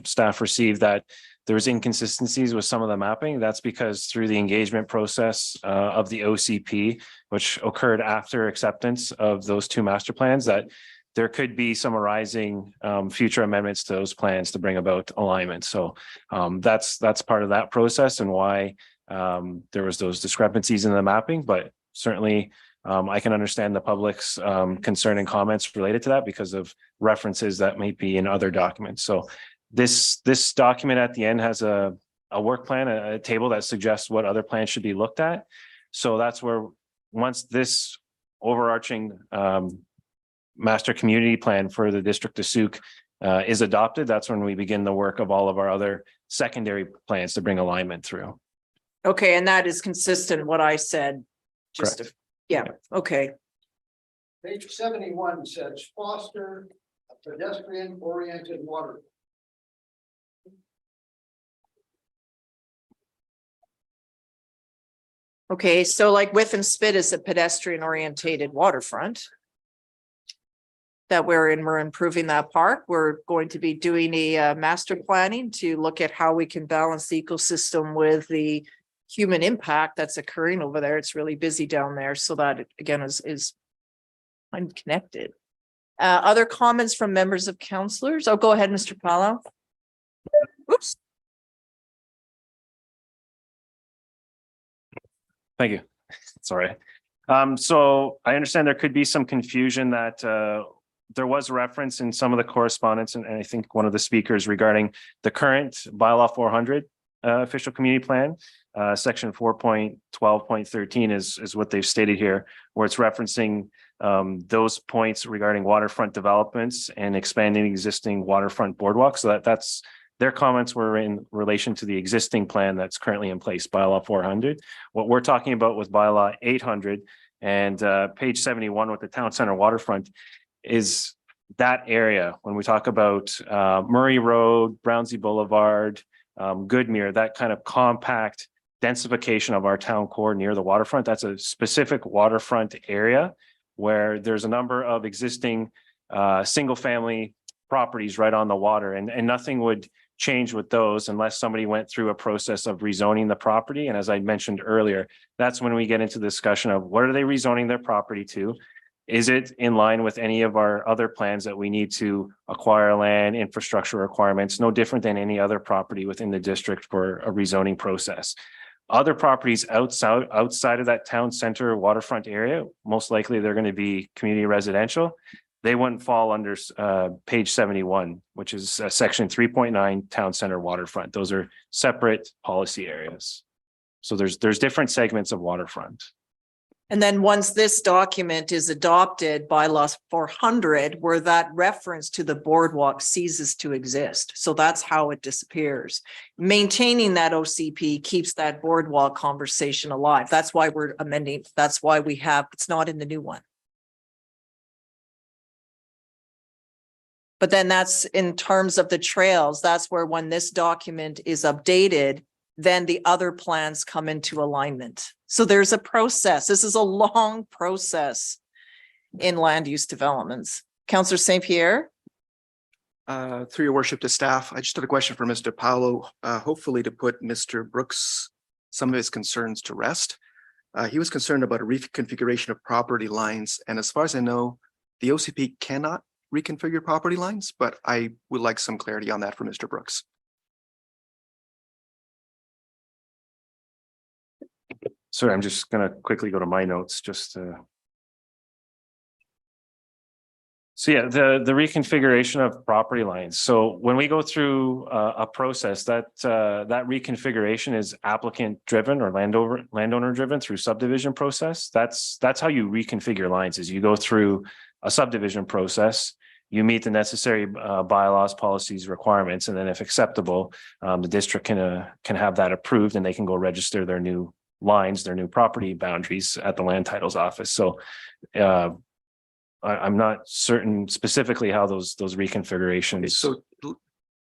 staff received that there was inconsistencies with some of the mapping. That's because through the engagement process of the OCP, which occurred after acceptance of those two master plans, that there could be some arising future amendments to those plans to bring about alignment. So that's part of that process and why there was those discrepancies in the mapping, but certainly I can understand the public's concern and comments related to that because of references that might be in other documents. So this document at the end has a work plan, a table that suggests what other plans should be looked at. So that's where once this overarching master community plan for the district of Sooke is adopted, that's when we begin the work of all of our other secondary plans to bring alignment through. Okay, and that is consistent what I said. Just Correct. yeah, okay. Page 71 says foster a pedestrian oriented water. Okay, so like Whiff and Spit is a pedestrian orientated waterfront. That we're improving that park. We're going to be doing a master planning to look at how we can balance the ecosystem with the human impact that's occurring over there. It's really busy down there. So that again is unconnected. Other comments from members of councilors? Oh, go ahead, Mr. Paulo. Oops. Thank you. Sorry. So I understand there could be some confusion that there was reference in some of the correspondence, and I think one of the speakers regarding the current bylaw 400 official community plan, section 4.12.13 is what they've stated here, where it's referencing those points regarding waterfront developments and expanding existing waterfront boardwalks. So that's their comments were in relation to the existing plan that's currently in place, bylaw 400. What we're talking about with bylaw 800 and page 71 with the town center waterfront is that area. When we talk about Murray Road, Brownsea Boulevard, Goodmere, that kind of compact densification of our town core near the waterfront, that's a specific waterfront area where there's a number of existing single family properties right on the water, and nothing would change with those unless somebody went through a process of rezoning the property. And as I mentioned earlier, that's when we get into the discussion of what are they rezoning their property to? Is it in line with any of our other plans that we need to acquire land, infrastructure requirements, no different than any other property within the district for a rezoning process. Other properties outside of that town center waterfront area, most likely they're going to be community residential. They wouldn't fall under page 71, which is section 3.9 town center waterfront. Those are separate policy areas. So there's different segments of waterfront. And then once this document is adopted by bylaw 400, where that reference to the boardwalk ceases to exist. So that's how it disappears. Maintaining that OCP keeps that boardwalk conversation alive. That's why we're amending. That's why we have, it's not in the new one. But then that's in terms of the trails, that's where when this document is updated, then the other plans come into alignment. So there's a process. This is a long process in land use developments. Councillor St. Pierre. Through your worship to staff, I just had a question for Mr. Paulo, hopefully to put Mr. Brooks, some of his concerns to rest. He was concerned about a reconfiguration of property lines. And as far as I know, the OCP cannot reconfigure property lines, but I would like some clarity on that for Mr. Brooks. Sorry, I'm just going to quickly go to my notes just So yeah, the reconfiguration of property lines. So when we go through a process that reconfiguration is applicant driven or landowner driven through subdivision process. That's how you reconfigure lines is you go through a subdivision process. You meet the necessary bylaws, policies, requirements, and then if acceptable, the district can have that approved and they can go register their new lines, their new property boundaries at the land titles office. So I'm not certain specifically how those reconfigurations. So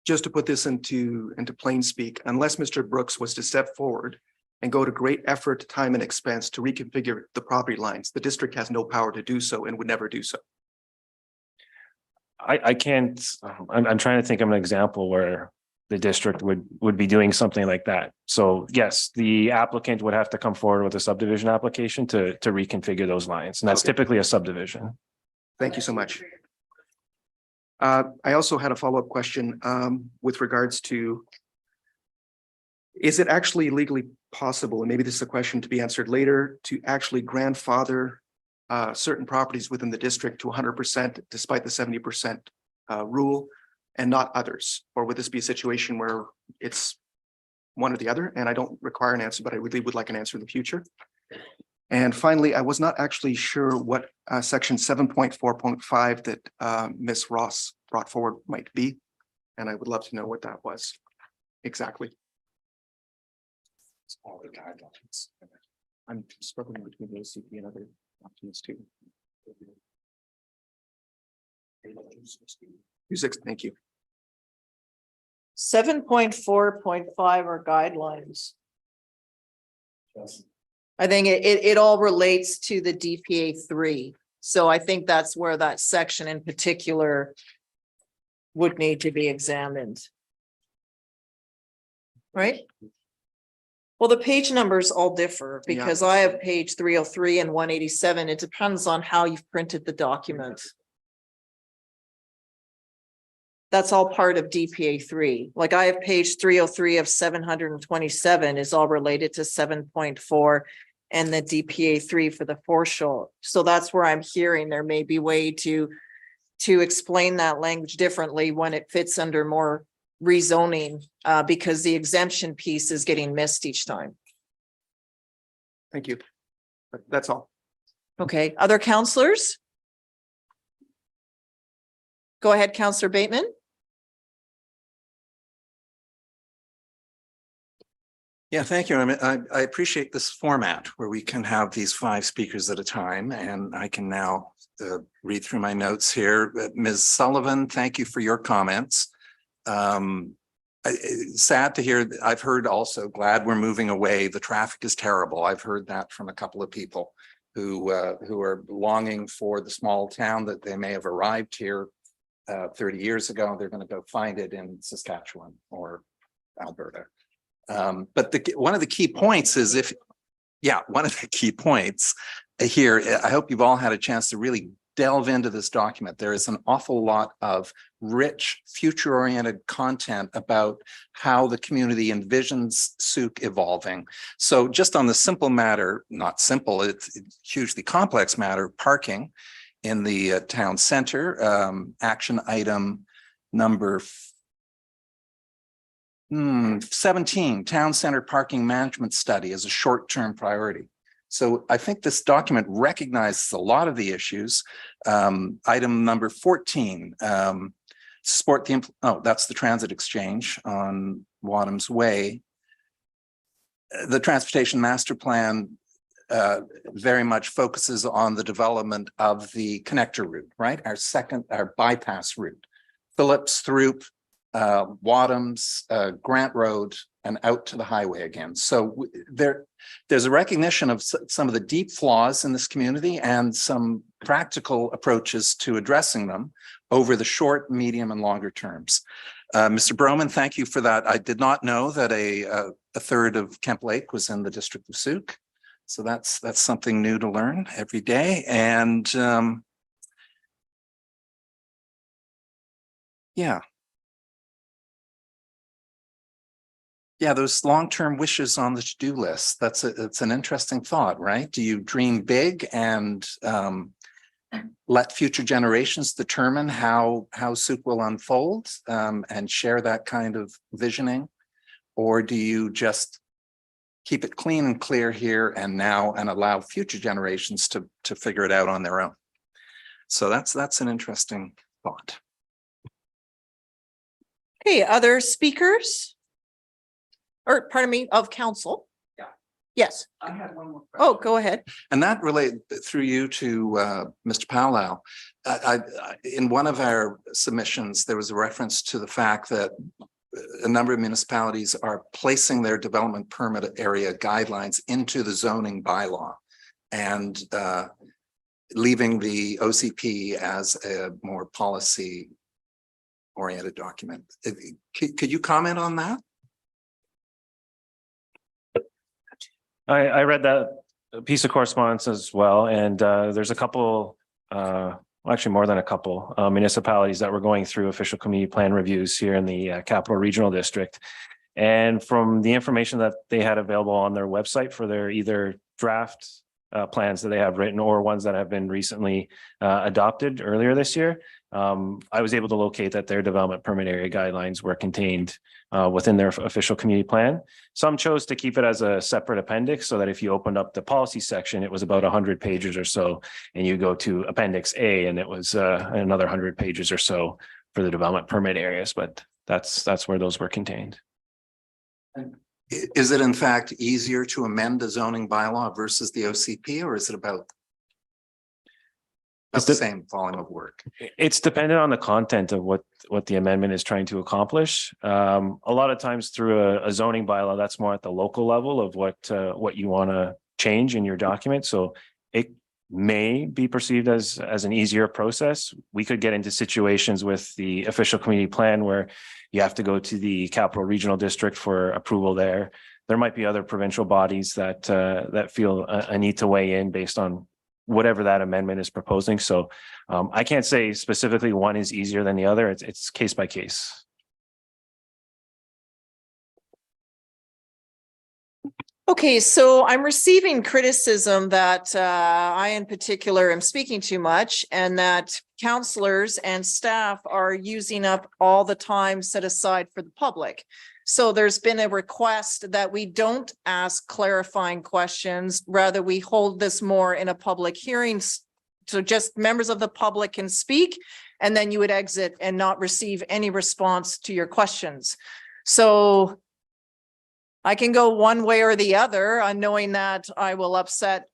just to put this into plain speak, unless Mr. Brooks was to step forward and go to great effort, time, and expense to reconfigure the property lines, the district has no power to do so and would never do so. I can't, I'm trying to think of an example where the district would be doing something like that. So yes, the applicant would have to come forward with a subdivision application to reconfigure those lines. And that's typically a subdivision. Thank you so much. I also had a follow-up question with regards to, is it actually legally possible, and maybe this is a question to be answered later, to actually grandfather certain properties within the district to 100% despite the 70% rule and not others? Or would this be a situation where it's one or the other? And I don't require an answer, but I really would like an answer in the future. And finally, I was not actually sure what section 7.4.5 that Ms. Ross brought forward might be. And I would love to know what that was exactly. All the guidelines. I'm struggling between the OCP and other options too. Thank you. 7.4.5 are guidelines. I think it all relates to the DPA 3. So I think that's where that section in particular would need to be examined. Right? Well, the page numbers all differ because I have page 303 and 187. It depends on how you've printed the document. That's all part of DPA 3. Like I have page 303 of 727 is all related to 7.4 and the DPA 3 for the foreshore. So that's where I'm hearing there may be a way to explain that language differently when it fits under more rezoning because the exemption piece is getting missed each time. Thank you. That's all. Okay, other counselors? Go ahead, Councillor Bateman. Yeah, thank you. I appreciate this format where we can have these 5 speakers at a time, and I can now read through my notes here. Ms. Sullivan, thank you for your comments. Sad to hear. I've heard also, glad we're moving away. The traffic is terrible. I've heard that from a couple of people who are longing for the small town that they may have arrived here 30 years ago. They're going to go find it in Saskatchewan or Alberta. But one of the key points is one of the key points here, I hope you've all had a chance to really delve into this document. There is an awful lot of rich, future-oriented content about how the community envisions Sooke evolving. So just on the simple matter, not simple, it's a hugely complex matter, parking in the town center, action item number 17, town center parking management study as a short-term priority. So I think this document recognizes a lot of the issues. Item number 14, support the, that's the transit exchange on Wadham's Way. The transportation master plan very much focuses on the development of the connector route, right? Our bypass route, Phillips, Throop, Wadham's, Grant Road, and out to the highway again. So there's a recognition of some of the deep flaws in this community and some practical approaches to addressing them over the short, medium, and longer terms. Mr. Broman, thank you for that. I did not know that a third of Kemp Lake was in the district of Sooke. So that's something new to learn every day. And yeah, those long-term wishes on the to-do list. It's an interesting thought, right? Do you dream big and let future generations determine how Souk will unfold and share that kind of visioning? Or do you just keep it clean and clear here and now and allow future generations to figure it out on their own? So that's an interesting thought. Okay, other speakers? Or pardon me, of council? Yeah. Yes. I had one more. Oh, go ahead. And that related through you to Mr. Powell. In one of our submissions, there was a reference to the fact that a number of municipalities are placing their development permit area guidelines into the zoning bylaw and leaving the OCP as a more policy oriented document. Could you comment on that? I read that piece of correspondence as well, and there's a couple, actually more than a couple municipalities that were going through official community plan reviews here in the Capital Regional District. And from the information that they had available on their website for their either draft plans that they have written or ones that have been recently adopted earlier this year, I was able to locate that their development permit area guidelines were contained within their official community plan. Some chose to keep it as a separate appendix so that if you opened up the policy section, it was about 100 pages or so, and you go to Appendix A and it was another 100 pages or so for the development permit areas, but that's where those were contained. Is it in fact easier to amend a zoning bylaw versus the OCP, or is it about the same volume of work? It's dependent on the content of what the amendment is trying to accomplish. A lot of times through a zoning bylaw, that's more at the local level of what you want to change in your document. So it may be perceived as an easier process. We could get into situations with the official community plan where you have to go to the Capital Regional District for approval there. There might be other provincial bodies that feel a need to weigh in based on whatever that amendment is proposing. So I can't say specifically one is easier than the other. It's case by case. Okay, so I'm receiving criticism that I in particular am speaking too much and that counselors and staff are using up all the time set aside for the public. So there's been a request that we don't ask clarifying questions, rather we hold this more in a public hearing. So just members of the public can speak and then you would exit and not receive any response to your questions. So I can go one way or the other, knowing that I will upset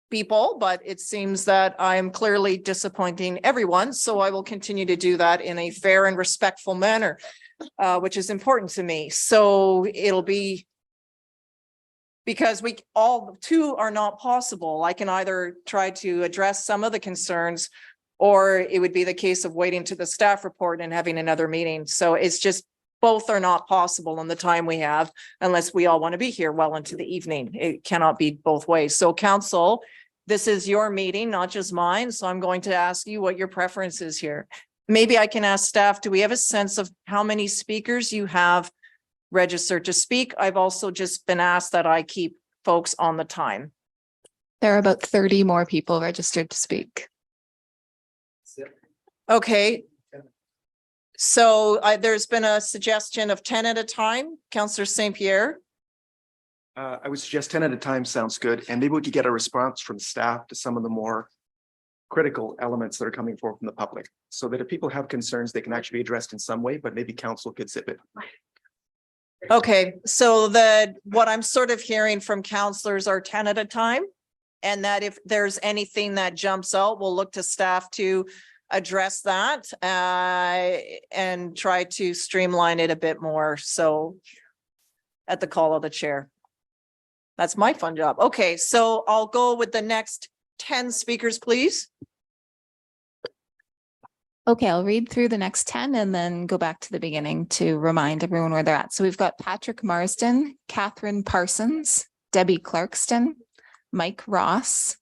people, but it seems that I am clearly disappointing everyone. So I will continue to do that in a fair and respectful manner, which is important to me. So it'll be because we all two are not possible. I can either try to address some of the concerns, or it would be the case of waiting to the staff report and having another meeting. So it's just both are not possible in the time we have, unless we all want to be here well into the evening. It cannot be both ways. So council, this is your meeting, not just mine. So I'm going to ask you what your preference is here. Maybe I can ask staff, do we have a sense of how many speakers you have registered to speak? I've also just been asked that I keep folks on the time. There are about 30 more people registered to speak. Okay. So there's been a suggestion of 10 at a time. Councillor St. Pierre. I would suggest 10 at a time sounds good. And maybe we could get a response from staff to some of the more critical elements that are coming forward from the public, so that if people have concerns, they can actually be addressed in some way, but maybe council could zip it. Okay, so what I'm sort of hearing from councillors are 10 at a time. And that if there's anything that jumps out, we'll look to staff to address that and try to streamline it a bit more. So at the call of the chair. That's my fun job. Okay, so I'll go with the next 10 speakers, please. Okay, I'll read through the next 10 and then go back to the beginning to remind everyone where they're at. So we've got Patrick Marsden, Catherine Parsons, Debbie Clarkston, Mike Ross,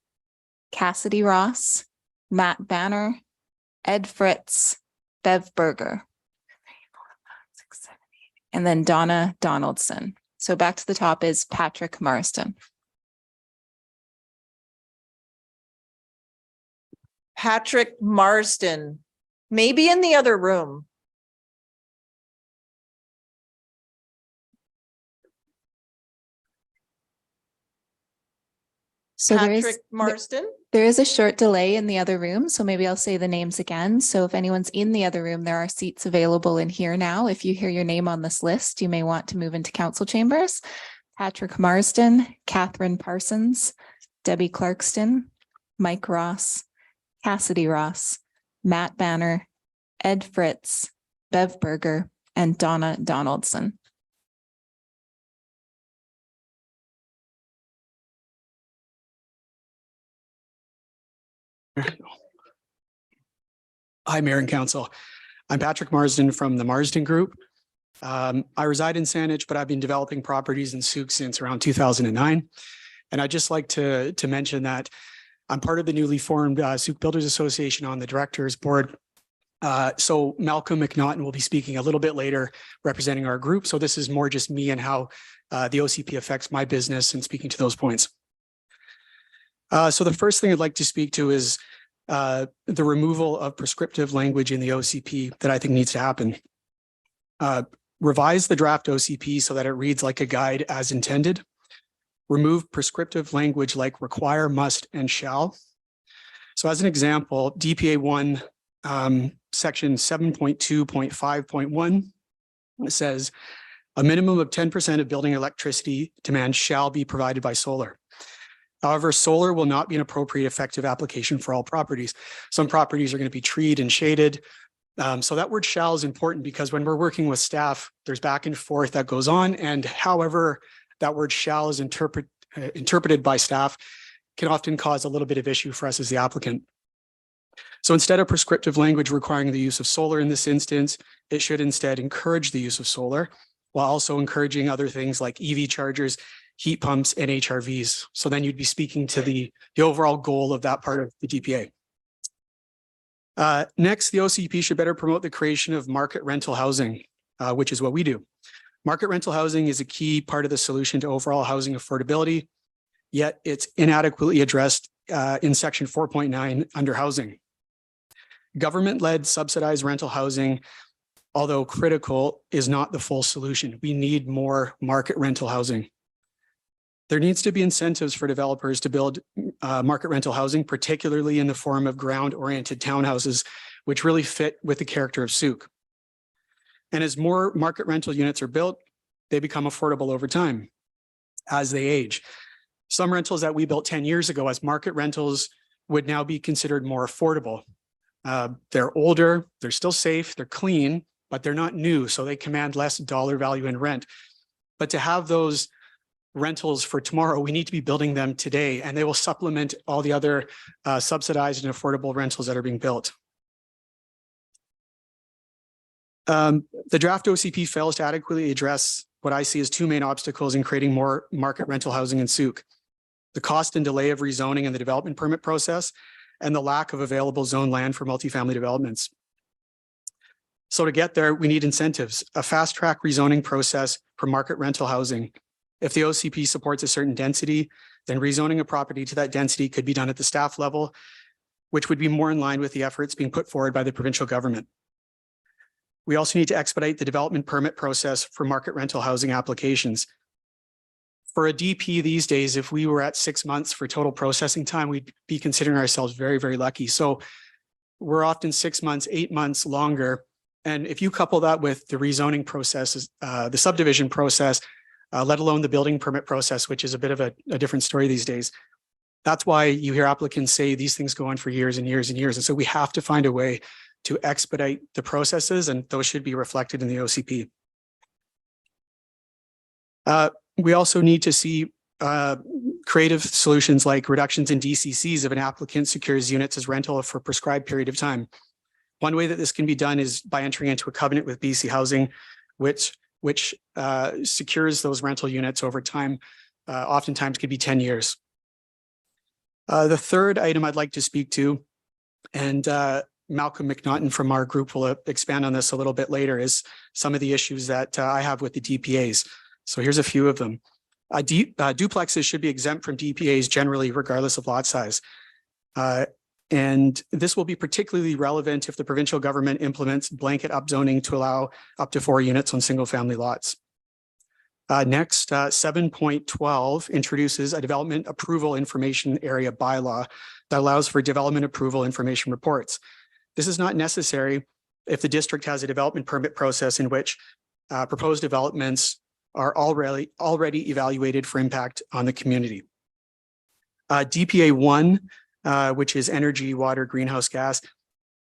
Cassidy Ross, Matt Banner, Ed Fritz, Bev Berger, and then Donna Donaldson. So back to the top is Patrick Marsden. Patrick Marsden, maybe in the other room. So Patrick Marsden? there is a short delay in the other room, so maybe I'll say the names again. So if anyone's in the other room, there are seats available in here now. If you hear your name on this list, you may want to move into council chambers. Patrick Marsden, Catherine Parsons, Debbie Clarkston, Mike Ross, Cassidy Ross, Matt Banner, Ed Fritz, Bev Berger, and Donna Donaldson. Hi, Mayor and Council. I'm Patrick Marsden from the Marsden Group. I reside in Saanich, but I've been developing properties in Sooke since around 2009. And I'd just like to mention that I'm part of the newly formed Sooke Builders Association on the directors board. So Malcolm McNaughton will be speaking a little bit later representing our group. So this is more just me and how the OCP affects my business and speaking to those points. So the first thing I'd like to speak to is the removal of prescriptive language in the OCP that I think needs to happen. Revise the draft OCP so that it reads like a guide as intended. Remove prescriptive language like require, must, and shall. So as an example, DPA 1, section 7.2.5.1 says a minimum of 10% of building electricity demand shall be provided by solar. However, solar will not be an appropriate effective application for all properties. Some properties are going to be treed and shaded. So that word shall is important because when we're working with staff, there's back and forth that goes on. And however that word shall is interpreted by staff can often cause a little bit of issue for us as the applicant. So instead of prescriptive language requiring the use of solar in this instance, it should instead encourage the use of solar while also encouraging other things like EV chargers, heat pumps, and HRVs. So then you'd be speaking to the overall goal of that part of the DPA. Next, the OCP should better promote the creation of market rental housing, which is what we do. Market rental housing is a key part of the solution to overall housing affordability, yet it's inadequately addressed in section 4.9 under housing. Government-led subsidized rental housing, although critical, is not the full solution. We need more market rental housing. There needs to be incentives for developers to build market rental housing, particularly in the form of ground-oriented townhouses, which really fit with the character of Sooke. And as more market rental units are built, they become affordable over time as they age. Some rentals that we built 10 years ago as market rentals would now be considered more affordable. They're older, they're still safe, they're clean, but they're not new, so they command less dollar value in rent. But to have those rentals for tomorrow, we need to be building them today, and they will supplement all the other subsidized and affordable rentals that are being built. The draft OCP fails to adequately address what I see as two main obstacles in creating more market rental housing in Sooke: the cost and delay of rezoning and the development permit process, and the lack of available zone land for multifamily developments. So to get there, we need incentives, a fast track rezoning process for market rental housing. If the OCP supports a certain density, then rezoning a property to that density could be done at the staff level, which would be more in line with the efforts being put forward by the provincial government. We also need to expedite the development permit process for market rental housing applications. For a DP these days, if we were at 6 months for total processing time, we'd be considering ourselves very, very lucky. So we're often 6 months, 8 months longer. And if you couple that with the rezoning processes, the subdivision process, let alone the building permit process, which is a bit of a different story these days. That's why you hear applicants say these things go on for years and years and years. And so we have to find a way to expedite the processes, and those should be reflected in the OCP. We also need to see creative solutions like reductions in DCCs if an applicant secures units as rental for a prescribed period of time. One way that this can be done is by entering into a covenant with BC Housing, which secures those rental units over time, oftentimes could be 10 years. The third item I'd like to speak to, and Malcolm McNaughton from our group will expand on this a little bit later, is some of the issues that I have with the DPAs. So here's a few of them. Duplexes should be exempt from DPAs generally, regardless of lot size. And this will be particularly relevant if the provincial government implements blanket upzoning to allow up to 4 units on single-family lots. Next, 7.12 introduces a development approval information area bylaw that allows for development approval information reports. This is not necessary if the district has a development permit process in which proposed developments are already evaluated for impact on the community. DPA 1, which is energy, water, greenhouse gas,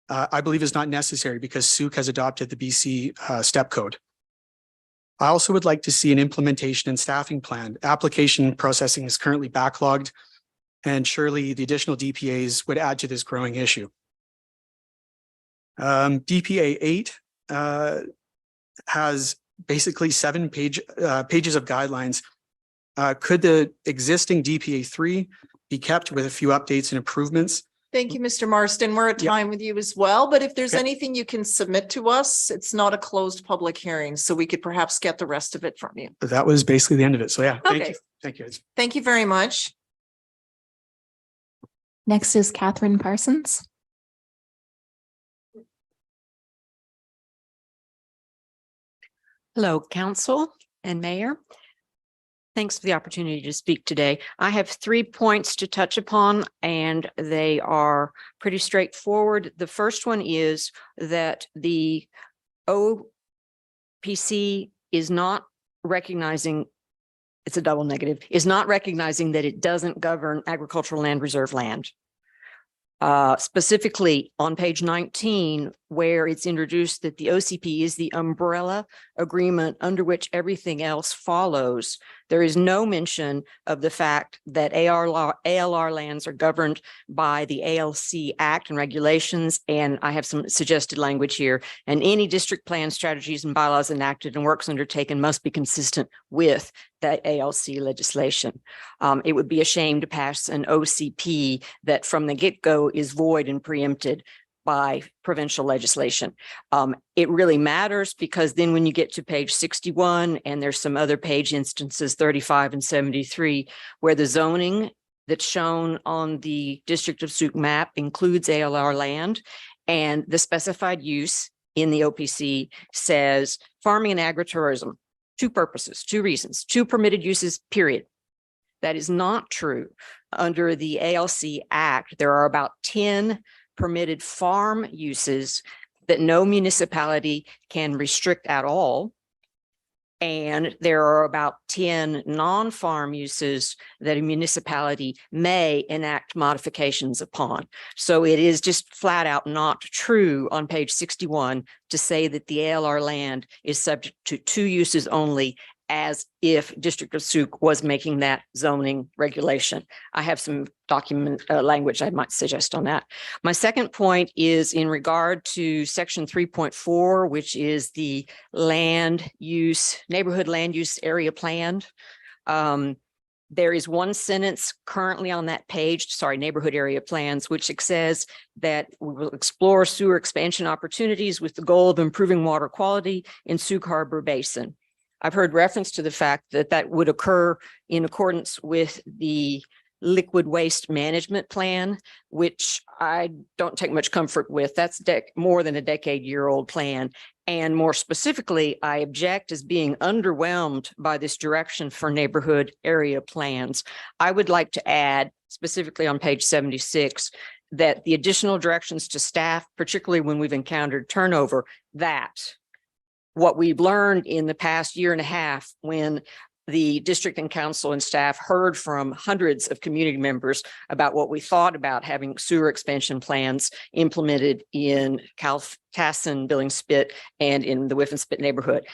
I believe is not necessary because SOOC has adopted the BC step code. I also would like to see an implementation and staffing plan. Application processing is currently backlogged, and surely the additional DPAs would add to this growing issue. DPA 8 has basically 7 pages of guidelines. Could the existing DPA 3 be kept with a few updates and improvements? Thank you, Mr. Marston. We're at time with you as well, but if there's anything you can submit to us, it's not a closed public hearing, so we could perhaps get the rest of it from you. That was basically the end of it. So yeah, thank Okay. you. Thank you. Thank you very much. Next is Catherine Parsons. Hello, Council and Mayor. Thanks for the opportunity to speak today. I have 3 points to touch upon, and they are pretty straightforward. The first one is that the OPC is not recognizing, it's a double negative, is not recognizing that it doesn't govern agricultural land reserve land. Specifically on page 19, where it's introduced that the OCP is the umbrella agreement under which everything else follows. There is no mention of the fact that ALR lands are governed by the ALC Act and regulations, and I have some suggested language here, and any district plan strategies and bylaws enacted and works undertaken must be consistent with that ALC legislation. It would be a shame to pass an OCP that from the get-go is void and preempted by provincial legislation. It really matters because then when you get to page 61, and there's some other page instances, 35 and 73, where the zoning that's shown on the District of Souk map includes ALR land, and the specified use in the OPC says farming and agritourism, 2 purposes, 2 reasons, 2 permitted uses, period. That is not true. Under the ALC Act, there are about 10 permitted farm uses that no municipality can restrict at all. And there are about 10 non-farm uses that a municipality may enact modifications upon. So it is just flat out not true on page 61 to say that the ALR land is subject to 2 uses only, as if District of Souk was making that zoning regulation. I have some document language I might suggest on that. My second point is in regard to section 3.4, which is the land use, neighborhood land use area plan. There is 1 sentence currently on that page, neighborhood area plans, which says that we will explore sewer expansion opportunities with the goal of improving water quality in Souk Harbor Basin. I've heard reference to the fact that that would occur in accordance with the liquid waste management plan, which I don't take much comfort with. That's more than a decade-year-old plan. And more specifically, I object as being underwhelmed by this direction for neighborhood area plans. I would like to add, specifically on page 76, that the additional directions to staff, particularly when we've encountered turnover, that what we've learned in the past year and a half when the district and council and staff heard from hundreds of community members about what we thought about having sewer expansion plans implemented in Casson, Billings Spit, and in the Whiffen Spit neighborhood.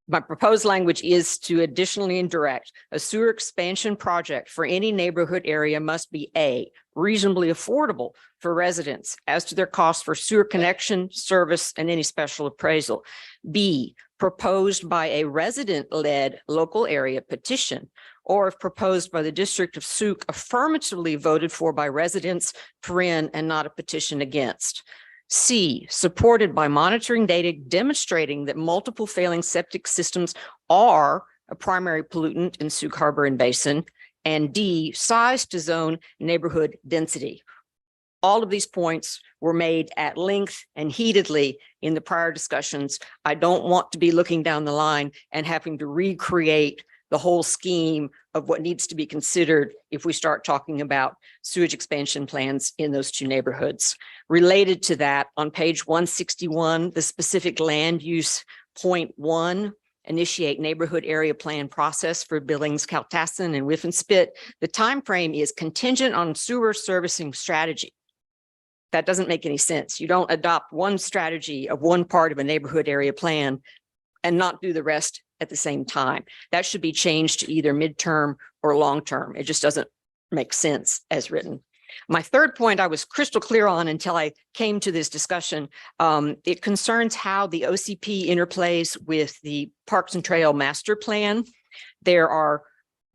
My proposed language is to additionally indirect a sewer expansion project for any neighborhood area must be A, reasonably affordable for residents as to their cost for sewer connection, service, and any special appraisal. B, proposed by a resident-led local area petition, or if proposed by the District of Souk, affirmatively voted for by residents, and not a petition against. C, supported by monitoring data demonstrating that multiple failing septic systems are a primary pollutant in Souk Harbor and Basin. And D, size to zone neighborhood density. All of these points were made at length and heatedly in the prior discussions. I don't want to be looking down the line and having to recreate the whole scheme of what needs to be considered if we start talking about sewage expansion plans in those two neighborhoods. Related to that, on page 161, the specific land use point 1, initiate neighborhood area plan process for Billings, Kaltassin, and Whiffenspit. The time frame is contingent on sewer servicing strategy. That doesn't make any sense. You don't adopt one strategy of one part of a neighborhood area plan and not do the rest at the same time. That should be changed to either midterm or long-term. It just doesn't make sense as written. My third point I was crystal clear on until I came to this discussion. It concerns how the OCP interplays with the Parks and Trail Master Plan. There are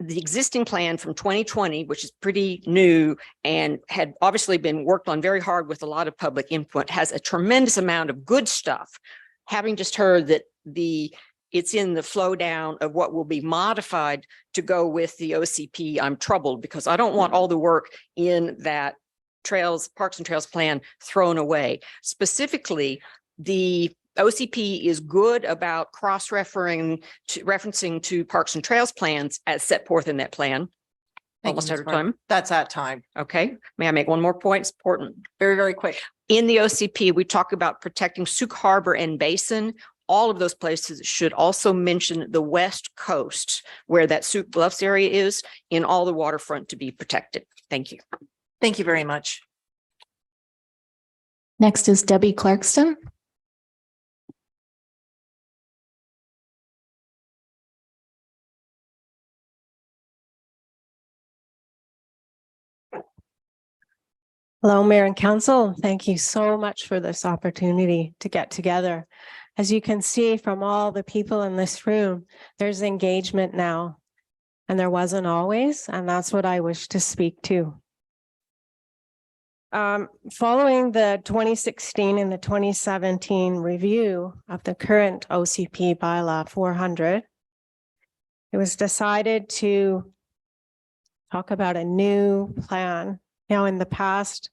the existing plan from 2020, which is pretty new and had obviously been worked on very hard with a lot of public input, has a tremendous amount of good stuff. Having just heard that it's in the flow down of what will be modified to go with the OCP, I'm troubled because I don't want all the work in that Parks and Trails plan thrown away. Specifically, the OCP is good about referencing to Parks and Trails plans as set forth in that plan. Almost out of time. That's at time. Okay. May I make one more point? It's important. Very, very quick. In the OCP, we talk about protecting Souk Harbor and Basin. All of those places should also mention the West Coast, where that Souk Bluffs area is, in all the waterfront to be protected. Thank you. Thank you very much. Next is Debbie Clarkston. Hello, Mayor and Council. Thank you so much for this opportunity to get together. As you can see from all the people in this room, there's engagement now, and there wasn't always, and that's what I wish to speak to. Following the 2016 and the 2017 review of the current OCP bylaw 400, it was decided to talk about a new plan. Now, in the past,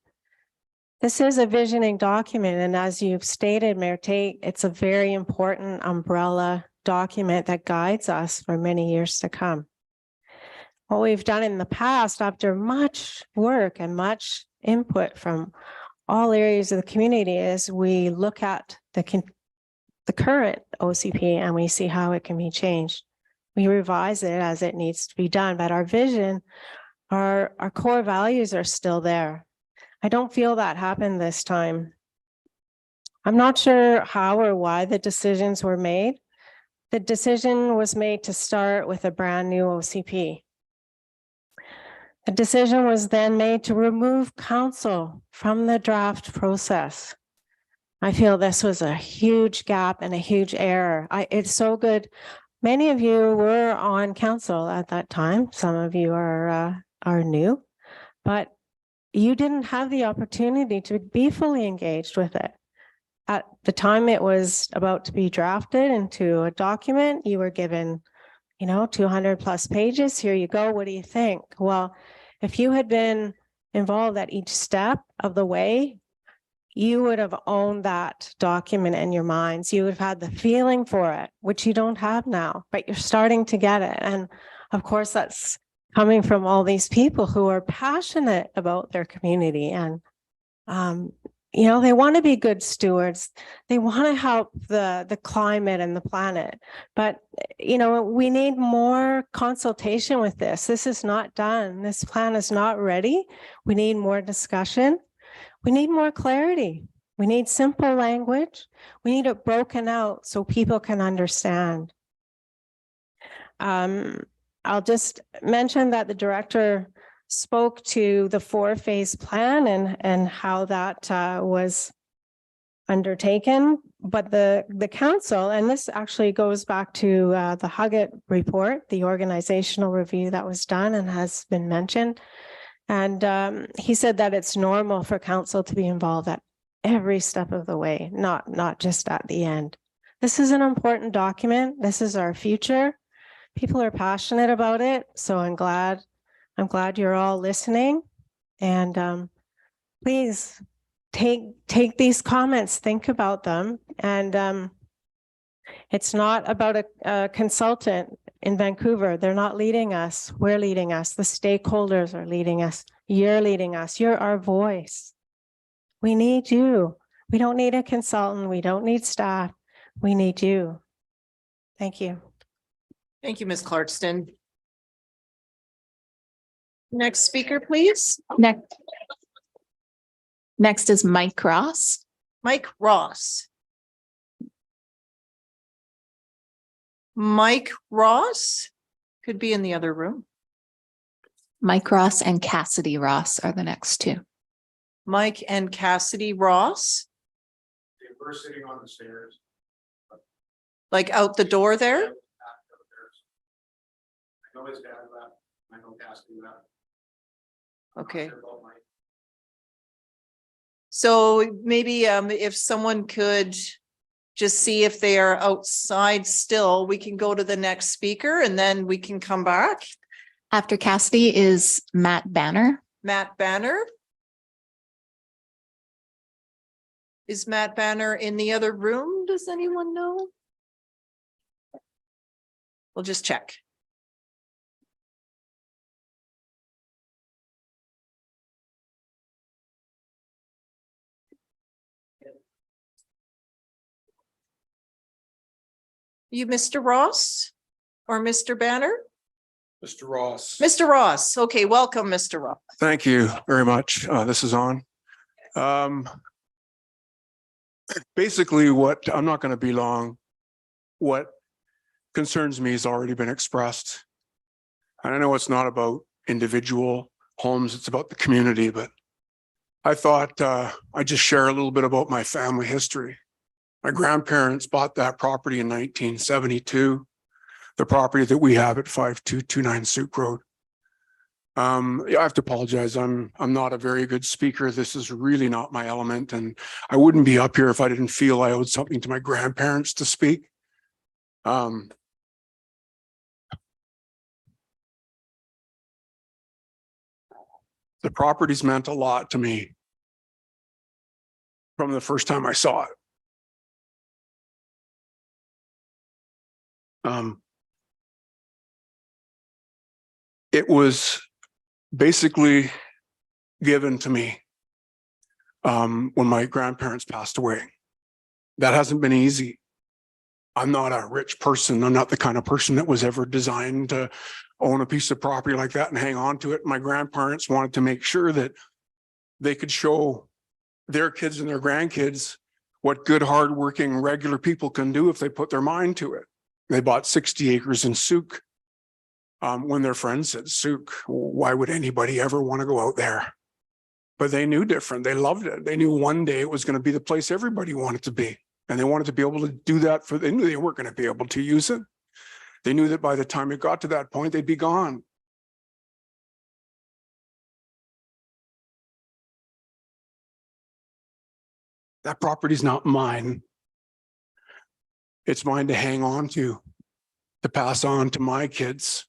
this is a visioning document, and as you've stated, Mayor Tate, it's a very important umbrella document that guides us for many years to come. What we've done in the past, after much work and much input from all areas of the community, is we look at the current OCP and we see how it can be changed. We revise it as it needs to be done, but our vision, our core values are still there. I don't feel that happened this time. I'm not sure how or why the decisions were made. The decision was made to start with a brand new OCP. The decision was then made to remove council from the draft process. I feel this was a huge gap and a huge error. It's so good. Many of you were on council at that time. Some of you are new, but you didn't have the opportunity to be fully engaged with it. At the time it was about to be drafted into a document, you were given, 200 plus pages. Here you go. What do you think? Well, if you had been involved at each step of the way, you would have owned that document in your minds. You would have had the feeling for it, which you don't have now, but you're starting to get it. And of course, that's coming from all these people who are passionate about their community, and they want to be good stewards. They want to help the climate and the planet, but we need more consultation with this. This is not done. This plan is not ready. We need more discussion. We need more clarity. We need simple language. We need it broken out so people can understand. I'll just mention that the director spoke to the 4-phase plan and how that was undertaken, but the council, and this actually goes back to the Huggett report, the organizational review that was done and has been mentioned. And he said that it's normal for council to be involved at every step of the way, not just at the end. This is an important document. This is our future. People are passionate about it, so I'm glad you're all listening. And please take these comments, think about them. And it's not about a consultant in Vancouver. They're not leading us. We're leading us. The stakeholders are leading us. You're leading us. You're our voice. We need you. We don't need a consultant. We don't need staff. We need you. Thank you. Thank you, Ms. Clarkston. Next speaker, please. Next is Mike Ross. Mike Ross. Mike Ross could be in the other room. Mike Ross and Cassidy Ross are the next two. Mike and Cassidy Ross, We're sitting on the stairs. like out the door there. I know his dad left. I know Cassidy left. Okay. So maybe if someone could just see if they are outside still, we can go to the next speaker and then we can come back. After Cassidy is Matt Banner. Matt Banner. Is Matt Banner in the other room? Does anyone know? We'll just check. You Mr. Ross or Mr. Banner? Mr. Ross. Mr. Ross. Okay, welcome, Mr. Ross. Thank you very much. This is on. Basically, I'm not going to be long. What concerns me has already been expressed. And I know it's not about individual homes, it's about the community, but I thought I'd just share a little bit about my family history. My grandparents bought that property in 1972, the property that we have at 5229 Souk Road. I have to apologize. I'm not a very good speaker. This is really not my element, and I wouldn't be up here if I didn't feel I owed something to my grandparents to speak. The property's meant a lot to me from the first time I saw it. It was basically given to me when my grandparents passed away. That hasn't been easy. I'm not a rich person. I'm not the kind of person that was ever designed to own a piece of property like that and hang on to it. My grandparents wanted to make sure that they could show their kids and their grandkids what good, hardworking, regular people can do if they put their mind to it. They bought 60 acres in Souk. When their friends said, Souk, why would anybody ever want to go out there? But they knew different. They loved it. They knew one day it was going to be the place everybody wanted to be. And they wanted to be able to do that they knew they weren't going to be able to use it. They knew that by the time it got to that point, they'd be gone. That property's not mine. It's mine to hang on to pass on to my kids.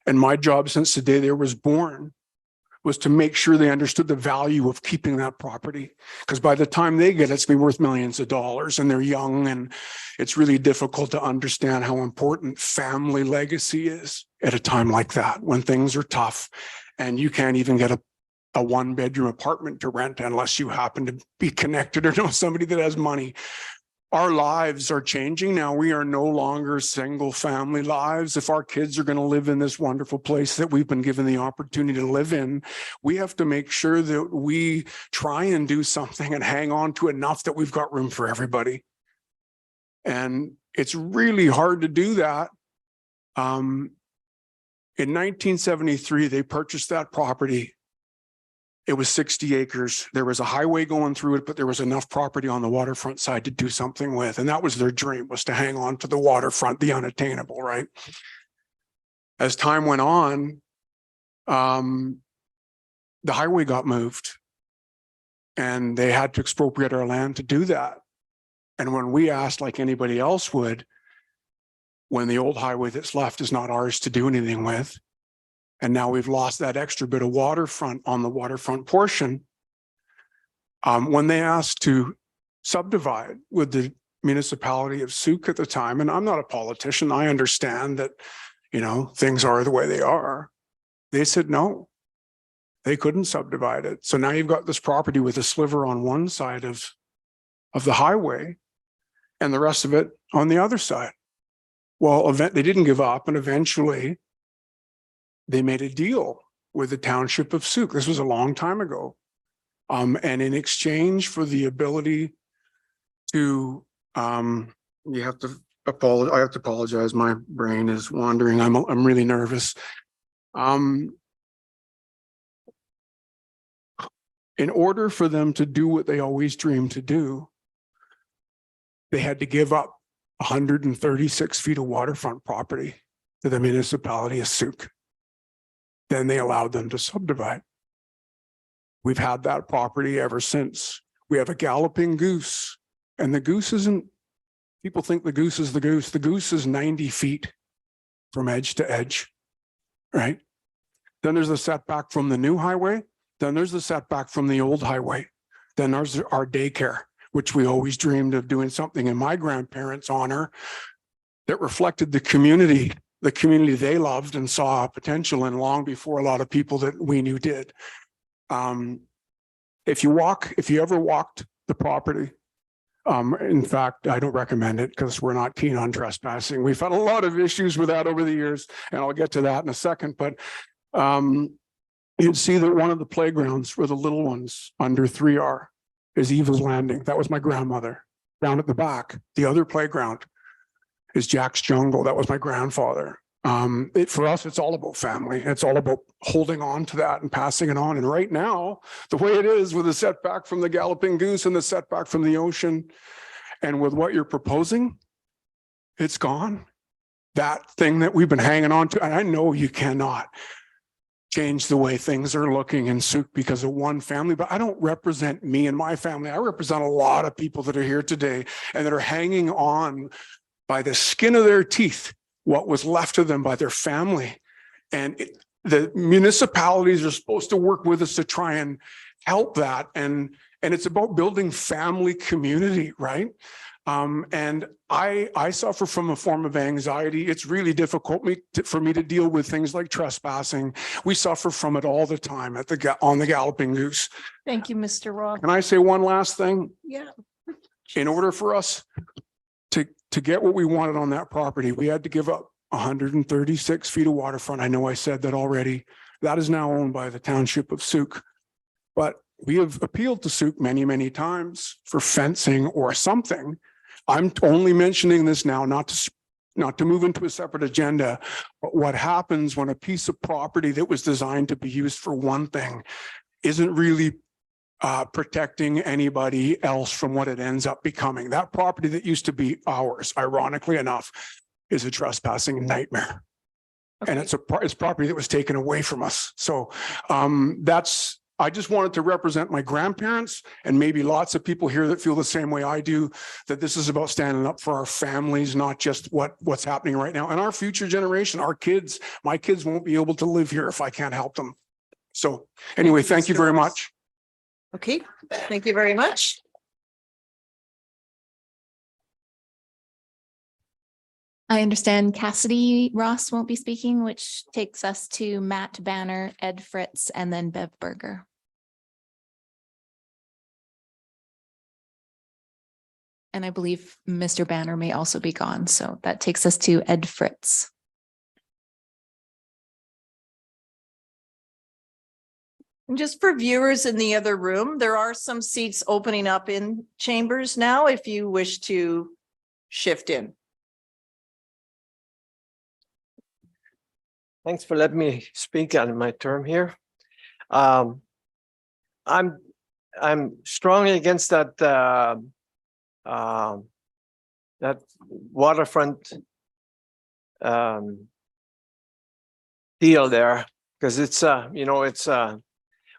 And my job since the day they was born was to make sure they understood the value of keeping that property. Because by the time they get it, it's going to be worth millions of dollars and they're young, and it's really difficult to understand how important family legacy is at a time like that when things are tough and you can't even get a one-bedroom apartment to rent unless you happen to be connected or know somebody that has money. Our lives are changing now. We are no longer single family lives. If our kids are going to live in this wonderful place that we've been given the opportunity to live in, we have to make sure that we try and do something and hang on to enough that we've got room for everybody. And it's really hard to do that. In 1973, they purchased that property. It was 60 acres. There was a highway going through it, but there was enough property on the waterfront side to do something with. And that was their dream, was to hang on to the waterfront, the unattainable, right? As time went on, the highway got moved and they had to expropriate our land to do that. And when we asked, like anybody else would, when the old highway that's left is not ours to do anything with, and now we've lost that extra bit of waterfront on the waterfront portion, When they asked to subdivide with the municipality of Souk at the time, and I'm not a politician, I understand that, you know, things are the way they are. They said no, they couldn't subdivide it. So now you've got this property with a sliver on one side of the highway and the rest of it on the other side. Well, they didn't give up, and eventually they made a deal with the township of Souk. This was a long time ago. And in exchange for the ability to, you have to apologize. I have to apologize. My brain is wandering. I'm really nervous. In order for them to do what they always dreamed to do, they had to give up 136 feet of waterfront property to the municipality of Souk. Then they allowed them to subdivide. We've had that property ever since. We have a galloping goose, and the goose isn't, people think the goose is the goose. The goose is 90 feet from edge to edge, right? Then there's the setback from the new highway. Then there's the setback from the old highway. Then there's our daycare, which we always dreamed of doing something in my grandparents' honor that reflected the community they loved and saw potential in long before a lot of people that we knew did. If you ever walked the property, in fact, I don't recommend it because we're not keen on trespassing. We've had a lot of issues with that over the years, and I'll get to that in a second, but you'd see that one of the playgrounds for the little ones under 3R is Eva's Landing. That was my grandmother. Down at the back, the other playground is Jack's Jungle. That was my grandfather. For us, it's all about family. It's all about holding on to that and passing it on. And right now, the way it is with the setback from the Galloping Goose and the setback from the ocean, and with what you're proposing, it's gone. That thing that we've been hanging on to, and I know you cannot change the way things are looking in Souk because of one family, but I don't represent me and my family. I represent a lot of people that are here today and that are hanging on by the skin of their teeth, what was left of them by their family. And the municipalities are supposed to work with us to try and help that. And it's about building family community, right? And I suffer from a form of anxiety. It's really difficult for me to deal with things like trespassing. We suffer from it all the time on the Galloping Goose. Thank you, Mr. Roth. Can I say one last thing? Yeah. In order for us to get what we wanted on that property, we had to give up 136 feet of waterfront. I know I said that already. That is now owned by the township of Souk. But we have appealed to Souk many, many times for fencing or something. I'm only mentioning this now, not to move into a separate agenda, but what happens when a piece of property that was designed to be used for one thing isn't really protecting anybody else from what it ends up becoming. That property that used to be ours, ironically enough, is a trespassing nightmare. Okay. And it's property that was taken away from us. So I just wanted to represent my grandparents and maybe lots of people here that feel the same way I do, that this is about standing up for our families, not just what's happening right now. And our future generation, our kids, my kids won't be able to live here if I can't help them. So anyway, thank you very much. Okay, thank you very much. I understand Cassidy Ross won't be speaking, which takes us to Matt Banner, Ed Fritz, and then Bev Berger. And I believe Mr. Banner may also be gone. So that takes us to Ed Fritz. And just for viewers in the other room, there are some seats opening up in chambers now if you wish to shift in. Thanks for letting me speak on my term here. I'm strongly against that that waterfront deal there, because it's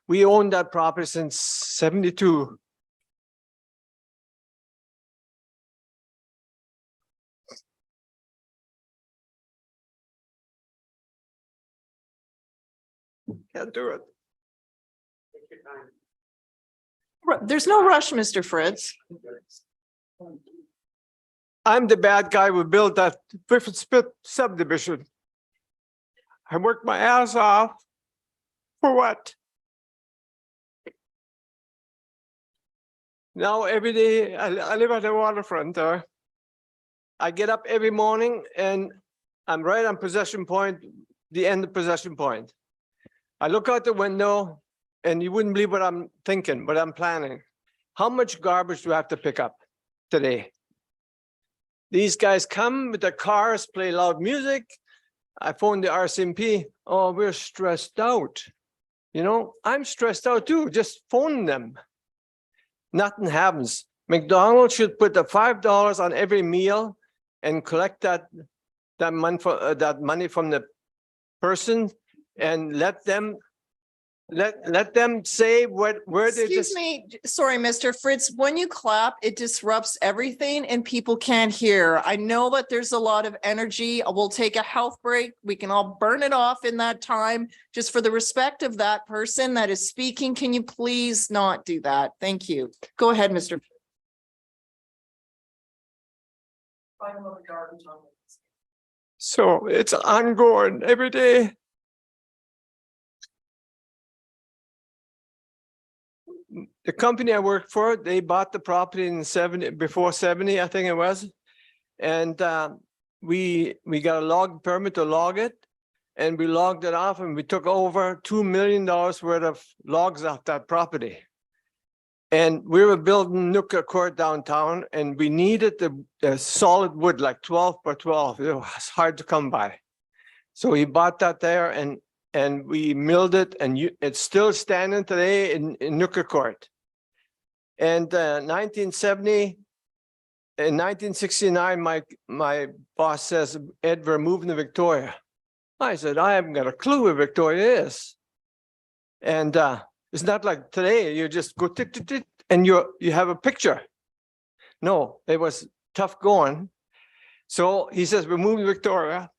we owned that property since 72. Can't do it. There's no rush, Mr. Fritz. I'm the bad guy who built that Griffith Smith subdivision. I worked my ass off. For what? Now every day I live at the waterfront there. I get up every morning and I'm right on possession point, the end of possession point. I look out the window and you wouldn't believe what I'm thinking, what I'm planning. How much garbage do I have to pick up today? These guys come with their cars, play loud music. I phoned the RCMP. Oh, we're stressed out. You know, I'm stressed out too, just phone them. Nothing happens. McDonald's should put the $5 on every meal and collect that money from the person and let them say where they Excuse just. me, sorry, Mr. Fritz, when you clap, it disrupts everything and people can't hear. I know that there's a lot of energy. We'll take a health break. We can all burn it off in that time. Just for the respect of that person that is speaking, can you please not do that? Thank you. Go ahead, Mr. So it's ongoing every day. The company I worked for, they bought the property in before 70, I think it was. And we got a log permit to log it. And we logged it off and we took over $2 million worth of logs off that property. And we were building Nooka Court downtown and we needed the solid wood, like 12 by 12. It was hard to come by. So he bought that there and we milled it and it's still standing today in Nooka Court. And 1970, in 1969, my boss says, Ed, we're moving to Victoria. I said, I haven't got a clue where Victoria is. And it's not like today, you just go tick, tick, tick, and you have a picture. No, it was tough going. So he says, we're moving to Victoria.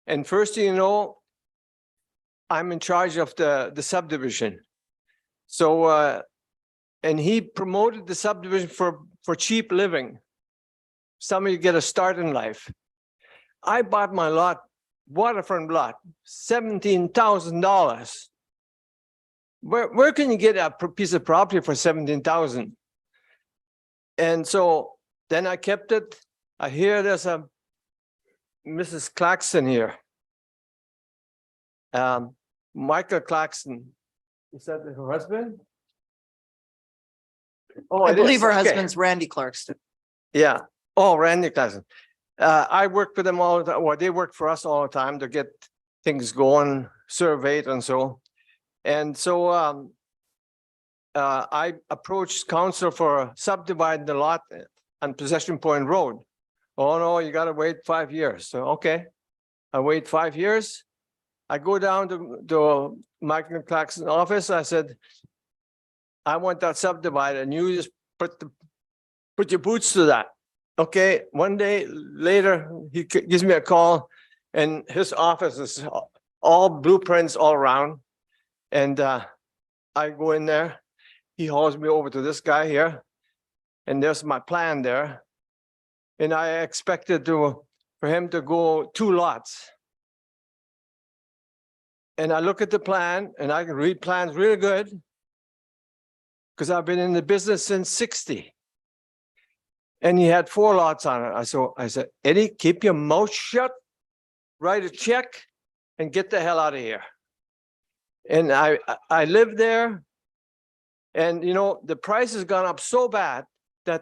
And first thing you know, I'm in charge of the subdivision. So, and he promoted the subdivision for cheap living. Somebody get a start in life. I bought my lot, waterfront lot, $17,000. Where can you get a piece of property for $17,000? And so then I kept it. I hear there's a Mrs. Claxton here. Michael Claxton. Is that her husband? Oh, I it believe is. her Okay. husband's Randy Clarkston. Yeah. Oh, Randy Claxton. I work with them all the time. Well, they work for us all the time to get things going, surveyed and so. And so I approached council for subdividing the lot on Possession Point Road. Oh, no, you gotta wait 5 years. So, okay. I wait 5 years. I go down to Michael Claxton's office. I said, I want that subdivided and you just put your boots to that. Okay, one day later, he gives me a call and his office is all blueprints all around. And I go in there, he hauls me over to this guy here. And there's my plan there. And I expected for him to go 2 lots. And I look at the plan and I can read plans really good. Because I've been in the business since 60. And he had 4 lots on it. I said, Eddie, keep your mouth shut, write a check and get the hell out of here. And I lived there. And you know, the price has gone up so bad that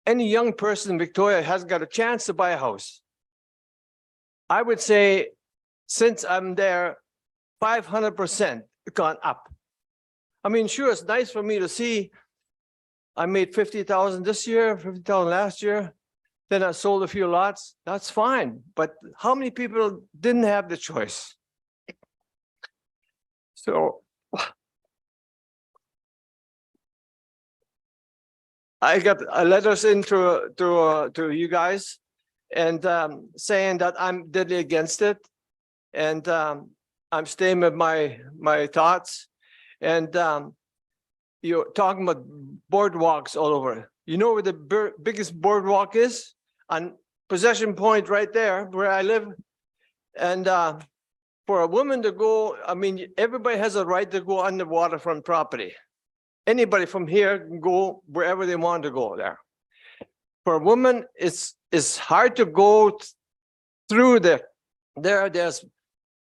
any young person in Victoria hasn't got a chance to buy a house. I would say since I'm there, 500% gone up. I mean, sure, it's nice for me to see I made 50,000 this year, 50,000 last year. Then I sold a few lots. That's fine. But how many people didn't have the choice? So I got letters into to you guys and saying that I'm deadly against it. And I'm staying with my thoughts. And you're talking about boardwalks all over. You know where the biggest boardwalk is? On Possession Point right there where I live. And for a woman to go, I mean, everybody has a right to go on the waterfront property. Anybody from here can go wherever they want to go there. For a woman, it's hard to go through there's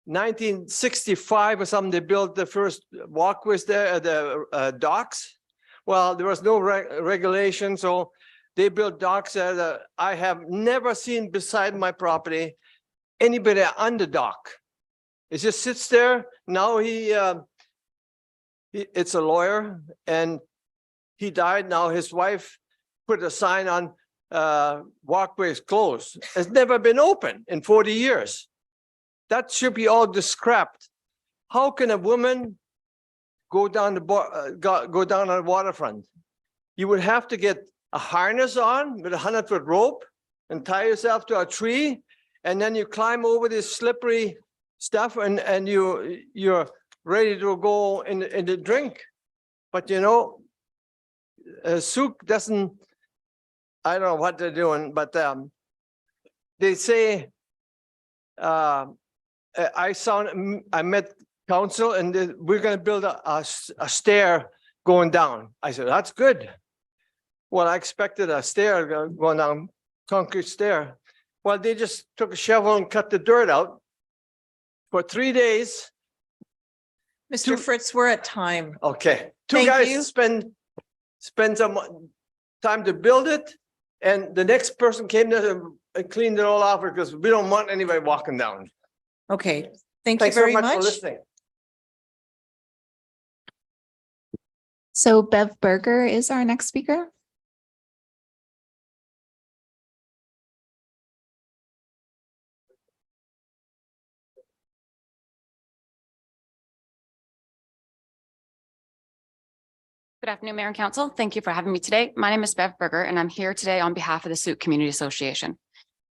1965 or something, they built the first walkways there at the docks. Well, there was no regulation, so they built docks that I have never seen beside my property anybody on the dock. It just sits there. Now it's a lawyer and he died. Now his wife put a sign on walkways closed. It's never been open in 40 years. That should be all scrapped. How can a woman go down go down on the waterfront? You would have to get a harness on with a 100-foot rope and tie yourself to a tree, and then you climb over this slippery stuff, and you're ready to go in the drink. But you know, Sooke doesn't. I don't know what they're doing, but they say. I met council and we're going to build a stair going down. I said, that's good. Well, I expected a stair going down, concrete stair. Well, they just took a shovel and cut the dirt out for 3 days. Mr. Fritz, we're at time. Okay. Two Thank guys you. spend some time to build it. And the next person came there and cleaned it all off because we don't want anybody walking down. Okay, thank you Thanks so very much for much. listening. So Bev Berger is our next speaker. Good afternoon, Mayor and Council. Thank you for having me today. My name is Bev Berger, and I'm here today on behalf of the Sooke Community Association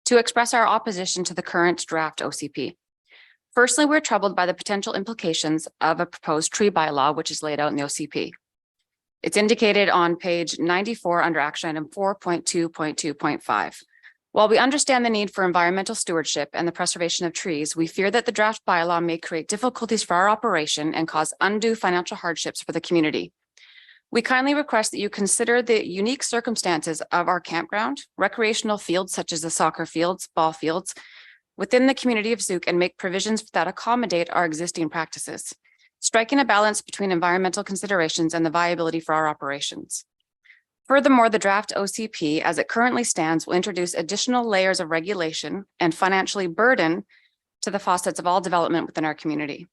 to express our opposition to the current draft OCP. Firstly, we're troubled by the potential implications of a proposed tree bylaw, which is laid out in the OCP. It's indicated on page 94 under action item 4.2.2.5. While we understand the need for environmental stewardship and the preservation of trees, we fear that the draft bylaw may create difficulties for our operation and cause undue financial hardships for the community. We kindly request that you consider the unique circumstances of our campground, recreational fields such as the soccer fields, ball fields, within the community of Sooke and make provisions that accommodate our existing practices, striking a balance between environmental considerations and the viability for our operations. Furthermore, the draft OCP, as it currently stands, will introduce additional layers of regulation and financially burden to the faucets of all development within our community.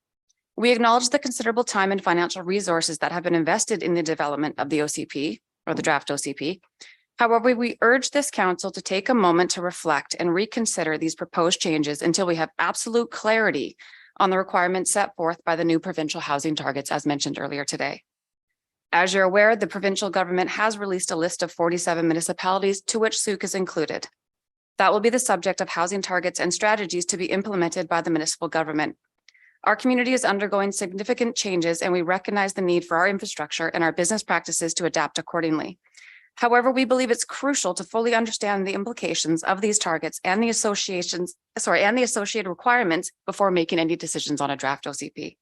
We acknowledge the considerable time and financial resources that have been invested in the development of the OCP or the draft OCP. However, we urge this council to take a moment to reflect and reconsider these proposed changes until we have absolute clarity on the requirements set forth by the new provincial housing targets as mentioned earlier today. As you're aware, the provincial government has released a list of 47 municipalities to which Sooke is included. That will be the subject of housing targets and strategies to be implemented by the municipal government. Our community is undergoing significant changes and we recognize the need for our infrastructure and our business practices to adapt accordingly. However, we believe it's crucial to fully understand the implications of these targets and the associated requirements before making any decisions on a draft OCP.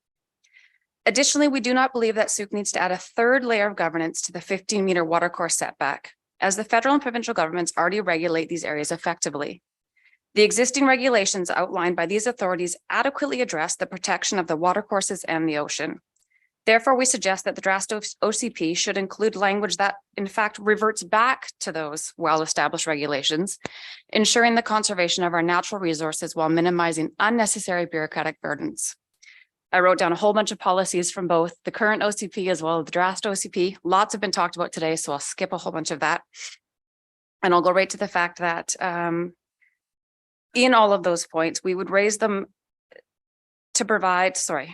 Additionally, we do not believe that Sooke needs to add a third layer of governance to the 15-meter watercourse setback, as the federal and provincial governments already regulate these areas effectively. The existing regulations outlined by these authorities adequately address the protection of the watercourses and the ocean. Therefore, we suggest that the draft OCP should include language that in fact reverts back to those well-established regulations, ensuring the conservation of our natural resources while minimizing unnecessary bureaucratic burdens. I wrote down a whole bunch of policies from both the current OCP as well as the draft OCP. Lots have been talked about today, so I'll skip a whole bunch of that. And I'll go right to the fact that in all of those points, we would raise them to provide, I'm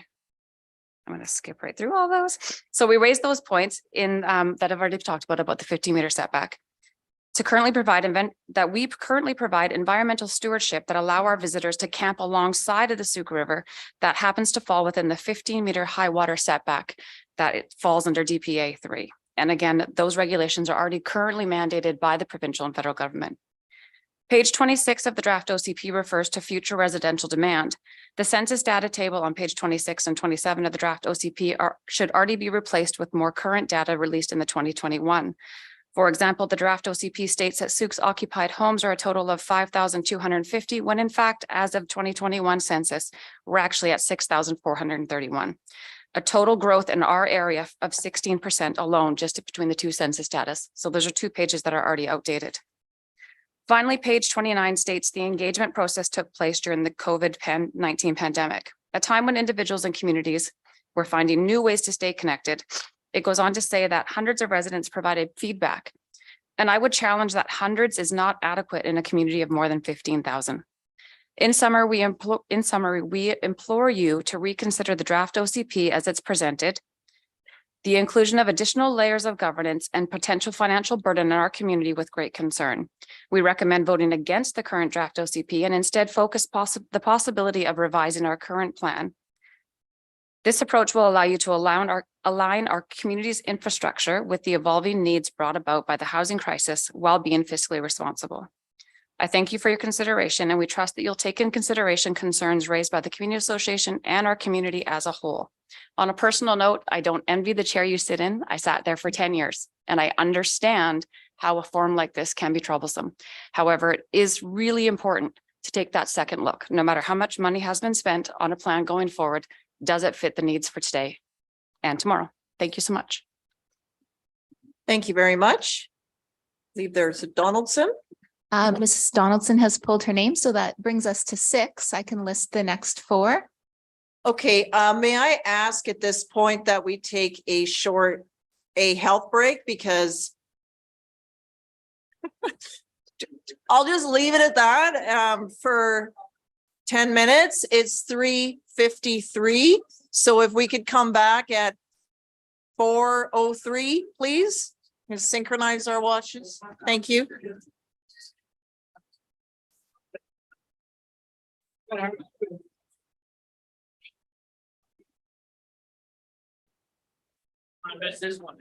going to skip right through all those. So we raised those points in that I've already talked about the 15-meter setback to currently provide environmental stewardship that allow our visitors to camp alongside of the Sooke River that happens to fall within the 15-meter high water setback that it falls under DPA 3. And again, those regulations are already currently mandated by the provincial and federal government. Page 26 of the draft OCP refers to future residential demand. The census data table on page 26 and 27 of the draft OCP should already be replaced with more current data released in the 2021. For example, the draft OCP states that Souk's occupied homes are a total of 5,250, when in fact, as of 2021 census, we're actually at 6,431. A total growth in our area of 16% alone, just between the two census data. So those are 2 pages that are already outdated. Finally, page 29 states the engagement process took place during the COVID-19 pandemic, a time when individuals and communities were finding new ways to stay connected. It goes on to say that hundreds of residents provided feedback. And I would challenge that hundreds is not adequate in a community of more than 15,000. In summary, we implore you to reconsider the draft OCP as it's presented. The inclusion of additional layers of governance and potential financial burden in our community with great concern. We recommend voting against the current draft OCP and instead focus the possibility of revising our current plan. This approach will allow you to align our community's infrastructure with the evolving needs brought about by the housing crisis while being fiscally responsible. I thank you for your consideration, and we trust that you'll take in consideration concerns raised by the Community Association and our community as a whole. On a personal note, I don't envy the chair you sit in. I sat there for 10 years, and I understand how a form like this can be troublesome. However, it is really important to take that second look. No matter how much money has been spent on a plan going forward, does it fit the needs for today and tomorrow? Thank you so much. Thank you very much. I believe there's a Donaldson. Mrs. Donaldson has pulled her name, so that brings us to 6. I can list the next 4. Okay, may I ask at this point that we take a health break, because I'll just leave it at that for 10 minutes. It's 3:53. So if we could come back at 4:03, please, and synchronize our watches. Thank you. I missed this one.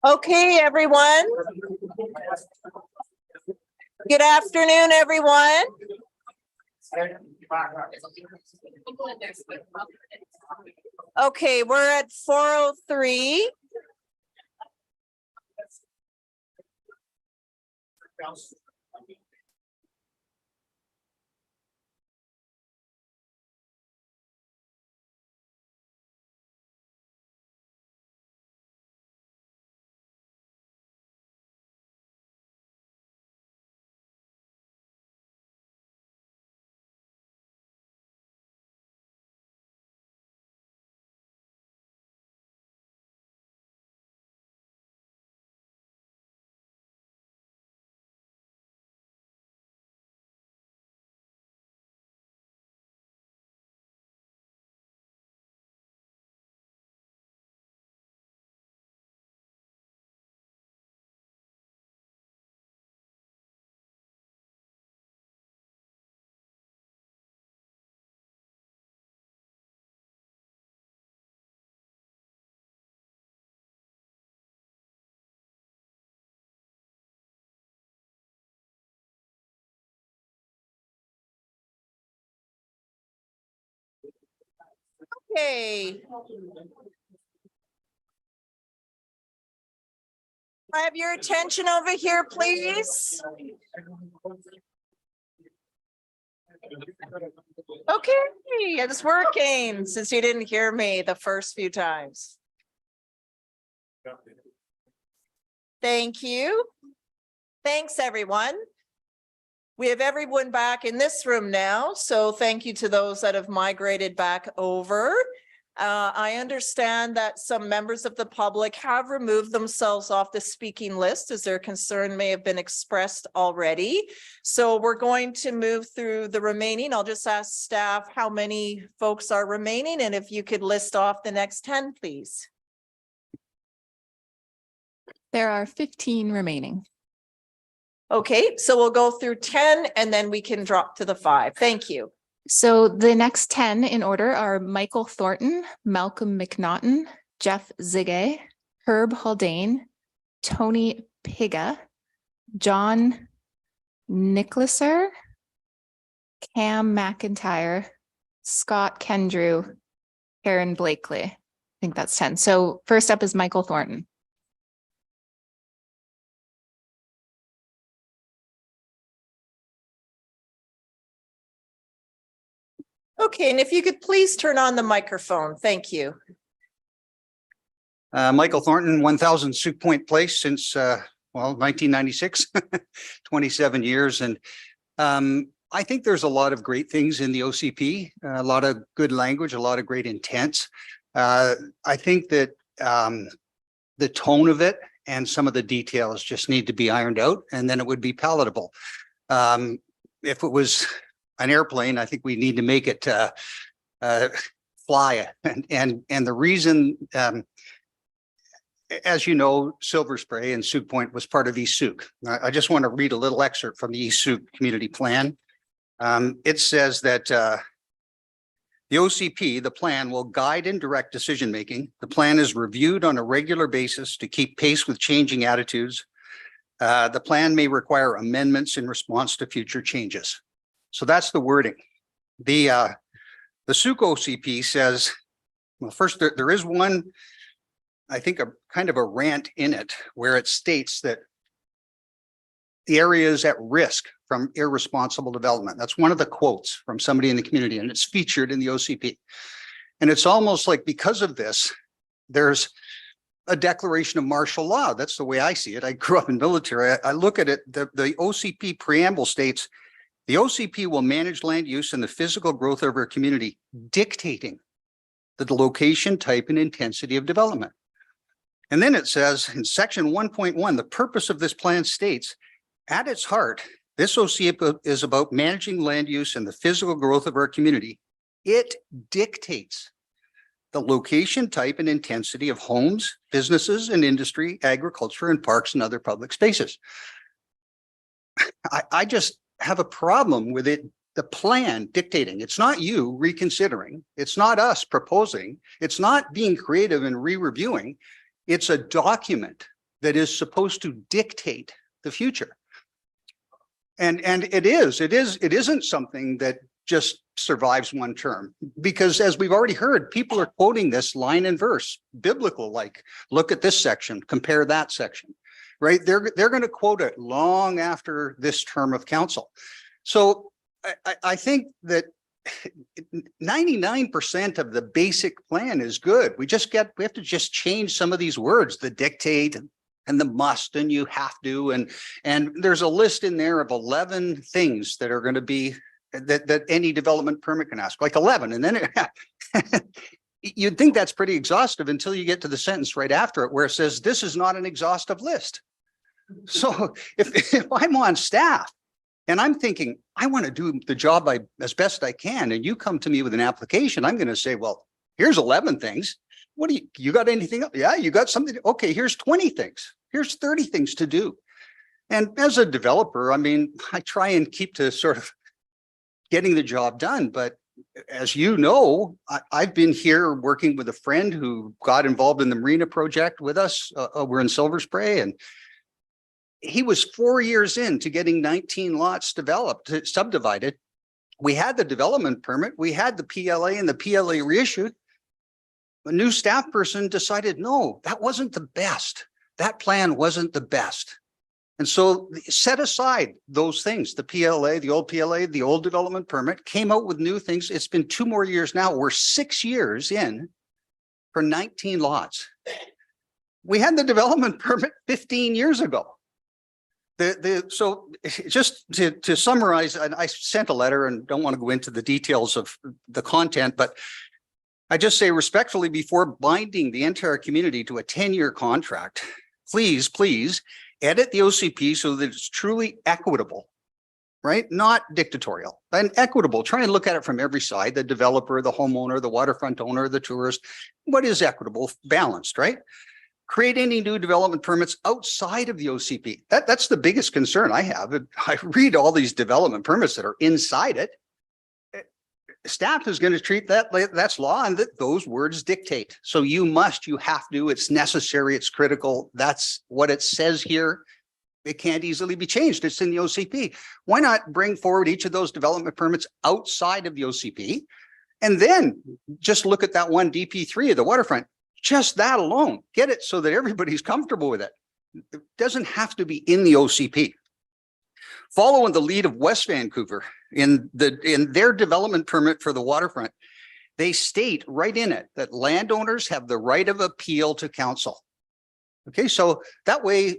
Okay, everyone. Good afternoon, everyone. Okay, we're at 4:03. Okay. I have your attention over here, please. Okay, it's working since you didn't hear me the first few times. Thank you. Thanks, everyone. We have everyone back in this room now, so thank you to those that have migrated back over. I understand that some members of the public have removed themselves off the speaking list as their concern may have been expressed already. So we're going to move through the remaining. I'll just ask staff how many folks are remaining, and if you could list off the next 10, please. There are 15 remaining. Okay, so we'll go through 10 and then we can drop to the 5. Thank you. So the next 10 in order are Michael Thornton, Malcolm McNaughton, Jeff Zigay, Herb Haldane, Tony Piga, John Nicholaser, Cam McIntyre, Scott Kendrew, Karen Blakely. I think that's 10. So first up is Michael Thornton. Okay, and if you could please turn on the microphone. Thank you. Michael Thornton, 1000 Sioux Point Place since, 1996, 27 years. And I think there's a lot of great things in the OCP, a lot of good language, a lot of great intents. I think that the tone of it and some of the details just need to be ironed out, and then it would be palatable. If it was an airplane, I think we need to make it fly. And the reason, as you know, Silver Spray and Sioux Point was part of East Sioux. I just want to read a little excerpt from the East Sioux Community Plan. It says that the OCP, the plan, will guide and direct decision-making. The plan is reviewed on a regular basis to keep pace with changing attitudes. The plan may require amendments in response to future changes. So that's the wording. The Sioux OCP says, well, first there is one, I think, a kind of a rant in it where it states that the area is at risk from irresponsible development. That's one of the quotes from somebody in the community, and it's featured in the OCP. And it's almost like because of this, there's a declaration of martial law. That's the way I see it. I grew up in military. I look at it, the OCP preamble states, the OCP will manage land use and the physical growth of our community, dictating the location, type, and intensity of development. And then it says in section 1.1, the purpose of this plan states, at its heart, this OCP is about managing land use and the physical growth of our community. It dictates the location, type, and intensity of homes, businesses, and industry, agriculture, and parks and other public spaces. I just have a problem with it, the plan dictating. It's not you reconsidering. It's not us proposing. It's not being creative and re-reviewing. It's a document that is supposed to dictate the future. And it isn't something that just survives one term, because as we've already heard, people are quoting this line and verse, biblical, like, look at this section, compare that section, right? They're going to quote it long after this term of council. So I think that 99% of the basic plan is good. We have to just change some of these words, the dictate and the must, and you have to, and there's a list in there of 11 things that are going to be that any development permit can ask, like 11. And then you'd think that's pretty exhaustive until you get to the sentence right after it where it says, this is not an exhaustive list. So if I'm on staff and I'm thinking, I want to do the job as best I can, and you come to me with an application, I'm going to say, well, here's 11 things. What do you got anything else? Yeah, you got something. Okay, here's 20 things. Here's 30 things to do. And as a developer, I mean, I try and keep to sort of getting the job done. But as you know, I've been here working with a friend who got involved in the Marina project with us. We're in Silver Spray, and he was 4 years into getting 19 lots developed, subdivided. We had the development permit, we had the PLA, and the PLA reissued. A new staff person decided, no, that wasn't the best. That plan wasn't the best. And so set aside those things, the PLA, the old development permit, came out with new things. It's been 2 more years now. We're 6 years in for 19 lots. We had the development permit 15 years ago. So just to summarize, I sent a letter and don't want to go into the details of the content, but I just say respectfully, before binding the entire community to a 10-year contract, please edit the OCP so that it's truly equitable, right? Not dictatorial, and equitable. Try and look at it from every side, the developer, the homeowner, the waterfront owner, the tourist. What is equitable? Balanced, right? Create any new development permits outside of the OCP. That's the biggest concern I have. I read all these development permits that are inside it. Staff is going to treat that's law, and that those words dictate. So you have to, it's necessary, it's critical. That's what it says here. It can't easily be changed. It's in the OCP. Why not bring forward each of those development permits outside of the OCP? And then just look at that one DP3 of the waterfront. Just that alone, get it so that everybody's comfortable with it. It doesn't have to be in the OCP. Following the lead of West Vancouver in their development permit for the waterfront, they state right in it that landowners have the right of appeal to council. Okay, so that way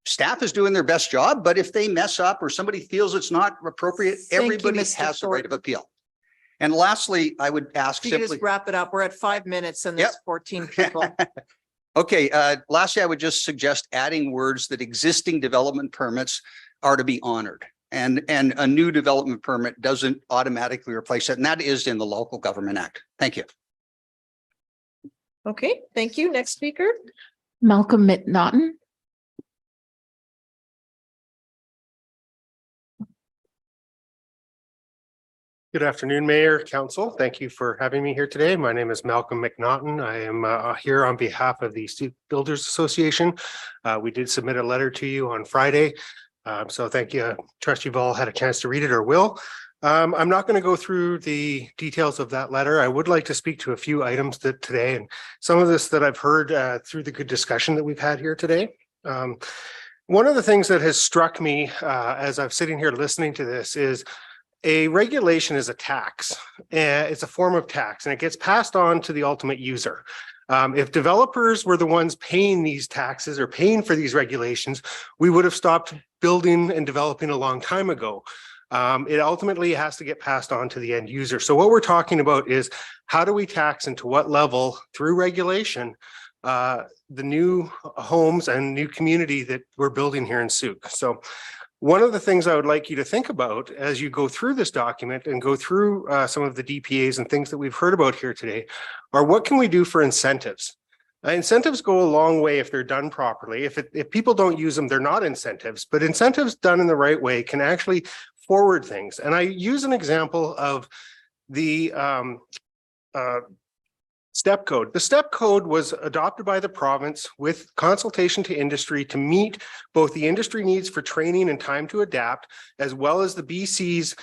staff is doing their best job, but if they mess up or somebody feels it's not appropriate, everybody has the right of appeal. And lastly, I would ask You can simply. just wrap it up. We're at 5 minutes and there's 14 people. Okay, lastly, I would just suggest adding words that existing development permits are to be honored, and a new development permit doesn't automatically replace it. And that is in the Local Government Act. Thank you. Okay, thank you. Next speaker. Malcolm McNaughton. Good afternoon, Mayor, Council. Thank you for having me here today. My name is Malcolm McNaughton. I am here on behalf of the Stoop Builders Association. We did submit a letter to you on Friday. So thank you. Trust you've all had a chance to read it or will. I'm not going to go through the details of that letter. I would like to speak to a few items today, and some of this that I've heard through the good discussion that we've had here today. One of the things that has struck me as I'm sitting here listening to this is a regulation is a tax. It's a form of tax, and it gets passed on to the ultimate user. If developers were the ones paying these taxes or paying for these regulations, we would have stopped building and developing a long time ago. It ultimately has to get passed on to the end user. So what we're talking about is how do we tax and to what level through regulation the new homes and new community that we're building here in Sooke. So one of the things I would like you to think about as you go through this document and go through some of the DPAs and things that we've heard about here today are what can we do for incentives? Incentives go a long way if they're done properly. If people don't use them, they're not incentives, but incentives done in the right way can actually forward things. And I use an example of the Step code. The step code was adopted by the province with consultation to industry to meet both the industry needs for training and time to adapt, as well as the BC's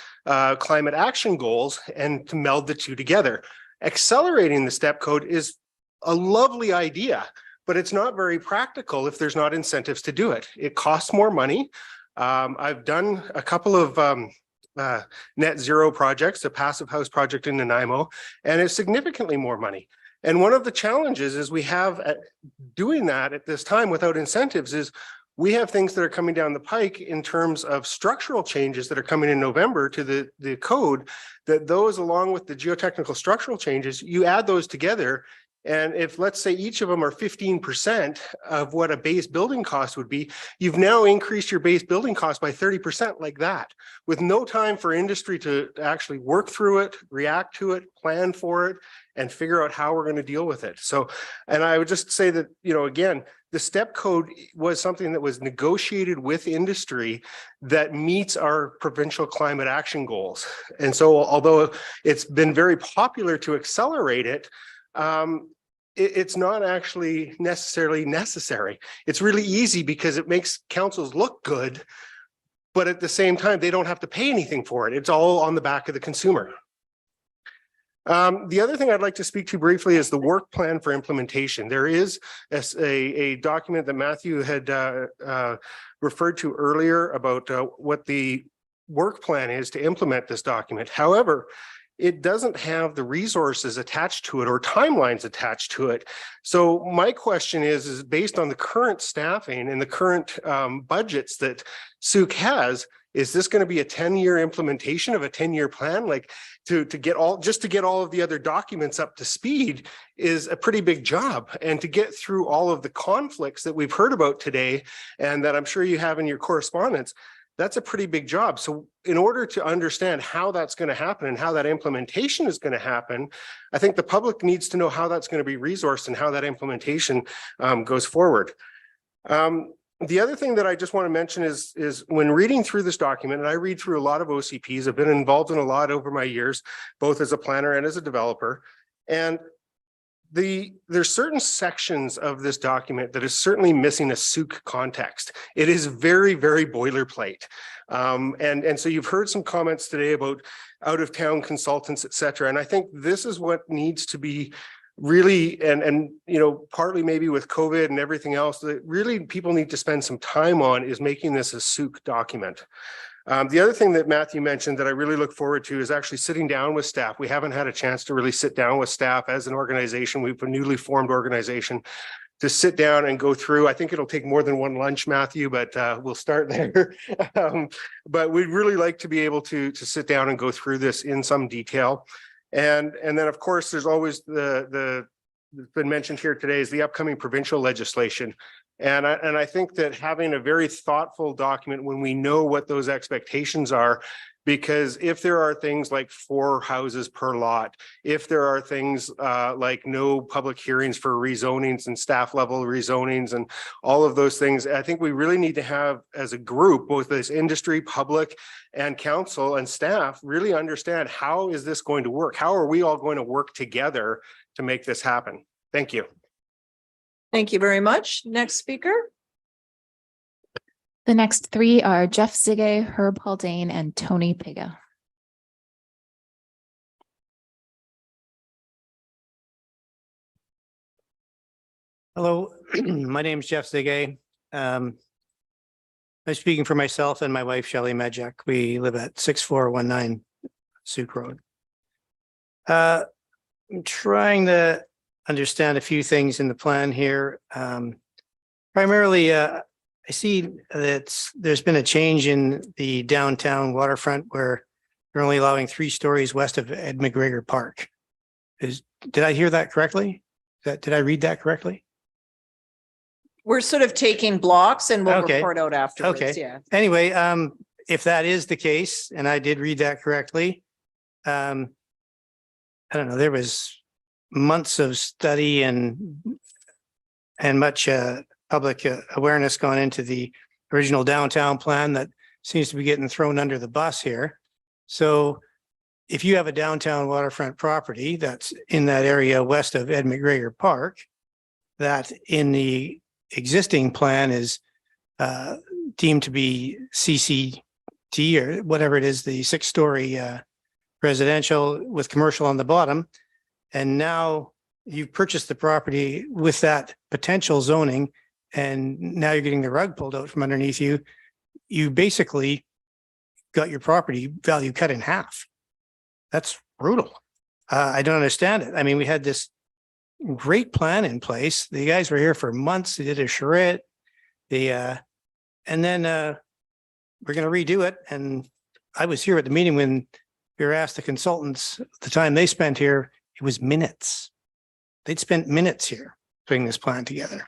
climate action goals, and to meld the two together. Accelerating the step code is a lovely idea, but it's not very practical if there's not incentives to do it. It costs more money. I've done a couple of net zero projects, a passive house project in Nanaimo, and it's significantly more money. And one of the challenges is we have doing that at this time without incentives is we have things that are coming down the pike in terms of structural changes that are coming in November to the code, that those along with the geotechnical structural changes, you add those together. And if, let's say, each of them are 15% of what a base building cost would be, you've now increased your base building cost by 30% like that, with no time for industry to actually work through it, react to it, plan for it, and figure out how we're going to deal with it. So, and I would just say that, you know, again, the step code was something that was negotiated with industry that meets our provincial climate action goals. And so, although it's been very popular to accelerate it, it's not actually necessarily necessary. It's really easy because it makes councils look good, but at the same time, they don't have to pay anything for it. It's all on the back of the consumer. The other thing I'd like to speak to briefly is the work plan for implementation. There is a document that Matthew had referred to earlier about what the work plan is to implement this document. However, it doesn't have the resources attached to it or timelines attached to it. So my question is based on the current staffing and the current budgets that Sooke has, is this going to be a 10-year implementation of a 10-year plan? Like to get all of the other documents up to speed is a pretty big job. And to get through all of the conflicts that we've heard about today and that I'm sure you have in your correspondence, that's a pretty big job. So in order to understand how that's going to happen and how that implementation is going to happen, I think the public needs to know how that's going to be resourced and how that implementation goes forward. The other thing that I just want to mention is when reading through this document, and I read through a lot of OCPs, I've been involved in a lot over my years, both as a planner and as a developer, and there's certain sections of this document that is certainly missing a Sooke context. It is very, very boilerplate. And so you've heard some comments today about out-of-town consultants, et cetera. And I think this is what needs to be really, and you know, partly maybe with COVID and everything else, that really people need to spend some time on is making this a Sooke document. The other thing that Matthew mentioned that I really look forward to is actually sitting down with staff. We haven't had a chance to really sit down with staff as an organization. We've a newly formed organization to sit down and go through. I think it'll take more than one lunch, Matthew, but we'll start there. But we'd really like to be able to sit down and go through this in some detail. And then, of course, there's always the been mentioned here today is the upcoming provincial legislation. And I think that having a very thoughtful document when we know what those expectations are, because if there are things like 4 houses per lot, if there are things like no public hearings for rezonings and staff level rezonings and all of those things, I think we really need to have as a group, both as industry, public and council and staff really understand how is this going to work? How are we all going to work together to make this happen? Thank you. Thank you very much. Next speaker. The next 3 are Jeff Zigay, Herb Haldane, and Tony Piga. Hello, my name is Jeff Zigay. I'm speaking for myself and my wife, Shelley Medjak. We live at 6419 Sooke Road. I'm trying to understand a few things in the plan here. Primarily, I see that there's been a change in the downtown waterfront where they're only allowing 3 stories west of Ed McGregor Park. Did I hear that correctly? Did I read that correctly? We're sort of taking blocks and we'll Okay. report out afterwards. Okay. Yeah. Anyway, if that is the case, and I did read that correctly, I don't know, there was months of study and much public awareness gone into the original downtown plan that seems to be getting thrown under the bus here. So if you have a downtown waterfront property that's in that area west of Ed McGregor Park, that in the existing plan is deemed to be CCT or whatever it is, the 6-story residential with commercial on the bottom. And now you've purchased the property with that potential zoning, and now you're getting the rug pulled out from underneath you. You basically got your property value cut in half. That's brutal. I don't understand it. I mean, we had this great plan in place. The guys were here for months. They did a charrette. And then we're going to redo it. And I was here at the meeting when we were asked the consultants the time they spent here, it was minutes. They'd spent minutes here putting this plan together.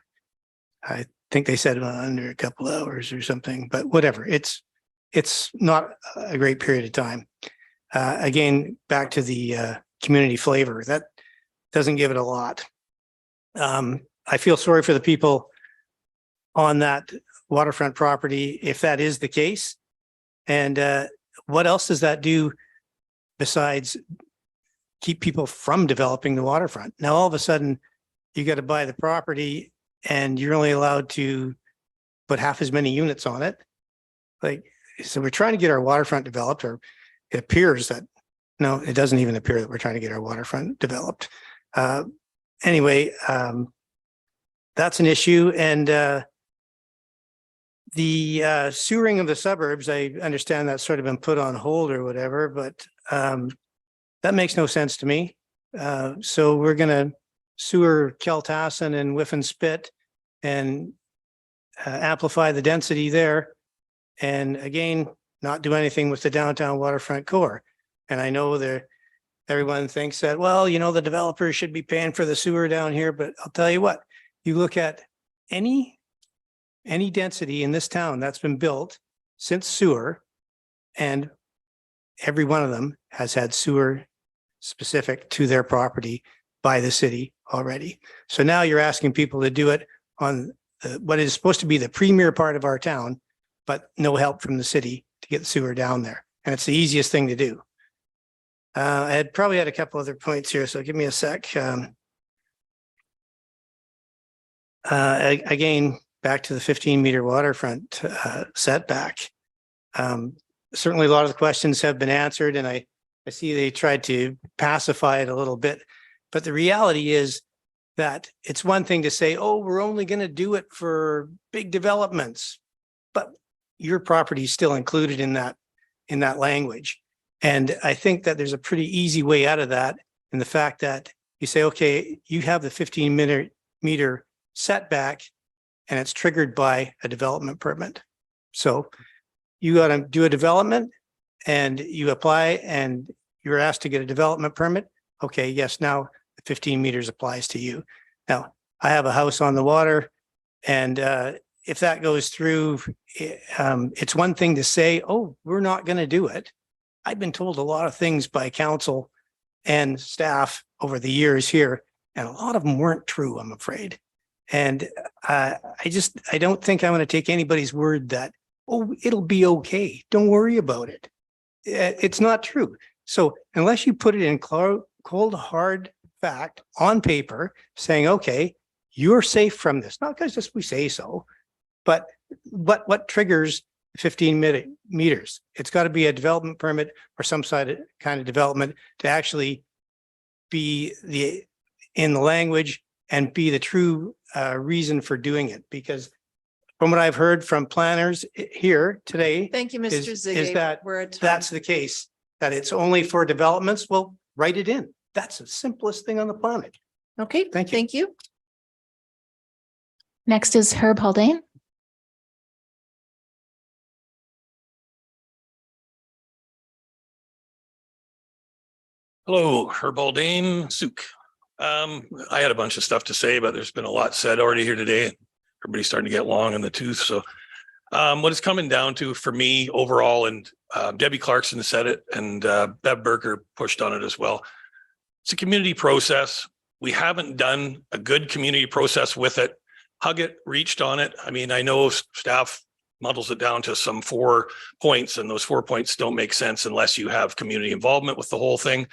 I think they said under a couple hours or something, but whatever. It's not a great period of time. Again, back to the community flavor, that doesn't give it a lot. I feel sorry for the people on that waterfront property, if that is the case. And what else does that do besides keep people from developing the waterfront? Now, all of a sudden, you got to buy the property and you're only allowed to put half as many units on it. Like, so we're trying to get our waterfront developed, or it appears that, no, it doesn't even appear that we're trying to get our waterfront developed. Anyway, that's an issue. And the sewering of the suburbs, I understand that's sort of been put on hold or whatever, but that makes no sense to me. So we're going to sewer Keltassin and Whiff and Spit and amplify the density there. And again, not do anything with the downtown waterfront core. And I know everyone thinks that, well, you know, the developers should be paying for the sewer down here, but I'll tell you what, you look at any density in this town that's been built since sewer, and every one of them has had sewer specific to their property by the city already. So now you're asking people to do it on what is supposed to be the premier part of our town, but no help from the city to get the sewer down there. And it's the easiest thing to do. I had probably had a couple other points here, so give me a sec. Again, back to the 15-meter waterfront setback. Certainly a lot of the questions have been answered, and I see they tried to pacify it a little bit. But the reality is that it's one thing to say, oh, we're only going to do it for big developments, but your property is still included in that language. And I think that there's a pretty easy way out of that, in the fact that you say, okay, you have the 15-meter setback and it's triggered by a development permit. So you got to do a development and you apply and you're asked to get a development permit. Okay, yes, now 15 meters applies to you. Now, I have a house on the water, and if that goes through, it's one thing to say, oh, we're not going to do it. I've been told a lot of things by council and staff over the years here, and a lot of them weren't true, I'm afraid. And I don't think I'm going to take anybody's word that, oh, it'll be okay, don't worry about it. It's not true. So unless you put it in cold, hard fact on paper saying, okay, you're safe from this, not because just we say so, but what triggers 15 meters? It's got to be a development permit or some kind of development to actually be in the language and be the true reason for doing it. Because from what I've heard from planners here today, Thank you, Mr. is Ziggy. that We're at time. that's the case, that it's only for developments. Well, write it in. That's the simplest thing on the planet. Okay, Thank you. Thank you. Next is Herb Haldane. Hello, Herb Haldane, Souk. I had a bunch of stuff to say, but there's been a lot said already here today. Everybody's starting to get long in the tooth. So what it's coming down to for me overall, and Debbie Clarkson said it, and Bev Berger pushed on it as well. It's a community process. We haven't done a good community process with it. Huggett reached on it. I mean, I know staff muddles it down to some 4 points, and those 4 points don't make sense unless you have community involvement with the whole thing.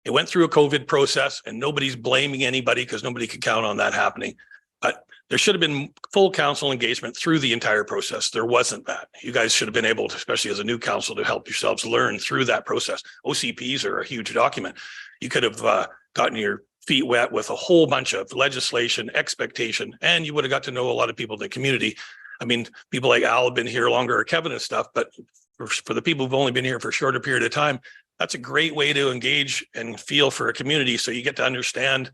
It went through a COVID process, and nobody's blaming anybody because nobody could count on that happening. But there should have been full council engagement through the entire process. There wasn't that. You guys should have been able to, especially as a new council, to help yourselves learn through that process. OCPs are a huge document. You could have gotten your feet wet with a whole bunch of legislation, expectation, and you would have got to know a lot of people in the community. I mean, people like Al have been here longer, or Kevin and stuff, but for the people who've only been here for a shorter period of time, that's a great way to engage and feel for a community. So you get to understand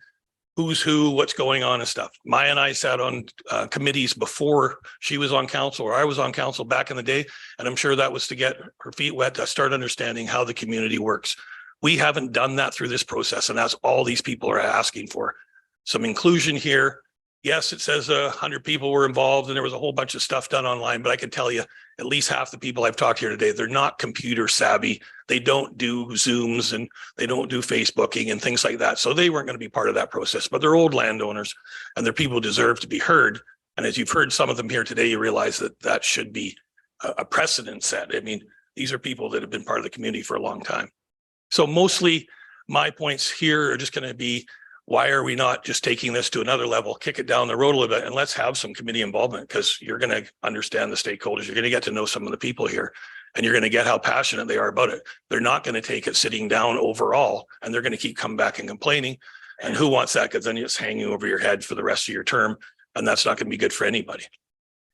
who's who, what's going on and stuff. Maya and I sat on committees before she was on council, or I was on council back in the day. And I'm sure that was to get her feet wet, to start understanding how the community works. We haven't done that through this process, and that's all these people are asking for. Some inclusion here. Yes, it says 100 people were involved and there was a whole bunch of stuff done online, but I can tell you at least half the people I've talked here today, they're not computer savvy. They don't do Zooms and they don't do Facebooking and things like that. So they weren't going to be part of that process, but they're old landowners and they're people who deserve to be heard. And as you've heard some of them here today, you realize that that should be a precedent set. I mean, these are people that have been part of the community for a long time. So mostly my points here are just going to be, why are we not just taking this to another level, kick it down the road a little bit, and let's have some committee involvement, because you're going to understand the stakeholders. You're going to get to know some of the people here, and you're going to get how passionate they are about it. They're not going to take it sitting down overall, and they're going to keep coming back and complaining. And who wants that? Because then it's hanging over your head for the rest of your term, and that's not going to be good for anybody.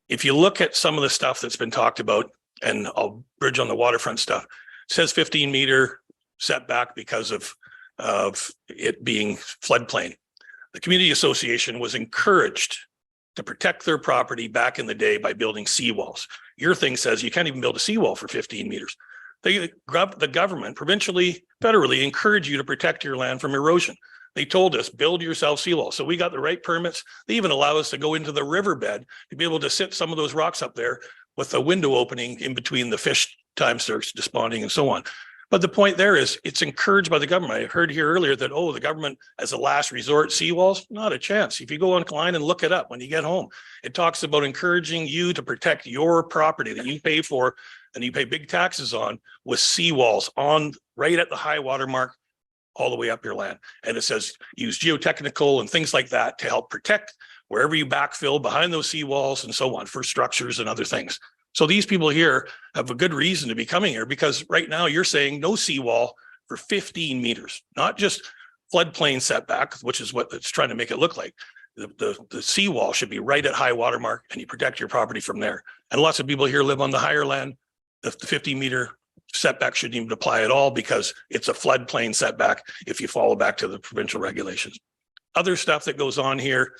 If you look at some of the stuff that's been talked about, and I'll bridge on the waterfront stuff, it says 15-meter setback because of it being floodplain. The community association was encouraged to protect their property back in the day by building seawalls. Your thing says you can't even build a seawall for 15 meters. The government, provincially, federally, encourage you to protect your land from erosion. They told us, build yourself seawalls. So we got the right permits. They even allow us to go into the riverbed to be able to sit some of those rocks up there with a window opening in between the fish time starts desponding and so on. But the point there is it's encouraged by the government. I heard here earlier that, oh, the government as a last resort, seawalls, not a chance. If you go online and look it up when you get home, it talks about encouraging you to protect your property that you pay for and you pay big taxes on with seawalls on right at the high water mark all the way up your land. And it says use geotechnical and things like that to help protect wherever you backfill behind those seawalls and so on for structures and other things. So these people here have a good reason to be coming here, because right now you're saying no seawall for 15 meters, not just floodplain setback, which is what it's trying to make it look like. The seawall should be right at high water mark and you protect your property from there. And lots of people here live on the higher land. The 50-meter setback shouldn't even apply at all because it's a floodplain setback if you follow back to the provincial regulations. Other stuff that goes on here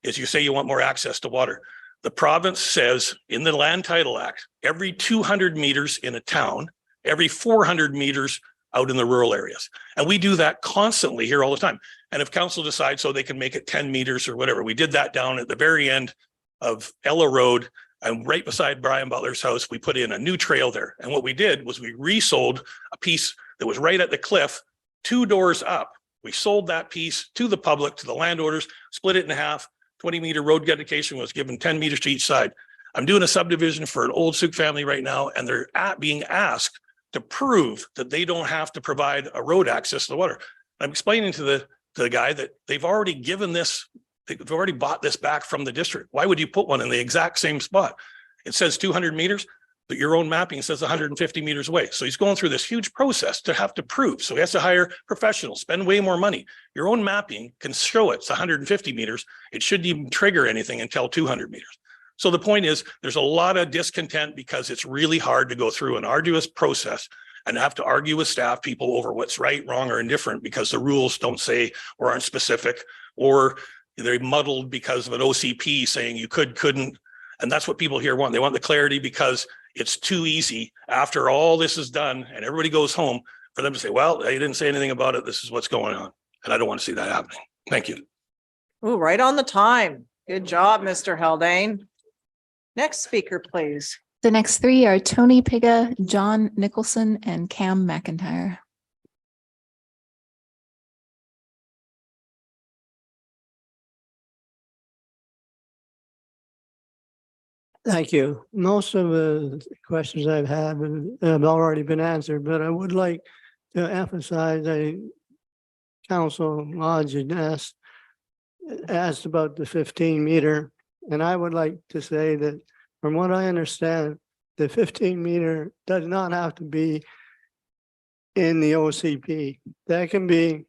is you say you want more access to water. The province says in the Land Title Act, every 200 meters in a town, every 400 meters out in the rural areas. And we do that constantly here all the time. And if council decides so they can make it 10 meters or whatever, we did that down at the very end of Ella Road and right beside Brian Butler's house, we put in a new trail there. And what we did was we resold a piece that was right at the cliff, 2 doors up. We sold that piece to the public, to the landowners, split it in half. 20-meter road dedication was given 10 meters to each side. I'm doing a subdivision for an old Sioux family right now, and they're being asked to prove that they don't have to provide a road access to the water. I'm explaining to the guy that they've already given this, they've already bought this back from the district. Why would you put one in the exact same spot? It says 200 meters, but your own mapping says 150 meters away. So he's going through this huge process to have to prove. So he has to hire professionals, spend way more money. Your own mapping can show it's 150 meters. It shouldn't even trigger anything until 200 meters. So the point is there's a lot of discontent because it's really hard to go through an arduous process and have to argue with staff people over what's right, wrong, or indifferent because the rules don't say or aren't specific, or they're muddled because of an OCP saying you could, couldn't. And that's what people here want. They want the clarity because it's too easy after all this is done and everybody goes home for them to say, well, they didn't say anything about it. This is what's going on. And I don't want to see that happening. Thank you. Oh, right on the time. Good job, Mr. Haldane. Next speaker, please. The next 3 are Tony Piga, John Nicholson, and Cam McIntyre. Thank you. Most of the questions I've had have already been answered, but I would like to emphasize Council Lodge had asked about the 15-meter. And I would like to say that from what I understand, the 15-meter does not have to be in the OCP. That can be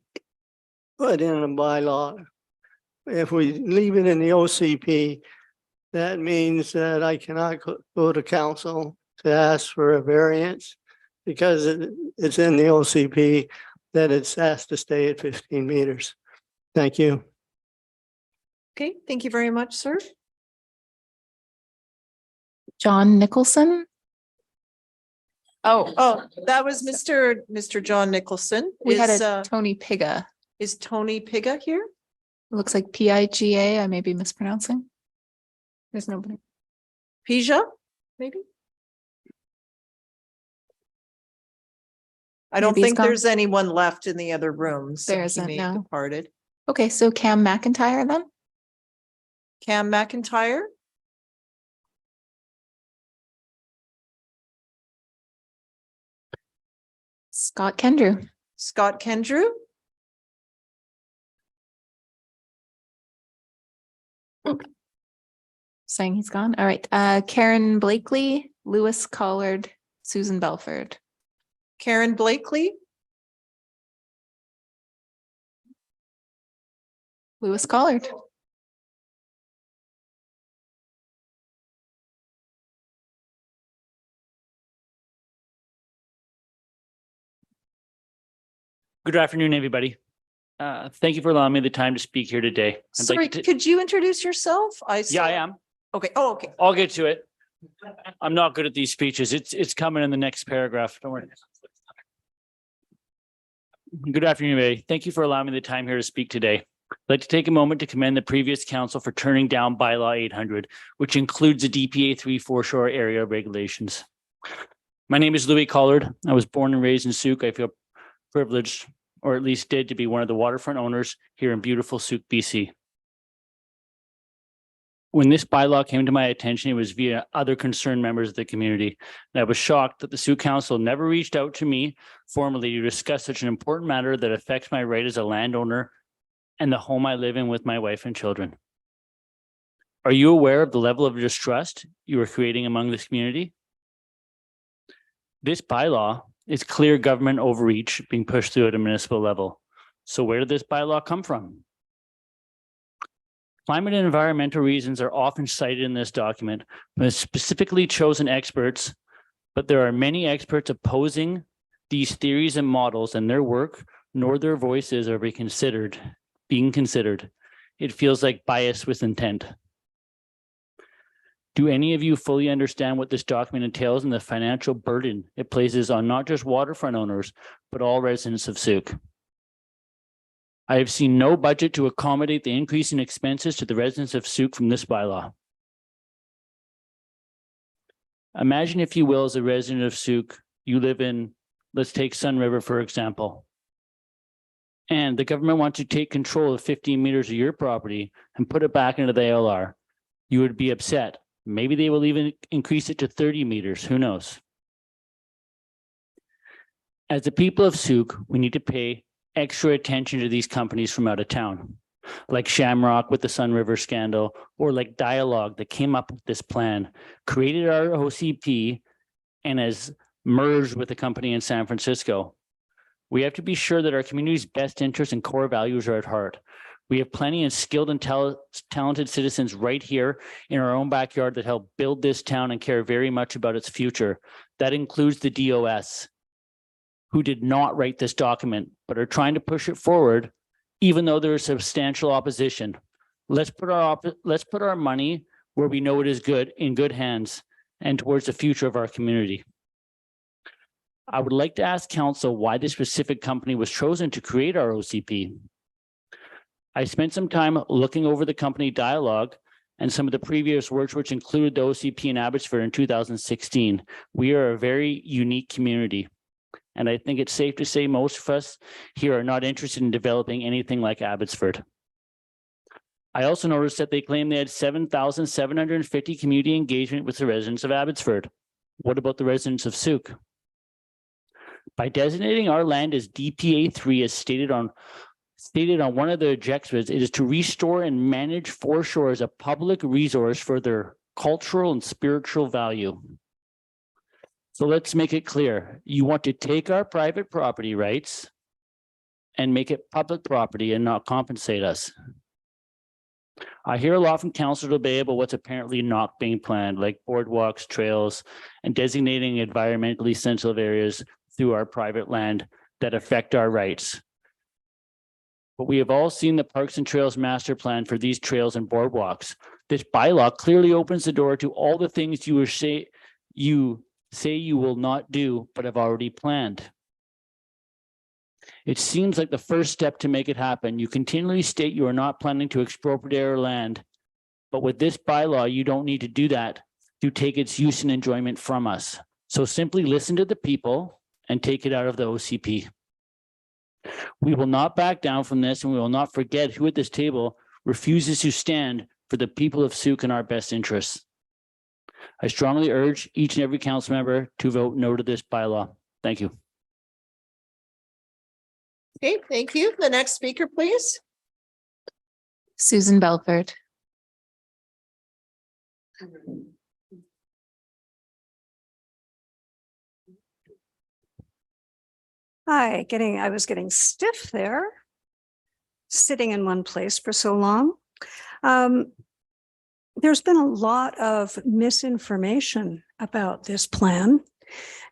put in a bylaw. If we leave it in the OCP, that means that I cannot go to council to ask for a variance because it's in the OCP that it's asked to stay at 15 meters. Thank you. Okay, thank you very much, sir. John Nicholson. Oh, that was Mr. John Nicholson. We had Is, a Tony Piga. Is Tony Piga here? It looks like Piga. I may be mispronouncing. There's nobody. Pija, maybe? I don't Maybe he's think gone. there's anyone left in the other rooms. There He isn't, may no. have departed. Okay, so Cam McIntyre then? Cam McIntyre? Scott Kendrew. Scott Kendrew? Saying he's gone. All right. Karen Blakely, Lewis Collard, Susan Belford. Karen Blakely? Lewis Collard. Good afternoon, everybody. Thank you for allowing me the time to speak here today. I'd Sorry, like to, could you introduce yourself? yeah, I am. Okay, oh, okay. I'll get to it. I'm not good at these speeches. It's coming in the next paragraph. Don't worry. Good afternoon, everybody. Thank you for allowing me the time here to speak today. I'd like to take a moment to commend the previous council for turning down bylaw 800, which includes the DPA 3 foreshore area regulations. My name is Louis Collard. I was born and raised in Souk. I feel privileged, or at least did, to be one of the waterfront owners here in beautiful Souk, BC. When this bylaw came to my attention, it was via other concerned members of the community. And I was shocked that the Souk Council never reached out to me formally to discuss such an important matter that affects my right as a landowner and the home I live in with my wife and children. Are you aware of the level of distrust you are creating among this community? This bylaw is clear government overreach being pushed through at a municipal level. So where did this bylaw come from? Climate and environmental reasons are often cited in this document, but specifically chosen experts, but there are many experts opposing these theories and models, and their work nor their voices are being considered. It feels like bias with intent. Do any of you fully understand what this document entails and the financial burden it places on not just waterfront owners, but all residents of Souk? I have seen no budget to accommodate the increase in expenses to the residents of Souk from this bylaw. Imagine, if you will, as a resident of Souk, you live in, let's take Sun River, for example. And the government wants to take control of 15 meters of your property and put it back into the ALR. You would be upset. Maybe they will even increase it to 30 meters. Who knows? As the people of Souk, we need to pay extra attention to these companies from out of town, like Shamrock with the Sun River scandal, or like Dialogue that came up with this plan, created our OCP, and has merged with a company in San Francisco. We have to be sure that our community's best interests and core values are at heart. We have plenty of skilled and talented citizens right here in our own backyard that help build this town and care very much about its future. That includes the DOS, who did not write this document, but are trying to push it forward, even though there is substantial opposition. Let's put our money where we know it is good, in good hands, and towards the future of our community. I would like to ask council why this specific company was chosen to create our OCP. I spent some time looking over the company Dialogue and some of the previous works, which included the OCP in Abbotsford in 2016. We are a very unique community, and I think it's safe to say most of us here are not interested in developing anything like Abbotsford. I also noticed that they claim they had 7,750 community engagement with the residents of Abbotsford. What about the residents of Souk? By designating our land as DPA 3 as stated on one of the objectives, it is to restore and manage foreshore as a public resource for their cultural and spiritual value. So let's make it clear. You want to take our private property rights and make it public property and not compensate us. I hear a lot from Councillor Bay about what's apparently not being planned, like boardwalks, trails, and designating environmentally sensitive areas through our private land that affect our rights. But we have all seen the Parks and Trails master plan for these trails and boardwalks. This bylaw clearly opens the door to all the things you say you will not do, but have already planned. It seems like the first step to make it happen. You continually state you are not planning to expropriate our land, but with this bylaw, you don't need to do that to take its use and enjoyment from us. So simply listen to the people and take it out of the OCP. We will not back down from this, and we will not forget who at this table refuses to stand for the people of Souk and our best interests. I strongly urge each and every council member to vote no to this bylaw. Thank you. Okay, thank you. The next speaker, please. Susan Belford. Hi, I was getting stiff there, sitting in one place for so long. There's been a lot of misinformation about this plan.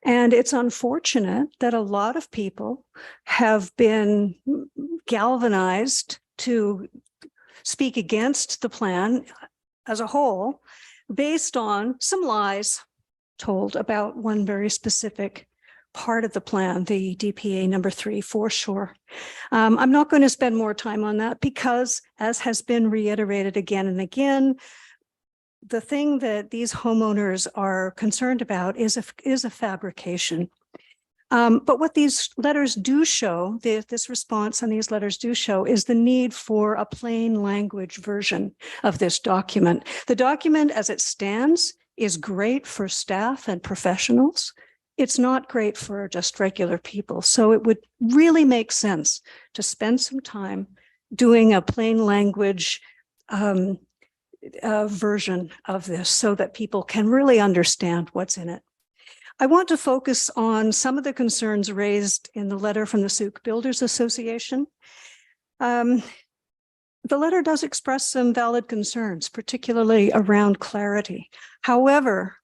And it's unfortunate that a lot of people have been galvanized to speak against the plan as a whole, based on some lies told about one very specific part of the plan, the DPA number 3 foreshore. I'm not going to spend more time on that because, as has been reiterated again and again, the thing that these homeowners are concerned about is a fabrication. But what these letters do show, this response and these letters do show, is the need for a plain language version of this document. The document as it stands is great for staff and professionals. It's not great for just regular people. So it would really make sense to spend some time doing a plain language version of this so that people can really understand what's in it. I want to focus on some of the concerns raised in the letter from the Souk Builders Association. The letter does express some valid concerns, particularly around clarity. However,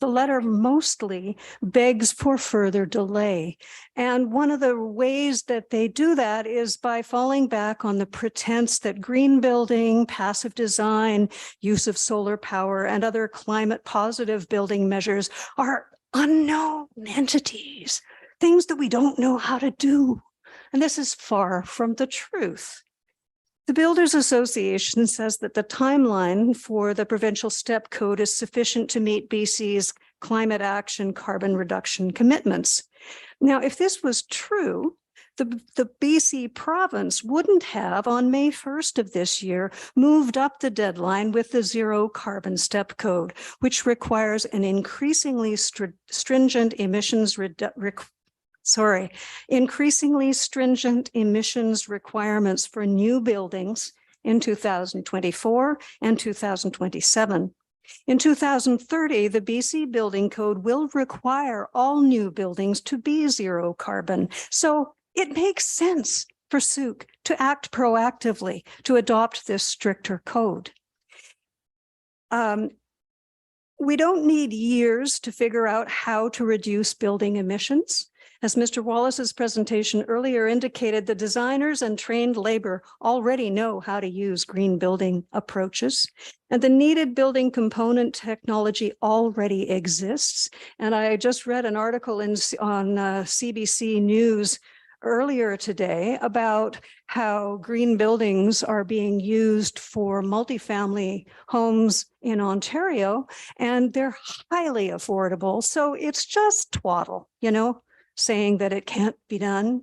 the letter mostly begs for further delay. And one of the ways that they do that is by falling back on the pretense that green building, passive design, use of solar power, and other climate positive building measures are unknown entities, things that we don't know how to do. And this is far from the truth. The Builders Association says that the timeline for the provincial step code is sufficient to meet BC's climate action carbon reduction commitments. Now, if this was true, the BC province wouldn't have, on May 1st of this year, moved up the deadline with the zero carbon step code, which requires an increasingly stringent emissions requirements for new buildings in 2024 and 2027. In 2030, the BC Building Code will require all new buildings to be zero carbon. So it makes sense for Souk to act proactively to adopt this stricter code. We don't need years to figure out how to reduce building emissions. As Mr. Wallace's presentation earlier indicated, the designers and trained labor already know how to use green building approaches, and the needed building component technology already exists. And I just read an article on CBC News earlier today about how green buildings are being used for multifamily homes in Ontario, and they're highly affordable. So it's just twaddle, saying that it can't be done.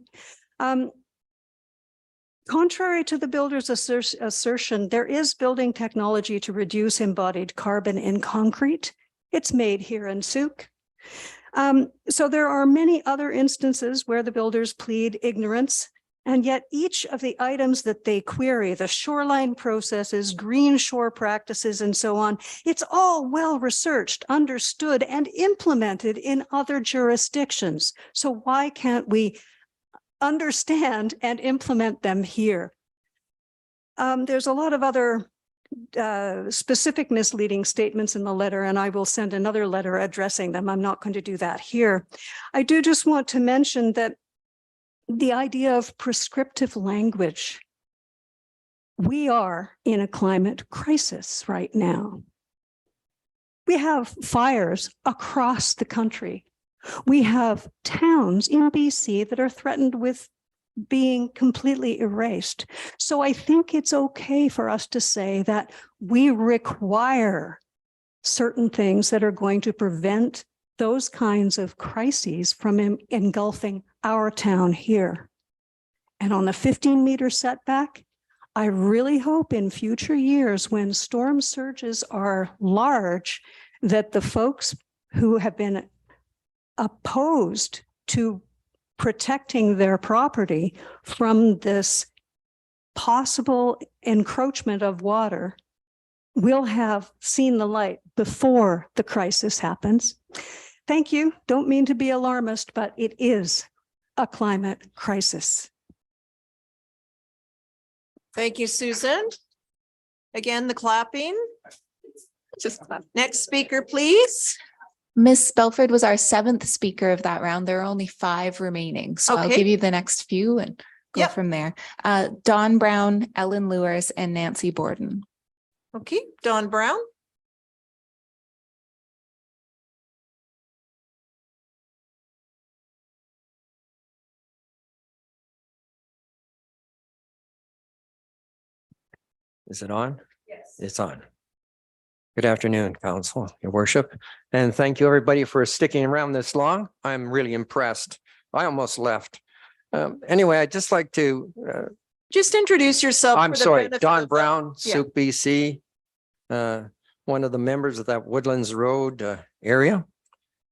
Contrary to the builder's assertion, there is building technology to reduce embodied carbon in concrete. It's made here in Sooke. So there are many other instances where the builders plead ignorance, and yet each of the items that they query, the shoreline processes, green shore practices, and so on, it's all well-researched, understood, and implemented in other jurisdictions. So why can't we understand and implement them here? There's a lot of other specific misleading statements in the letter, and I will send another letter addressing them. I'm not going to do that here. I do just want to mention that the idea of prescriptive language, we are in a climate crisis right now. We have fires across the country. We have towns in BC that are threatened with being completely erased. So I think it's okay for us to say that we require certain things that are going to prevent those kinds of crises from engulfing our town here. And on the 15-meter setback, I really hope in future years when storm surges are large, that the folks who have been opposed to protecting their property from this possible encroachment of water will have seen the light before the crisis happens. Thank you. Don't mean to be alarmist, but it is a climate crisis. Thank you, Susan. Again, the clapping. Next speaker, please. Ms. Belford was our 7th speaker of that round. There are only 5 remaining. So I'll Okay. give you the next few and go Yep. from there. Dawn Brown, Ellen Lewis, and Nancy Borden. Okay, Dawn Brown. Is it on? Yes. It's on. Good afternoon, Council, Your Worship, and thank you everybody for sticking around this long. I'm really impressed. I almost left. Anyway, I'd just like to. Just introduce yourself. I'm for the sorry, benefit Don of Brown, Yeah. Sooke, BC. One of the members of that Woodlands Road area.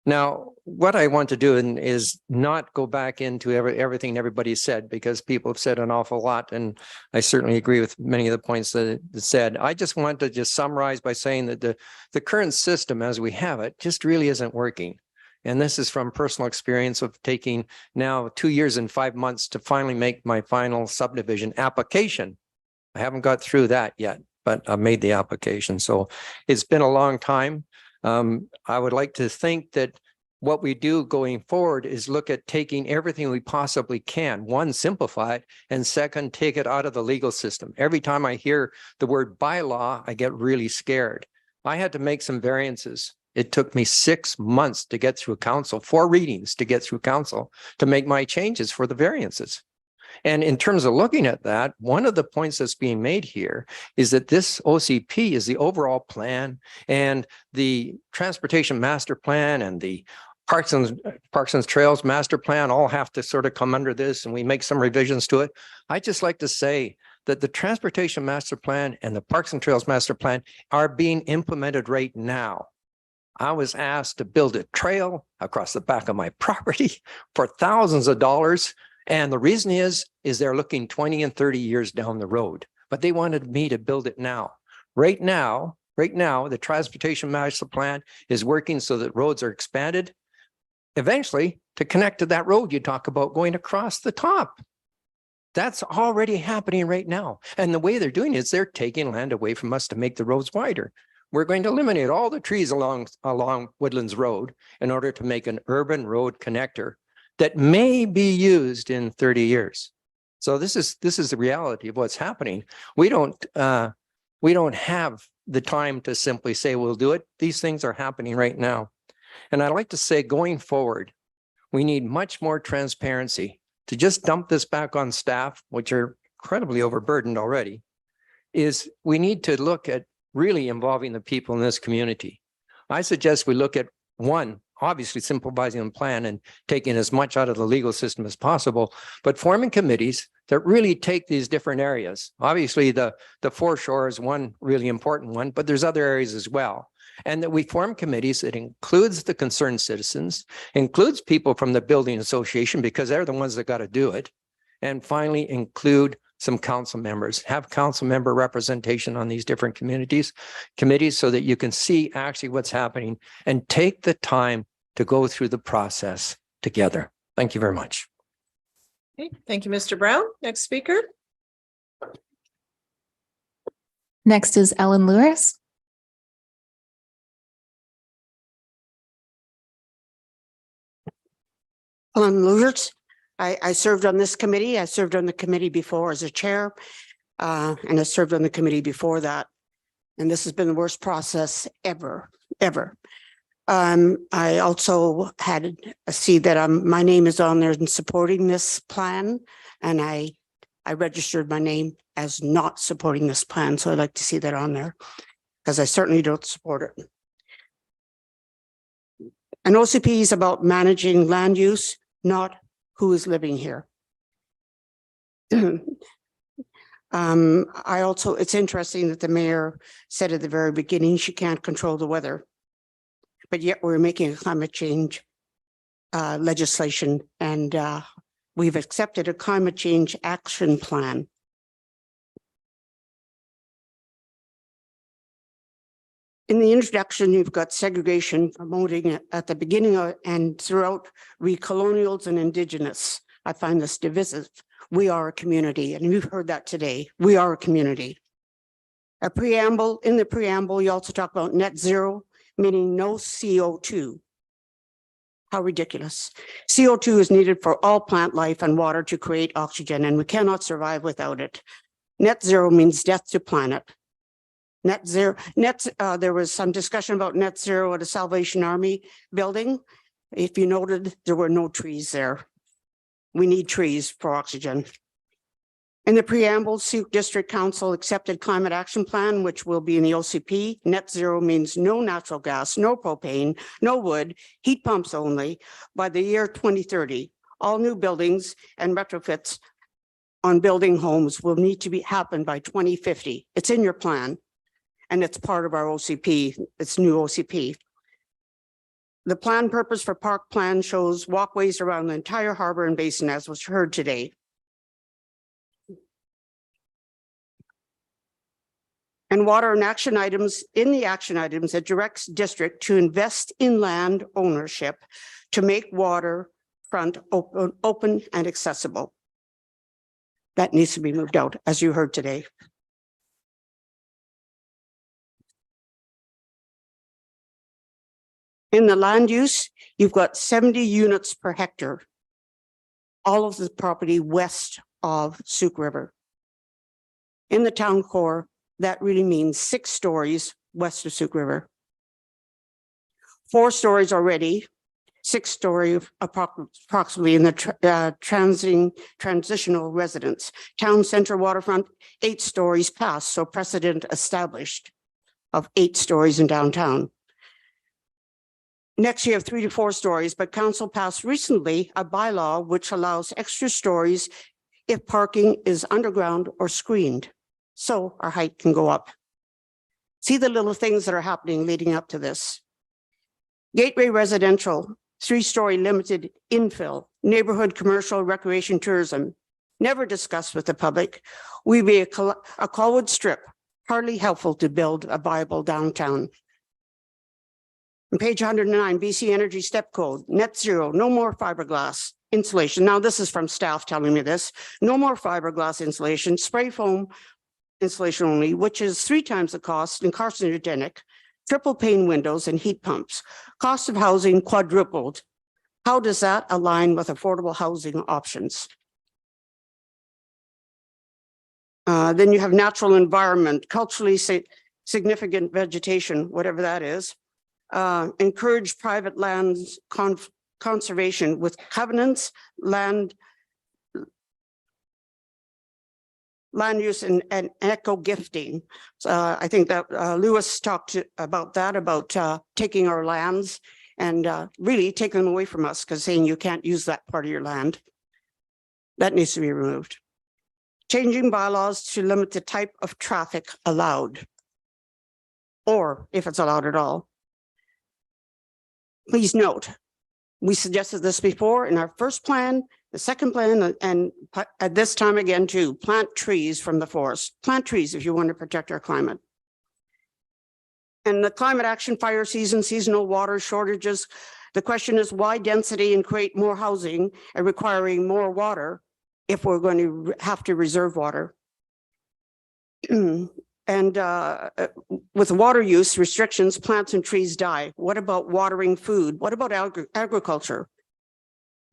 Now, what I want to do is not go back into everything everybody said, because people have said an awful lot, and I certainly agree with many of the points that it said. I just want to just summarize by saying that the current system as we have it just really isn't working. And this is from personal experience of taking now 2 years and 5 months to finally make my final subdivision application. I haven't got through that yet, but I made the application. So it's been a long time. I would like to think that what we do going forward is look at taking everything we possibly can. One, simplify it, and second, take it out of the legal system. Every time I hear the word bylaw, I get really scared. I had to make some variances. It took me 6 months to get through council, 4 readings to get through council to make my changes for the variances. And in terms of looking at that, one of the points that's being made here is that this OCP is the overall plan, and the transportation master plan and the Parks and Trails master plan all have to sort of come under this, and we make some revisions to it. I'd just like to say that the transportation master plan and the Parks and Trails master plan are being implemented right now. I was asked to build a trail across the back of my property for thousands of dollars. And the reason is they're looking 20 and 30 years down the road, but they wanted me to build it now. Right now, the transportation master plan is working so that roads are expanded. Eventually, to connect to that road, you talk about going across the top. That's already happening right now. And the way they're doing it is they're taking land away from us to make the roads wider. We're going to eliminate all the trees along Woodlands Road in order to make an urban road connector that may be used in 30 years. So this is the reality of what's happening. We don't have the time to simply say we'll do it. These things are happening right now. And I'd like to say going forward, we need much more transparency. To just dump this back on staff, which are incredibly overburdened already, is we need to look at really involving the people in this community. I suggest we look at one, obviously simplifying the plan and taking as much out of the legal system as possible, but forming committees that really take these different areas. Obviously, the foreshore is one really important one, but there's other areas as well. And that we form committees that includes the concerned citizens, includes people from the building association, because they're the ones that got to do it. And finally, include some council members, have council member representation on these different communities, committees, so that you can see actually what's happening and take the time to go through the process together. Thank you very much. Okay, thank you, Mr. Brown. Next speaker. Next is Ellen Lewis. Ellen Lewis. I served on this committee. I served on the committee before as a chair, and I served on the committee before that. And this has been the worst process ever. I also had a see that my name is on there in supporting this plan, and I registered my name as not supporting this plan. So I'd like to see that on there because I certainly don't support it. An OCP is about managing land use, not who is living here. It's interesting that the mayor said at the very beginning she can't control the weather, but yet we're making a climate change legislation, and we've accepted a climate change action plan. In the introduction, you've got segregation promoting it at the beginning and throughout recolonials and indigenous. I find this divisive. We are a community, and we've heard that today. We are a community. In the preamble, you also talk about net zero, meaning no CO2. How ridiculous. CO2 is needed for all plant life and water to create oxygen, and we cannot survive without it. Net zero means death to planet. Net zero, there was some discussion about net zero at a Salvation Army building. If you noted, there were no trees there. We need trees for oxygen. In the preamble, Sioux District Council accepted climate action plan, which will be in the OCP. Net zero means no natural gas, no propane, no wood, heat pumps only by the year 2030. All new buildings and retrofits on building homes will need to happen by 2050. It's in your plan. And it's part of our OCP, it's new OCP. The plan purpose for park plan shows walkways around the entire harbor and basin, as was heard today. And water and action items, in the action items, it directs district to invest in land ownership to make waterfront open and accessible. That needs to be moved out, as you heard today. In the land use, you've got 70 units per hectare. All of the property west of Sioux River. In the town core, that really means 6 stories west of Sioux River. 4 stories already, 6-story approximately in the transitional residence. Town center waterfront, 8 stories past, so precedent established of 8 stories in downtown. Next, you have 3 to 4 stories, but council passed recently a bylaw which allows extra stories if parking is underground or screened. So our height can go up. See the little things that are happening leading up to this. Gateway residential, 3-story limited infill, neighborhood commercial recreation tourism, never discussed with the public. We be a Colwood strip, hardly helpful to build a viable downtown. On page 109, BC Energy Step Code, net zero, no more fiberglass insulation. Now this is from staff telling me this. No more fiberglass insulation, spray foam insulation only, which is 3 times the cost and carcinogenic, triple pane windows and heat pumps. Cost of housing quadrupled. How does that align with affordable housing options? Then you have natural environment, culturally significant vegetation, whatever that is. Encourage private lands conservation with covenants, land use and eco gifting. So I think that Lewis talked about that, about taking our lands and really taking them away from us, because saying you can't use that part of your land. That needs to be removed. changing bylaws to limit the type of traffic allowed, or if it's allowed at all. Please note, we suggested this before in our first plan, the second plan, and at this time again too, plant trees from the forest. Plant trees if you want to protect our climate. And the climate action, fire season, seasonal water shortages. The question is why density and create more housing and requiring more water if we're going to have to reserve water. And with water use restrictions, plants and trees die. What about watering food? What about agriculture?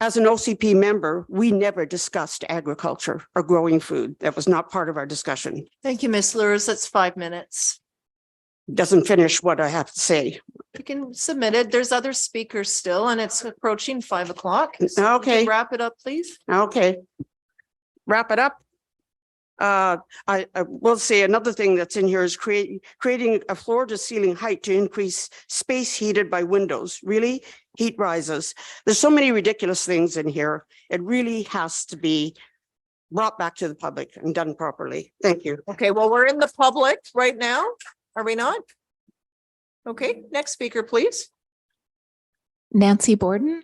As an OCP member, we never discussed agriculture or growing food. That was not part of our discussion. Thank you, Ms. Lewis. That's 5 minutes. Doesn't finish what I have to say. You can submit it. There's other speakers still, and it's approaching 5 o'clock. So you Okay. can wrap it up, please. Okay. Wrap it up. I will say another thing that's in here is creating a floor to ceiling height to increase space heated by windows. Really? Heat rises. There's so many ridiculous things in here. It really has to be brought back to the public and done properly. Thank you. Okay, well, we're in the public right now. Are we not? Okay, next speaker, please. Nancy Borden.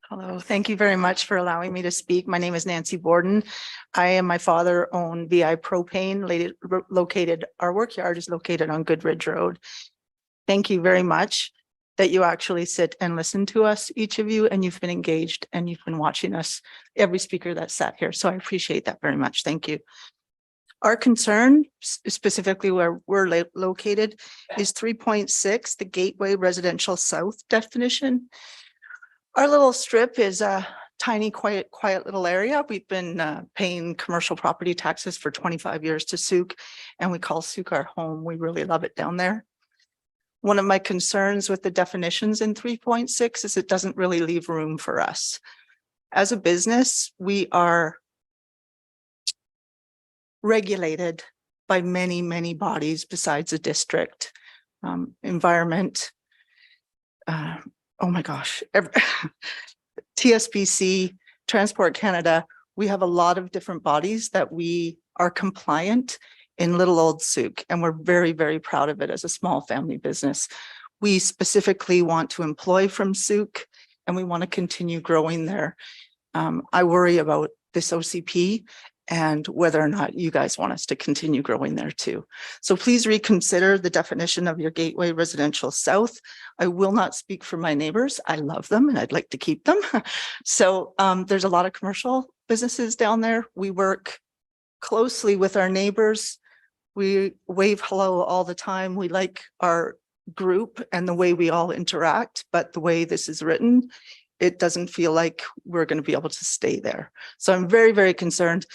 Hello, thank you very much for allowing me to speak. My name is Nancy Borden. I and my father own VI Propane located, our work yard is located on Goodridge Road. Thank you very much that you actually sit and listen to us, each of you, and you've been engaged and you've been watching us, every speaker that sat here. So I appreciate that very much. Thank you. Our concern, specifically where we're located, is 3.6, the Gateway Residential South definition. Our little strip is a tiny, quiet little area. We've been paying commercial property taxes for 25 years to Souk, and we call Souk our home. We really love it down there. One of my concerns with the definitions in 3.6 is it doesn't really leave room for us. As a business, we are regulated by many, many bodies besides a district, environment, oh my gosh, TSPC, Transport Canada, we have a lot of different bodies that we are compliant in little old Souk, and we're very, very proud of it as a small family business. We specifically want to employ from Souk, and we want to continue growing there. I worry about this OCP and whether or not you guys want us to continue growing there too. So please reconsider the definition of your Gateway Residential South. I will not speak for my neighbors. I love them and I'd like to keep them. So there's a lot of commercial businesses down there. We work closely with our neighbors. We wave hello all the time. We like our group and the way we all interact, but the way this is written, it doesn't feel like we're going to be able to stay there. So I'm very, very concerned.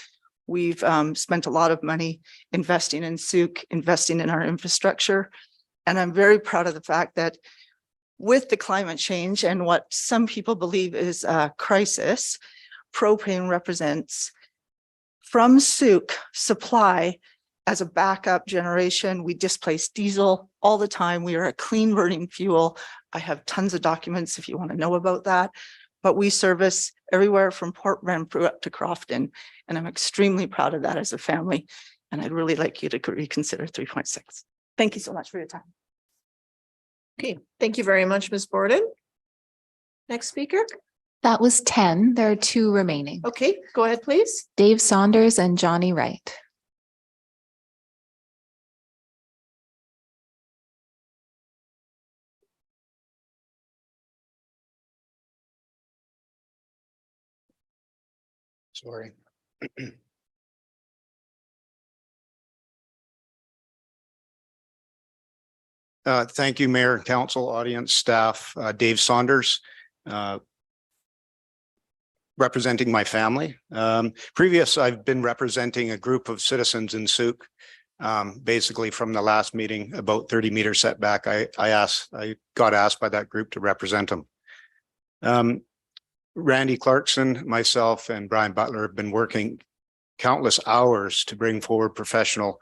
We've spent a lot of money investing in Souk, investing in our infrastructure. And I'm very proud of the fact that with the climate change and what some people believe is a crisis, propane represents from Souk supply as a backup generation. We displace diesel all the time. We are a clean burning fuel. I have tons of documents if you want to know about that. But we service everywhere from Port Renfrew up to Crofton. And I'm extremely proud of that as a family. And I'd really like you to reconsider 3.6. Thank you so much for your time. Okay, thank you very much, Ms. Borden. Next speaker. That was 10. There are 2 remaining. Okay, go ahead, please. Dave Saunders and Johnny Wright. Sorry. Thank you, Mayor, Council, audience, staff, Dave Saunders, representing my family. I've been representing a group of citizens in Souk. Basically from the last meeting, about 30-meter setback, I got asked by that group to represent them. Randy Clarkson, myself, and Brian Butler have been working countless hours to bring forward professional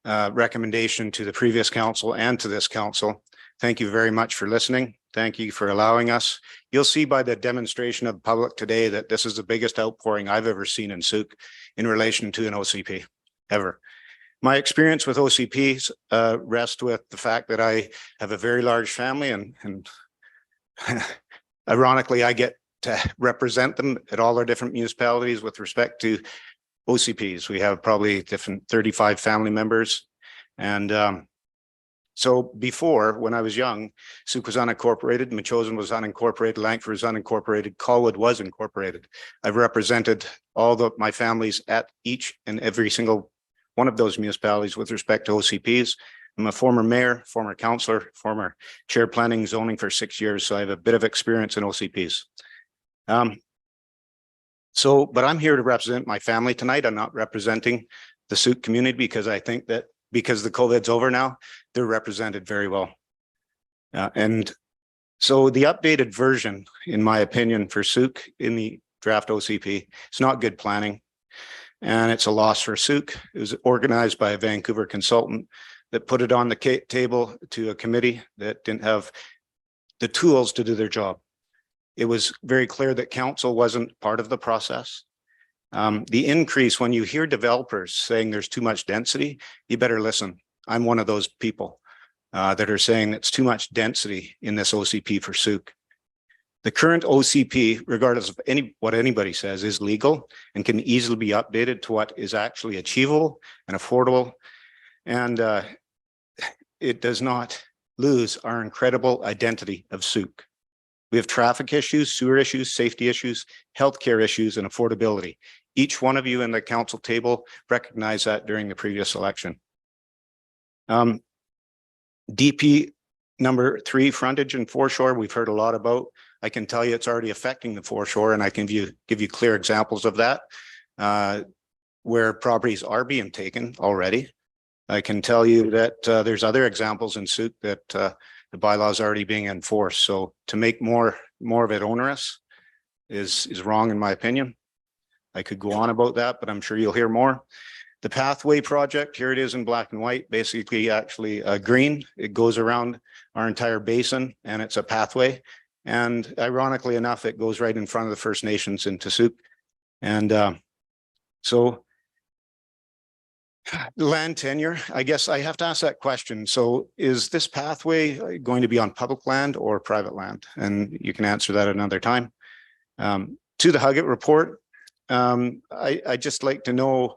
recommendation to the previous council and to this council Thank you very much for listening. Thank you for allowing us. You'll see by the demonstration of the public today that this is the biggest outpouring I've ever seen in Sooke in relation to an OCP ever. My experience with OCPs rests with the fact that I have a very large family and ironically, I get to represent them at all our different municipalities with respect to OCPs. We have probably different 35 family members. And so before, when I was young, Sooke was unincorporated, Metchosin was unincorporated, Langford was unincorporated, Colwood was incorporated. I've represented all my families at each and every single one of those municipalities with respect to OCPs. I'm a former mayor, former councillor, former chair planning zoning for 6 years, so I have a bit of experience in OCPs. But I'm here to represent my family tonight. I'm not representing the Sooke community because I think that because the COVID's over now, they're represented very well. And so the updated version, in my opinion, for Sooke in the draft OCP, it's not good planning. And it's a loss for Sooke. It was organized by a Vancouver consultant that put it on the table to a committee that didn't have the tools to do their job. It was very clear that council wasn't part of the process. The increase, when you hear developers saying there's too much density, you better listen. I'm one of those people that are saying it's too much density in this OCP for Sooke. The current OCP, regardless of what anybody says, is legal and can easily be updated to what is actually achievable and affordable. And it does not lose our incredible identity of Sooke. We have traffic issues, sewer issues, safety issues, healthcare issues, and affordability. Each one of you in the council table recognized that during the previous election. DP number 3, frontage and foreshore, we've heard a lot about. I can tell you it's already affecting the foreshore, and I can give you clear examples of that, where properties are being taken already. I can tell you that there's other examples in Sooke that the bylaw is already being enforced. So to make more of it onerous is wrong in my opinion. I could go on about that, but I'm sure you'll hear more. The pathway project, here it is in black and white, basically actually green. It goes around our entire basin and it's a pathway. And ironically enough, it goes right in front of the First Nations into Sooke. And so land tenure, I guess I have to ask that question. So is this pathway going to be on public land or private land? And you can answer that another time. To the Huggett report, I just like to know,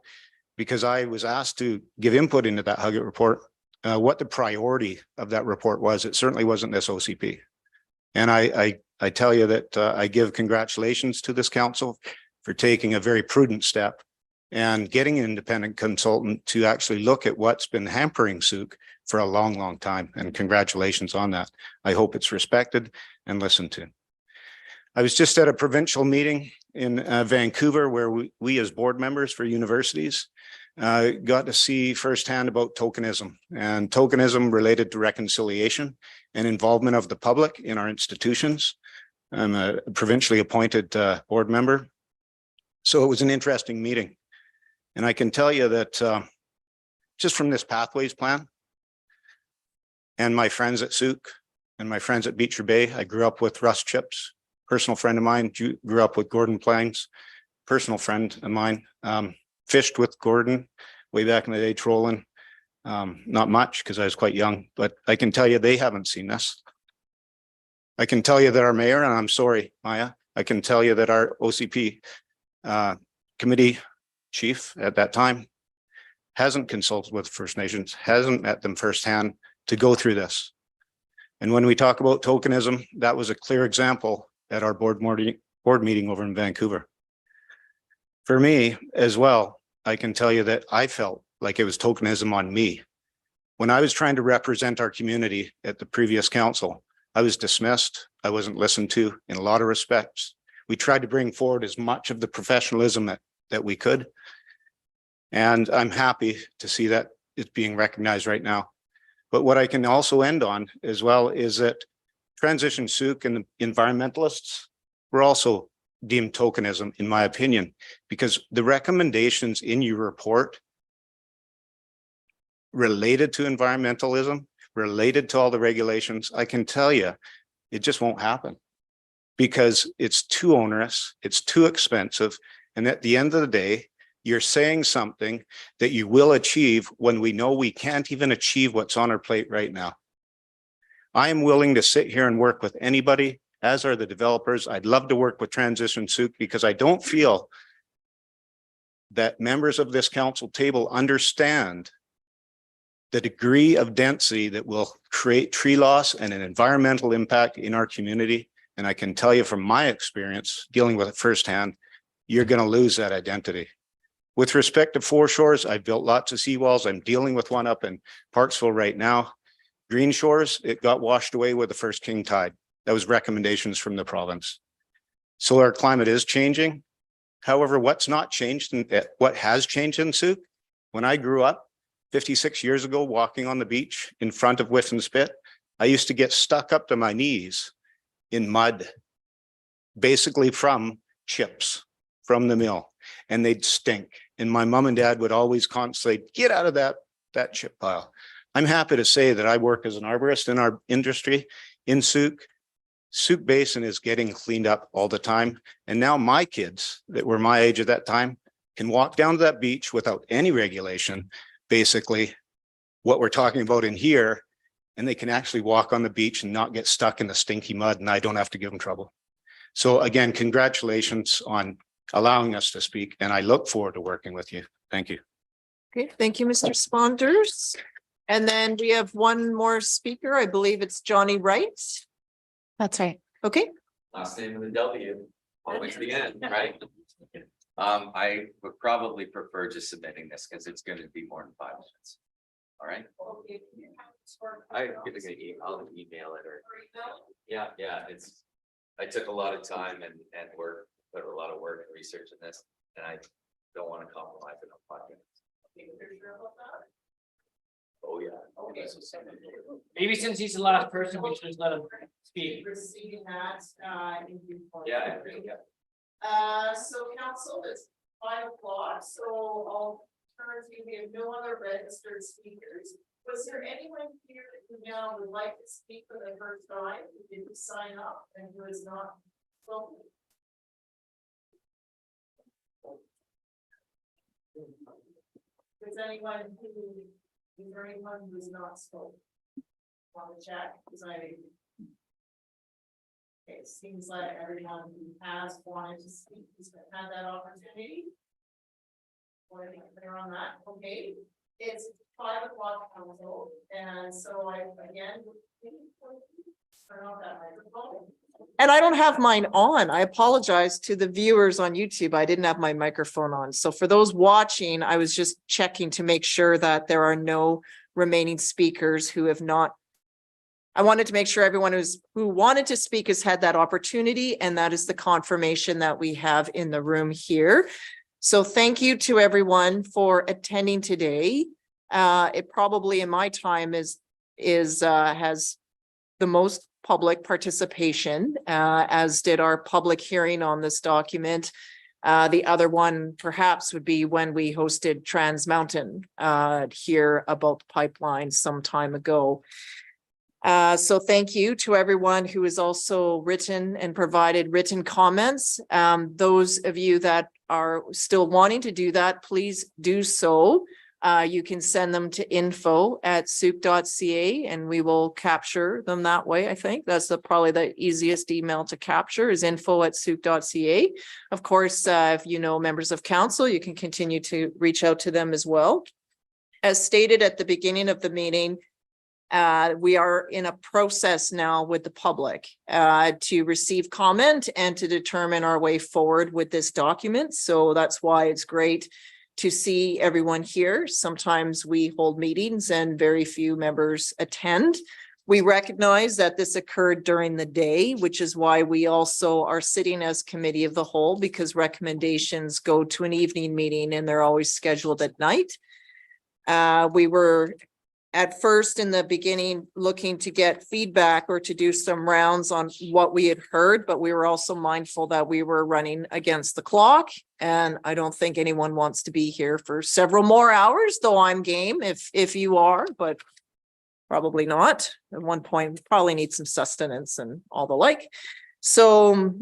because I was asked to give input into that Huggett report, what the priority of that report was. It certainly wasn't this OCP. And I tell you that I give congratulations to this council for taking a very prudent step and getting an independent consultant to actually look at what's been hampering Sooke for a long, long time. And congratulations on that. I hope it's respected and listened to. I was just at a provincial meeting in Vancouver where we as board members for universities got to see firsthand about tokenism and tokenism related to reconciliation and involvement of the public in our institutions. I'm a provincially appointed board member. So it was an interesting meeting. And I can tell you that just from this pathways plan and my friends at Sooke and my friends at Beecher Bay, I grew up with Russ Chips, personal friend of mine, grew up with Gordon Plains, personal friend of mine, fished with Gordon way back in the day, trolling. Not much because I was quite young, but I can tell you they haven't seen this. I can tell you that our mayor, and I'm sorry, Maya, I can tell you that our OCP committee chief at that time hasn't consulted with First Nations, hasn't met them firsthand to go through this. And when we talk about tokenism, that was a clear example at our board meeting over in Vancouver. For me as well, I can tell you that I felt like it was tokenism on me. When I was trying to represent our community at the previous council, I was dismissed. I wasn't listened to in a lot of respects. We tried to bring forward as much of the professionalism that we could. And I'm happy to see that it's being recognized right now. But what I can also end on as well is that Transition Sooke and the environmentalists were also deemed tokenism, in my opinion, because the recommendations in your report related to environmentalism related to all the regulations, I can tell you, it just won't happen. Because it's too onerous, it's too expensive, and at the end of the day, you're saying something that you will achieve when we know we can't even achieve what's on our plate right now. I am willing to sit here and work with anybody, as are the developers. I'd love to work with Transition Souk because I don't feel that members of this council table understand the degree of density that will create tree loss and an environmental impact in our community. And I can tell you from my experience dealing with it firsthand, you're going to lose that identity. With respect to foreshores, I've built lots of seawalls. I'm dealing with one up in Parksville right now. Green Shores, it got washed away with the first king tide. That was recommendations from the province. So our climate is changing. However, what's not changed and what has changed in Souk, when I grew up 56 years ago, walking on the beach in front of Whiffen Spit, I used to get stuck up to my knees in mud, basically from chips from the mill, and they'd stink. And my mom and dad would always constantly say, get out of that chip pile. I'm happy to say that I work as an arborist in our industry in Souk. Souk Basin is getting cleaned up all the time. And now my kids that were my age at that time can walk down to that beach without any regulation, basically what we're talking about in here, and they can actually walk on the beach and not get stuck in the stinky mud, and I don't have to give them trouble. So again, congratulations on allowing us to speak, and I look forward to working with you. Thank you. Okay, thank you, Mr. Sponders. And then we have one more speaker. I believe it's Johnny Wright. That's right. Okay. Last name of the W, always the end, right? I would probably prefer just submitting this because it's going to be more than 5 minutes. All right. I'm gonna I'll email it or. Yeah, I took a lot of time and work, put a lot of work and research in this, and I don't want to compromise it on 5 minutes. Oh, yeah. Maybe since he's the last person, we should just let him speak. Receiving that, Yeah. so council, it's 5 o'clock, so I'll turn to you. We have no other registered speakers. Was there anyone here who now would like to speak for the first time, who didn't sign up and who is not spoken? Is there anyone who's not spoken? Want to check, because it seems like everyone who has wanted to speak has had that opportunity. Or they're on that, okay, it's 5 o'clock council, and so I again. Turn off that microphone. And I don't have mine on. I apologize to the viewers on YouTube. I didn't have my microphone on. So for those watching, I was just checking to make sure that there are no remaining speakers who have not. I wanted to make sure everyone who wanted to speak has had that opportunity, and that is the confirmation that we have in the room here. So thank you to everyone for attending today. It probably in my time has the most public participation, as did our public hearing on this document. The other one perhaps would be when we hosted Trans Mountain here about the pipeline some time ago. So thank you to everyone who has also written and provided written comments. Those of you that are still wanting to do that, please do so. You can send them to info@souk.ca and we will capture them that way. I think that's probably the easiest email to capture is info@souk.ca. Of course, if you know members of council, you can continue to reach out to them as well. As stated at the beginning of the meeting, we are in a process now with the public to receive comment and to determine our way forward with this document. So that's why it's great to see everyone here. Sometimes we hold meetings and very few members attend. We recognize that this occurred during the day, which is why we also are sitting as committee of the whole, because recommendations go to an evening meeting and they're always scheduled at night. We were at first in the beginning looking to get feedback or to do some rounds on what we had heard, but we were also mindful that we were running against the clock. And I don't think anyone wants to be here for several more hours, though I'm game if you are, but Probably not. At one point, we probably need some sustenance and all the like. So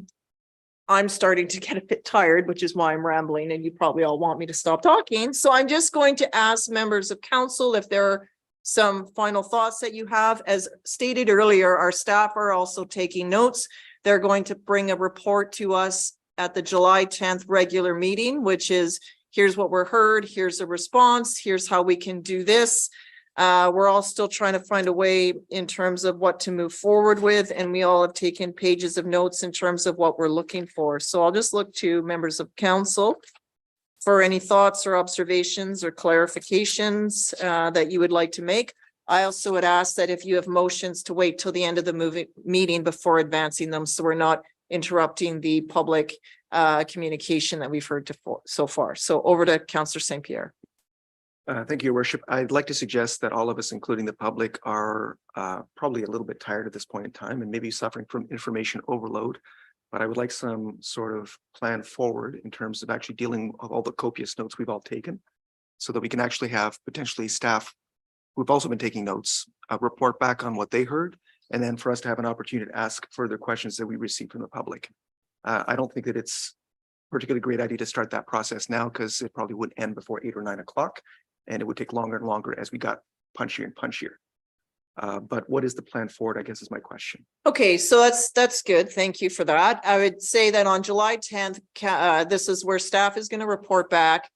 I'm starting to get a bit tired, which is why I'm rambling, and you probably all want me to stop talking. So I'm just going to ask members of council if there are some final thoughts that you have. As stated earlier, our staff are also taking notes. They're going to bring a report to us at the July 10th regular meeting, which is, here's what we're heard, here's a response, here's how we can do this. We're all still trying to find a way in terms of what to move forward with, and we all have taken pages of notes in terms of what we're looking for. So I'll just look to members of council for any thoughts or observations or clarifications that you would like to make. I also would ask that if you have motions to wait till the end of the meeting before advancing them, so we're not interrupting the public communication that we've heard so far. So over to Councillor St. Pierre. Thank you, Your Worship. I'd like to suggest that all of us, including the public, are probably a little bit tired at this point in time and maybe suffering from information overload. But I would like some sort of plan forward in terms of actually dealing with all the copious notes we've all taken, so that we can actually have potentially staff who've also been taking notes report back on what they heard, and then for us to have an opportunity to ask further questions that we receive from the public. I don't think that it's a particularly great idea to start that process now, because it probably would end before 8 or 9 o'clock. And it would take longer and longer as we got punchier and punchier. But what is the plan forward, I guess, is my question. Okay, so that's good. Thank you for that. I would say that on July 10th, this is where staff is going to report back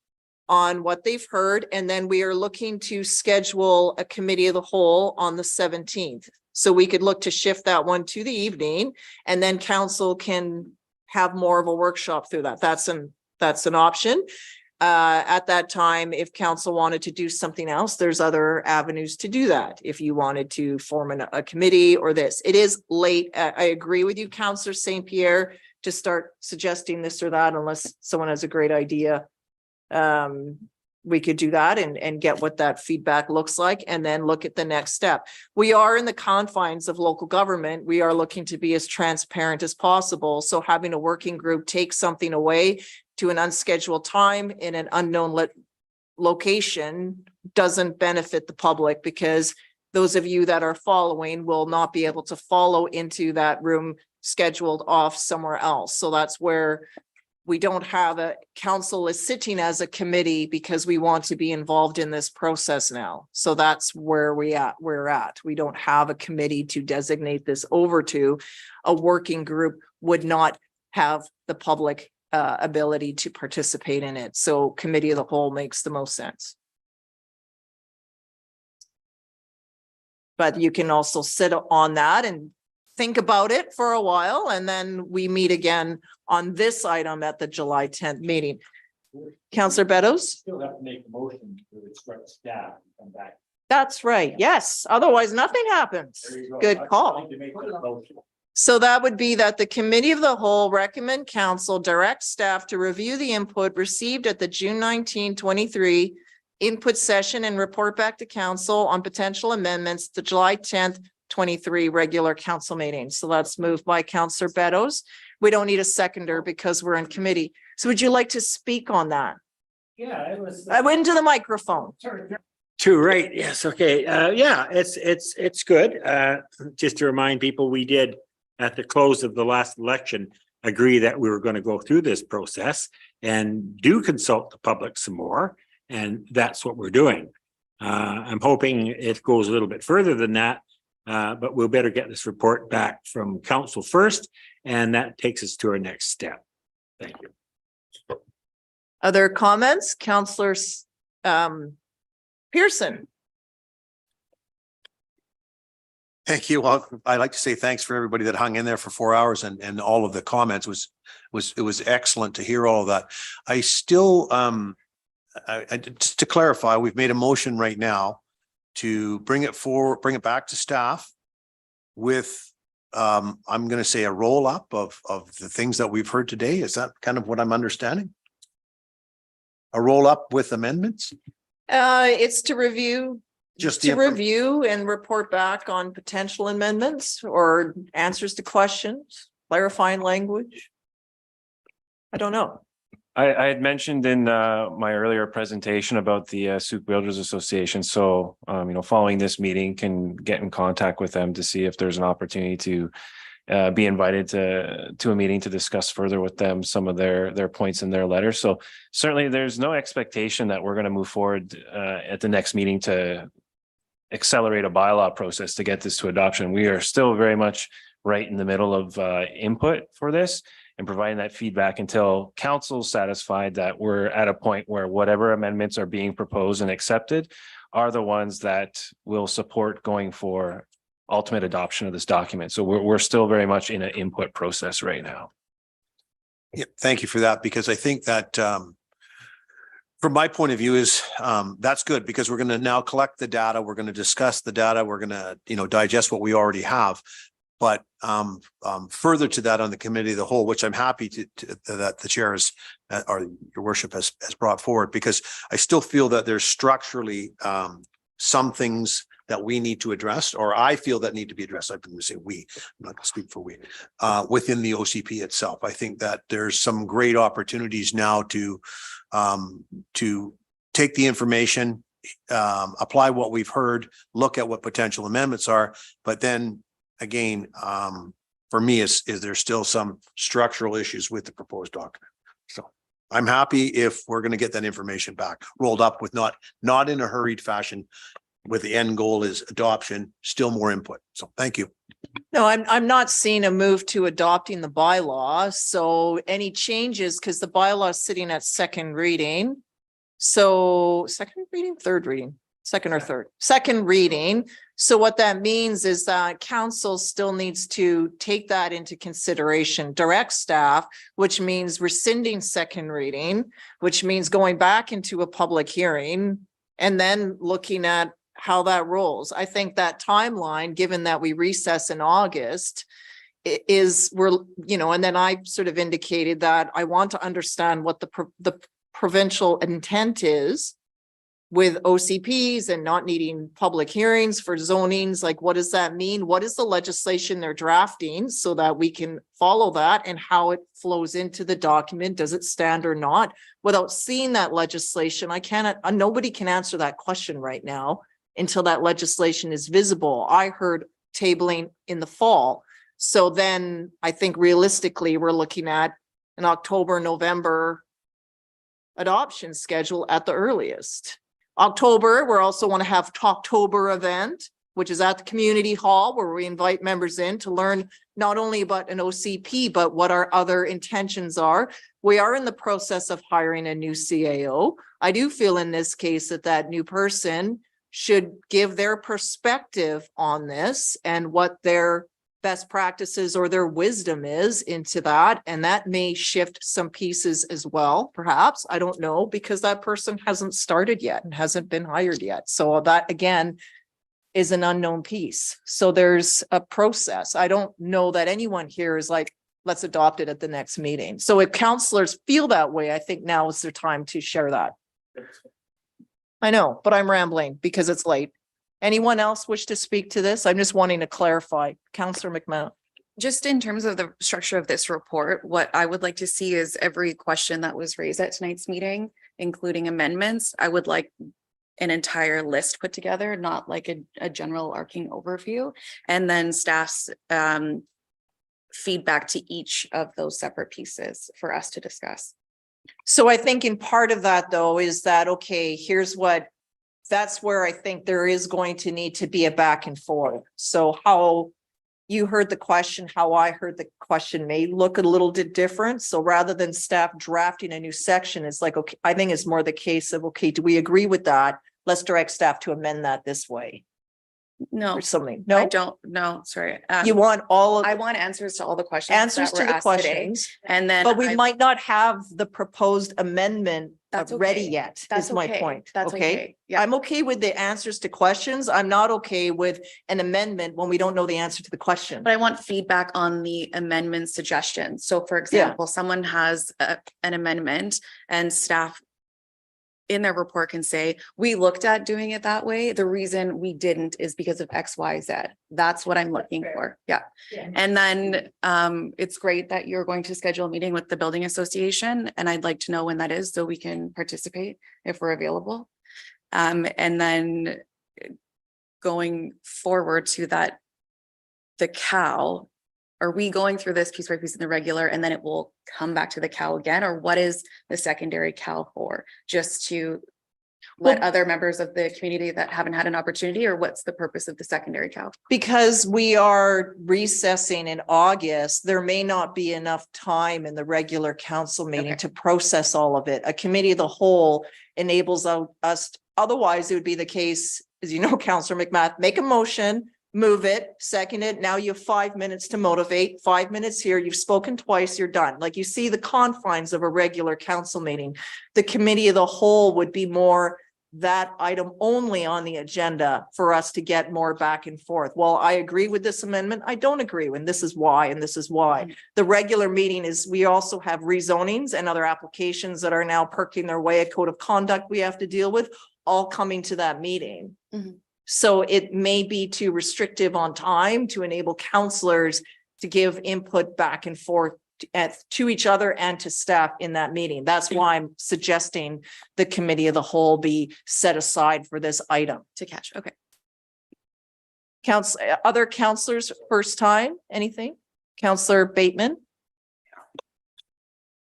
on what they've heard. And then we are looking to schedule a committee of the whole on the 17th. So we could look to shift that one to the evening, and then council can have more of a workshop through that. That's an option. At that time, if council wanted to do something else, there's other avenues to do that. If you wanted to form a committee or this, it is late. I agree with you, Councillor St. Pierre, to start suggesting this or that, unless someone has a great idea. We could do that and get what that feedback looks like, and then look at the next step. We are in the confines of local government. We are looking to be as transparent as possible. So having a working group take something away to an unscheduled time in an unknown location doesn't benefit the public, because those of you that are following will not be able to follow into that room scheduled off somewhere else. So that's where we don't have a council is sitting as a committee, because we want to be involved in this process now. So that's where we're at. We don't have a committee to designate this over to. A working group would not have the public ability to participate in it. So committee of the whole makes the most sense. But you can also sit on that and think about it for a while, and then we meet again on this item at the July 10th meeting. Councillor Beddoes? Still have to make a motion to instruct staff to come back. That's right. Yes. Otherwise, nothing happens. Good call. So that would be that the committee of the whole recommend council direct staff to review the input received at the June 19, 23 input session and report back to council on potential amendments to July 10th, 23 regular council meeting. So that's moved by Councillor Beddoes. We don't need a seconder because we're in committee. So would you like to speak on that? Yeah, it was. I went into the microphone. True, right. Yes. Okay. Yeah, it's good. Just to remind people, we did at the close of the last election agree that we were going to go through this process and do consult the public some more. And that's what we're doing. I'm hoping it goes a little bit further than that, but we'll better get this report back from council first. And that takes us to our next step. Thank you. Other comments? Councillor Pearson. Thank you. Well, I'd like to say thanks for everybody that hung in there for 4 hours, and all of the comments was excellent to hear all of that. I still, just to clarify, we've made a motion right now to bring it back to staff with, I'm going to say a roll up of the things that we've heard today. Is that kind of what I'm understanding? A roll up with amendments? It's to review. Just to review and report back on potential amendments or answers to questions, clarifying language. I don't know. I had mentioned in my earlier presentation about the Souk Builders Association. So, following this meeting, can get in contact with them to see if there's an opportunity to be invited to a meeting to discuss further with them some of their points in their letter. So certainly there's no expectation that we're going to move forward at the next meeting to accelerate a bylaw process to get this to adoption. We are still very much right in the middle of input for this and providing that feedback until council's satisfied that we're at a point where whatever amendments are being proposed and accepted are the ones that will support going for ultimate adoption of this document. So we're still very much in an input process right now. Yeah, thank you for that, because I think that from my point of view is that's good, because we're going to now collect the data. We're going to discuss the data. We're going to, digest what we already have. But further to that on the committee of the whole, which I'm happy that the chair is, or your worship has brought forward, because I still feel that there's structurally some things that we need to address, or I feel that need to be addressed. I'm going to say we, I'm not going to speak for we, within the OCP itself. I think that there's some great opportunities now to take the information, apply what we've heard, look at what potential amendments are, but then again, for me, is there's still some structural issues with the proposed document. So I'm happy if we're going to get that information back, rolled up with not in a hurried fashion, with the end goal is adoption, still more input. So thank you. No, I'm not seeing a move to adopting the bylaw. So any changes, because the bylaw is sitting at second reading. So second reading, third reading, second or third, second reading. So what that means is that council still needs to take that into consideration, direct staff, which means rescinding second reading, which means going back into a public hearing and then looking at how that rolls. I think that timeline, given that we recess in August, is and then I sort of indicated that I want to understand what the provincial intent is with OCPs and not needing public hearings for zonings. Like, what does that mean? What is the legislation they're drafting so that we can follow that, and how it flows into the document? Does it stand or not? Without seeing that legislation, nobody can answer that question right now until that legislation is visible. I heard tabling in the fall. So then I think realistically, we're looking at an October, November adoption schedule at the earliest. October, we also want to have Talktober event, which is at the community hall, where we invite members in to learn not only about an OCP, but what our other intentions are. We are in the process of hiring a new CAO. I do feel in this case that new person should give their perspective on this and what their best practices or their wisdom is into that. And that may shift some pieces as well, perhaps. I don't know, because that person hasn't started yet and hasn't been hired yet. So that, again, is an unknown piece. So there's a process. I don't know that anyone here is like, let's adopt it at the next meeting. So if councillors feel that way, I think now is their time to share that. I know, but I'm rambling because it's late. Anyone else wish to speak to this? I'm just wanting to clarify. Councillor McMahon. Just in terms of the structure of this report, what I would like to see is every question that was raised at tonight's meeting, including amendments. I would like an entire list put together, not like a general arcing overview, and then staff's feedback to each of those separate pieces for us to discuss. So I think in part of that, though, is that, okay, that's where I think there is going to need to be a back and forth. So how you heard the question, how I heard the question may look a little bit different. So rather than staff drafting a new section, it's like, okay, I think it's more the case of, okay, do we agree with that? Let's direct staff to amend that this way. No, or something. No, I don't. No, sorry. You want all of I want answers to all the questions. answers that to were the asked today. questions, And then but we might not have the proposed amendment That's ready okay. yet. That's is my okay. point. That's okay. Yeah. I'm okay with the answers to questions. I'm not okay with an amendment when we don't know the answer to the question. But I want feedback on the amendment suggestions. So for example, someone has an amendment and staff in their report can say, we looked at doing it that way. The reason we didn't is because of X, Y, Z. That's what I'm looking for. Yeah. And then it's great that you're going to schedule a meeting with the building association, and I'd like to know when that is so we can participate if we're available. And then going forward to that, the CAL, are we going through this piece by piece in the regular and then it will come back to the CAL again? Or what is the secondary CAL for? Just to let other members of the community that haven't had an opportunity, or what's the purpose of the secondary CAL? Because we are recessing in August, there may not be enough time in the regular council meeting to process all of it. A committee of the whole enables us, otherwise it would be the case, as you know, Councillor McMath, make a motion, move it, second it. Now you have 5 minutes to motivate, 5 minutes here. You've spoken twice, you're done. Like you see the confines of a regular council meeting. The committee of the whole would be more that item only on the agenda for us to get more back and forth. Well, I agree with this amendment. I don't agree. And this is why, and this is why. The regular meeting is, we also have rezonings and other applications that are now perking their way, a code of conduct we have to deal with, all coming to that meeting. So it may be too restrictive on time to enable counselors to give input back and forth to each other and to staff in that meeting. That's why I'm suggesting the committee of the whole be set aside for this item. To catch, okay. Other counselors, first time, anything? Counselor Bateman?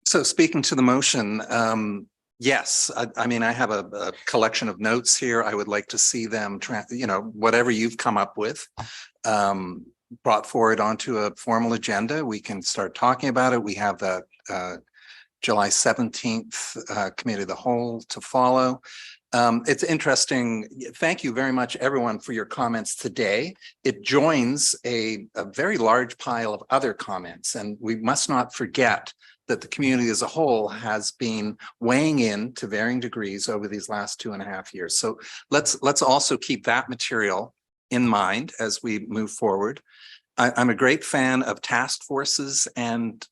So speaking to the motion, yes, I mean, I have a collection of notes here. I would like to see them, whatever you've come up with, brought forward onto a formal agenda. We can start talking about it. We have the July 17th committee of the whole to follow. It's interesting. Thank you very much, everyone, for your comments today. It joins a very large pile of other comments, and we must not forget that the community as a whole has been weighing in to varying degrees over these last 2.5 years. So let's also keep that material in mind as we move forward. I'm a great fan of task forces and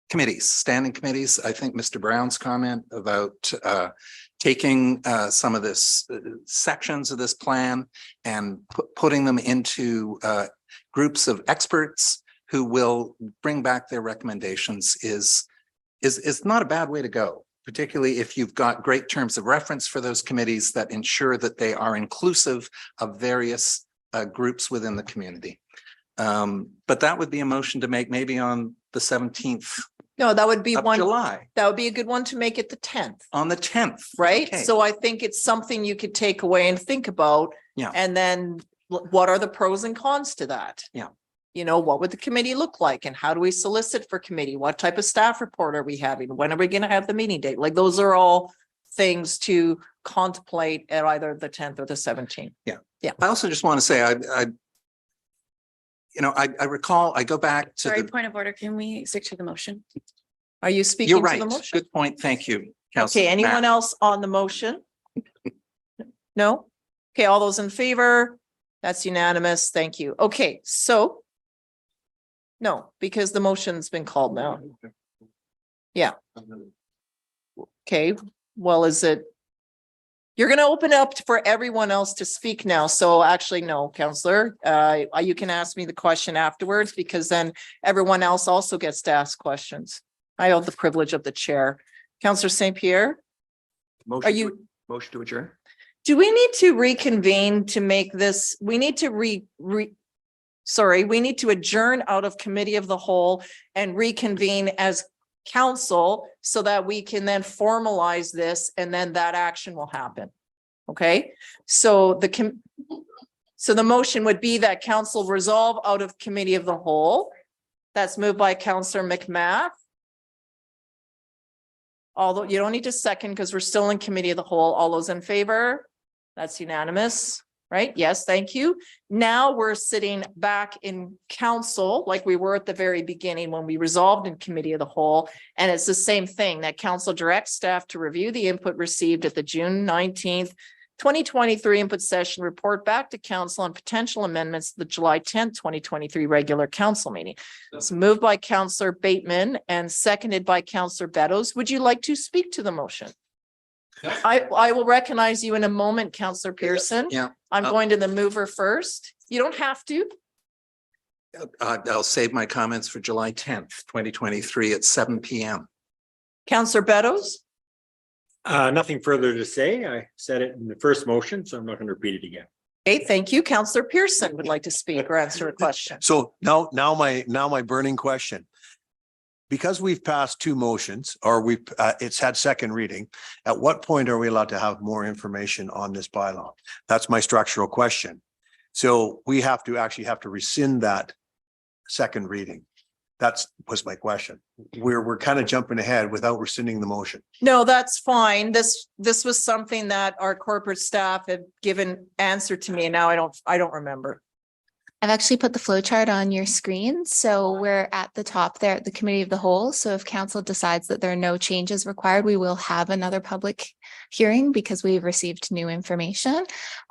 committees, standing committees. I think Mr. Brown's comment about taking some of this sections of this plan and putting them into groups of experts who will bring back their recommendations is not a bad way to go, particularly if you've got great terms of reference for those committees that ensure that they are inclusive of various groups within the community. But that would be a motion to make maybe on the 17th. No, that would be one. July. That would be a good one to make it the 10th. On the 10th. Right? Okay. So I think it's something you could take away and think about. Yeah. And then what are the pros and cons to that? Yeah. What would the committee look like and how do we solicit for committee? What type of staff report are we having? When are we going to have the meeting date? Like those are all things to contemplate at either the 10th or the 17th. Yeah. Yeah. I also just want to say, I recall, I go back to Sorry, point of order. Can we stick to the motion? Are you speaking You're to right. the motion? Good point. Thank you. Councilor Okay, anyone Knapp. else on the motion? No? Okay, all those in favor? That's unanimous. Thank you. Okay, so no, because the motion's been called now. Yeah. Okay, well, is it? You're going to open up for everyone else to speak now. So actually, no, Counselor, you can ask me the question afterwards because then everyone else also gets to ask questions. I have the privilege of the chair. Counselor St. Pierre? Motion to adjourn? Do we need to reconvene to make this? We need to we need to adjourn out of committee of the whole and reconvene as council so that we can then formalize this and then that action will happen. Okay, so the motion would be that council resolve out of committee of the whole. That's moved by Councillor McMath. Although you don't need to second because we're still in committee of the whole. All those in favor? That's unanimous, right? Yes, thank you. Now we're sitting back in council like we were at the very beginning when we resolved in committee of the whole. And it's the same thing that council directs staff to review the input received at the June 19th, 2023 input session, report back to council on potential amendments to the July 10th, 2023 regular council meeting. It's moved by Councillor Bateman and seconded by Councillor Beddoes. Would you like to speak to the motion? I will recognize you in a moment, Counselor Pearson. Yeah. I'm going to the mover first. You don't have to. I'll save my comments for July 10th, 2023 at 7 PM. Counselor Beddoes? Nothing further to say. I said it in the first motion, so I'm not going to repeat it again. Okay, thank you. Counselor Pearson would like to speak or answer a question. So now my burning question. Because we've passed two motions or it's had second reading, at what point are we allowed to have more information on this bylaw? That's my structural question. So we have to rescind that second reading. Was my question. We're kind of jumping ahead without rescinding the motion. No, that's fine. This was something that our corporate staff had given answer to me and now I don't remember. I've actually put the flow chart on your screen. So we're at the top there at the committee of the whole. So if council decides that there are no changes required, we will have another public hearing because we've received new information.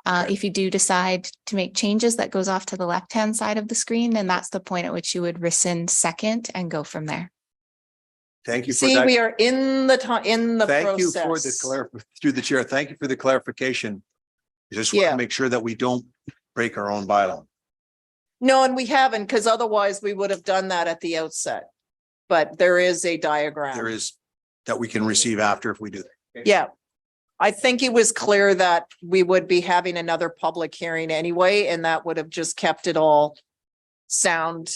If you do decide to make changes, that goes off to the left-hand side of the screen, then that's the point at which you would rescind second and go from there. Thank you for See, that. we are in the Thank you for process. through the chair. Thank you for the clarification. I just want Yeah. to make sure that we don't break our own bylaw. No, and we haven't, because otherwise we would have done that at the outset. But there is a diagram. There is that we can receive after if we do. Yeah. I think it was clear that we would be having another public hearing anyway, and that would have just kept it all sound.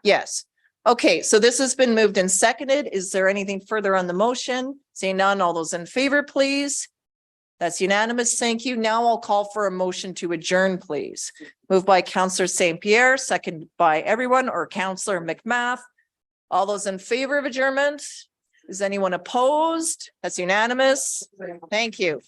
Yes. Okay, so this has been moved and seconded. Is there anything further on the motion? Seeing none, all those in favor, please. That's unanimous. Thank you. Now I'll call for a motion to adjourn, please. Moved by Councillor St. Pierre, second by everyone or Councillor McMath. All those in favor of adjournment? Is anyone opposed? That's unanimous. Thank you.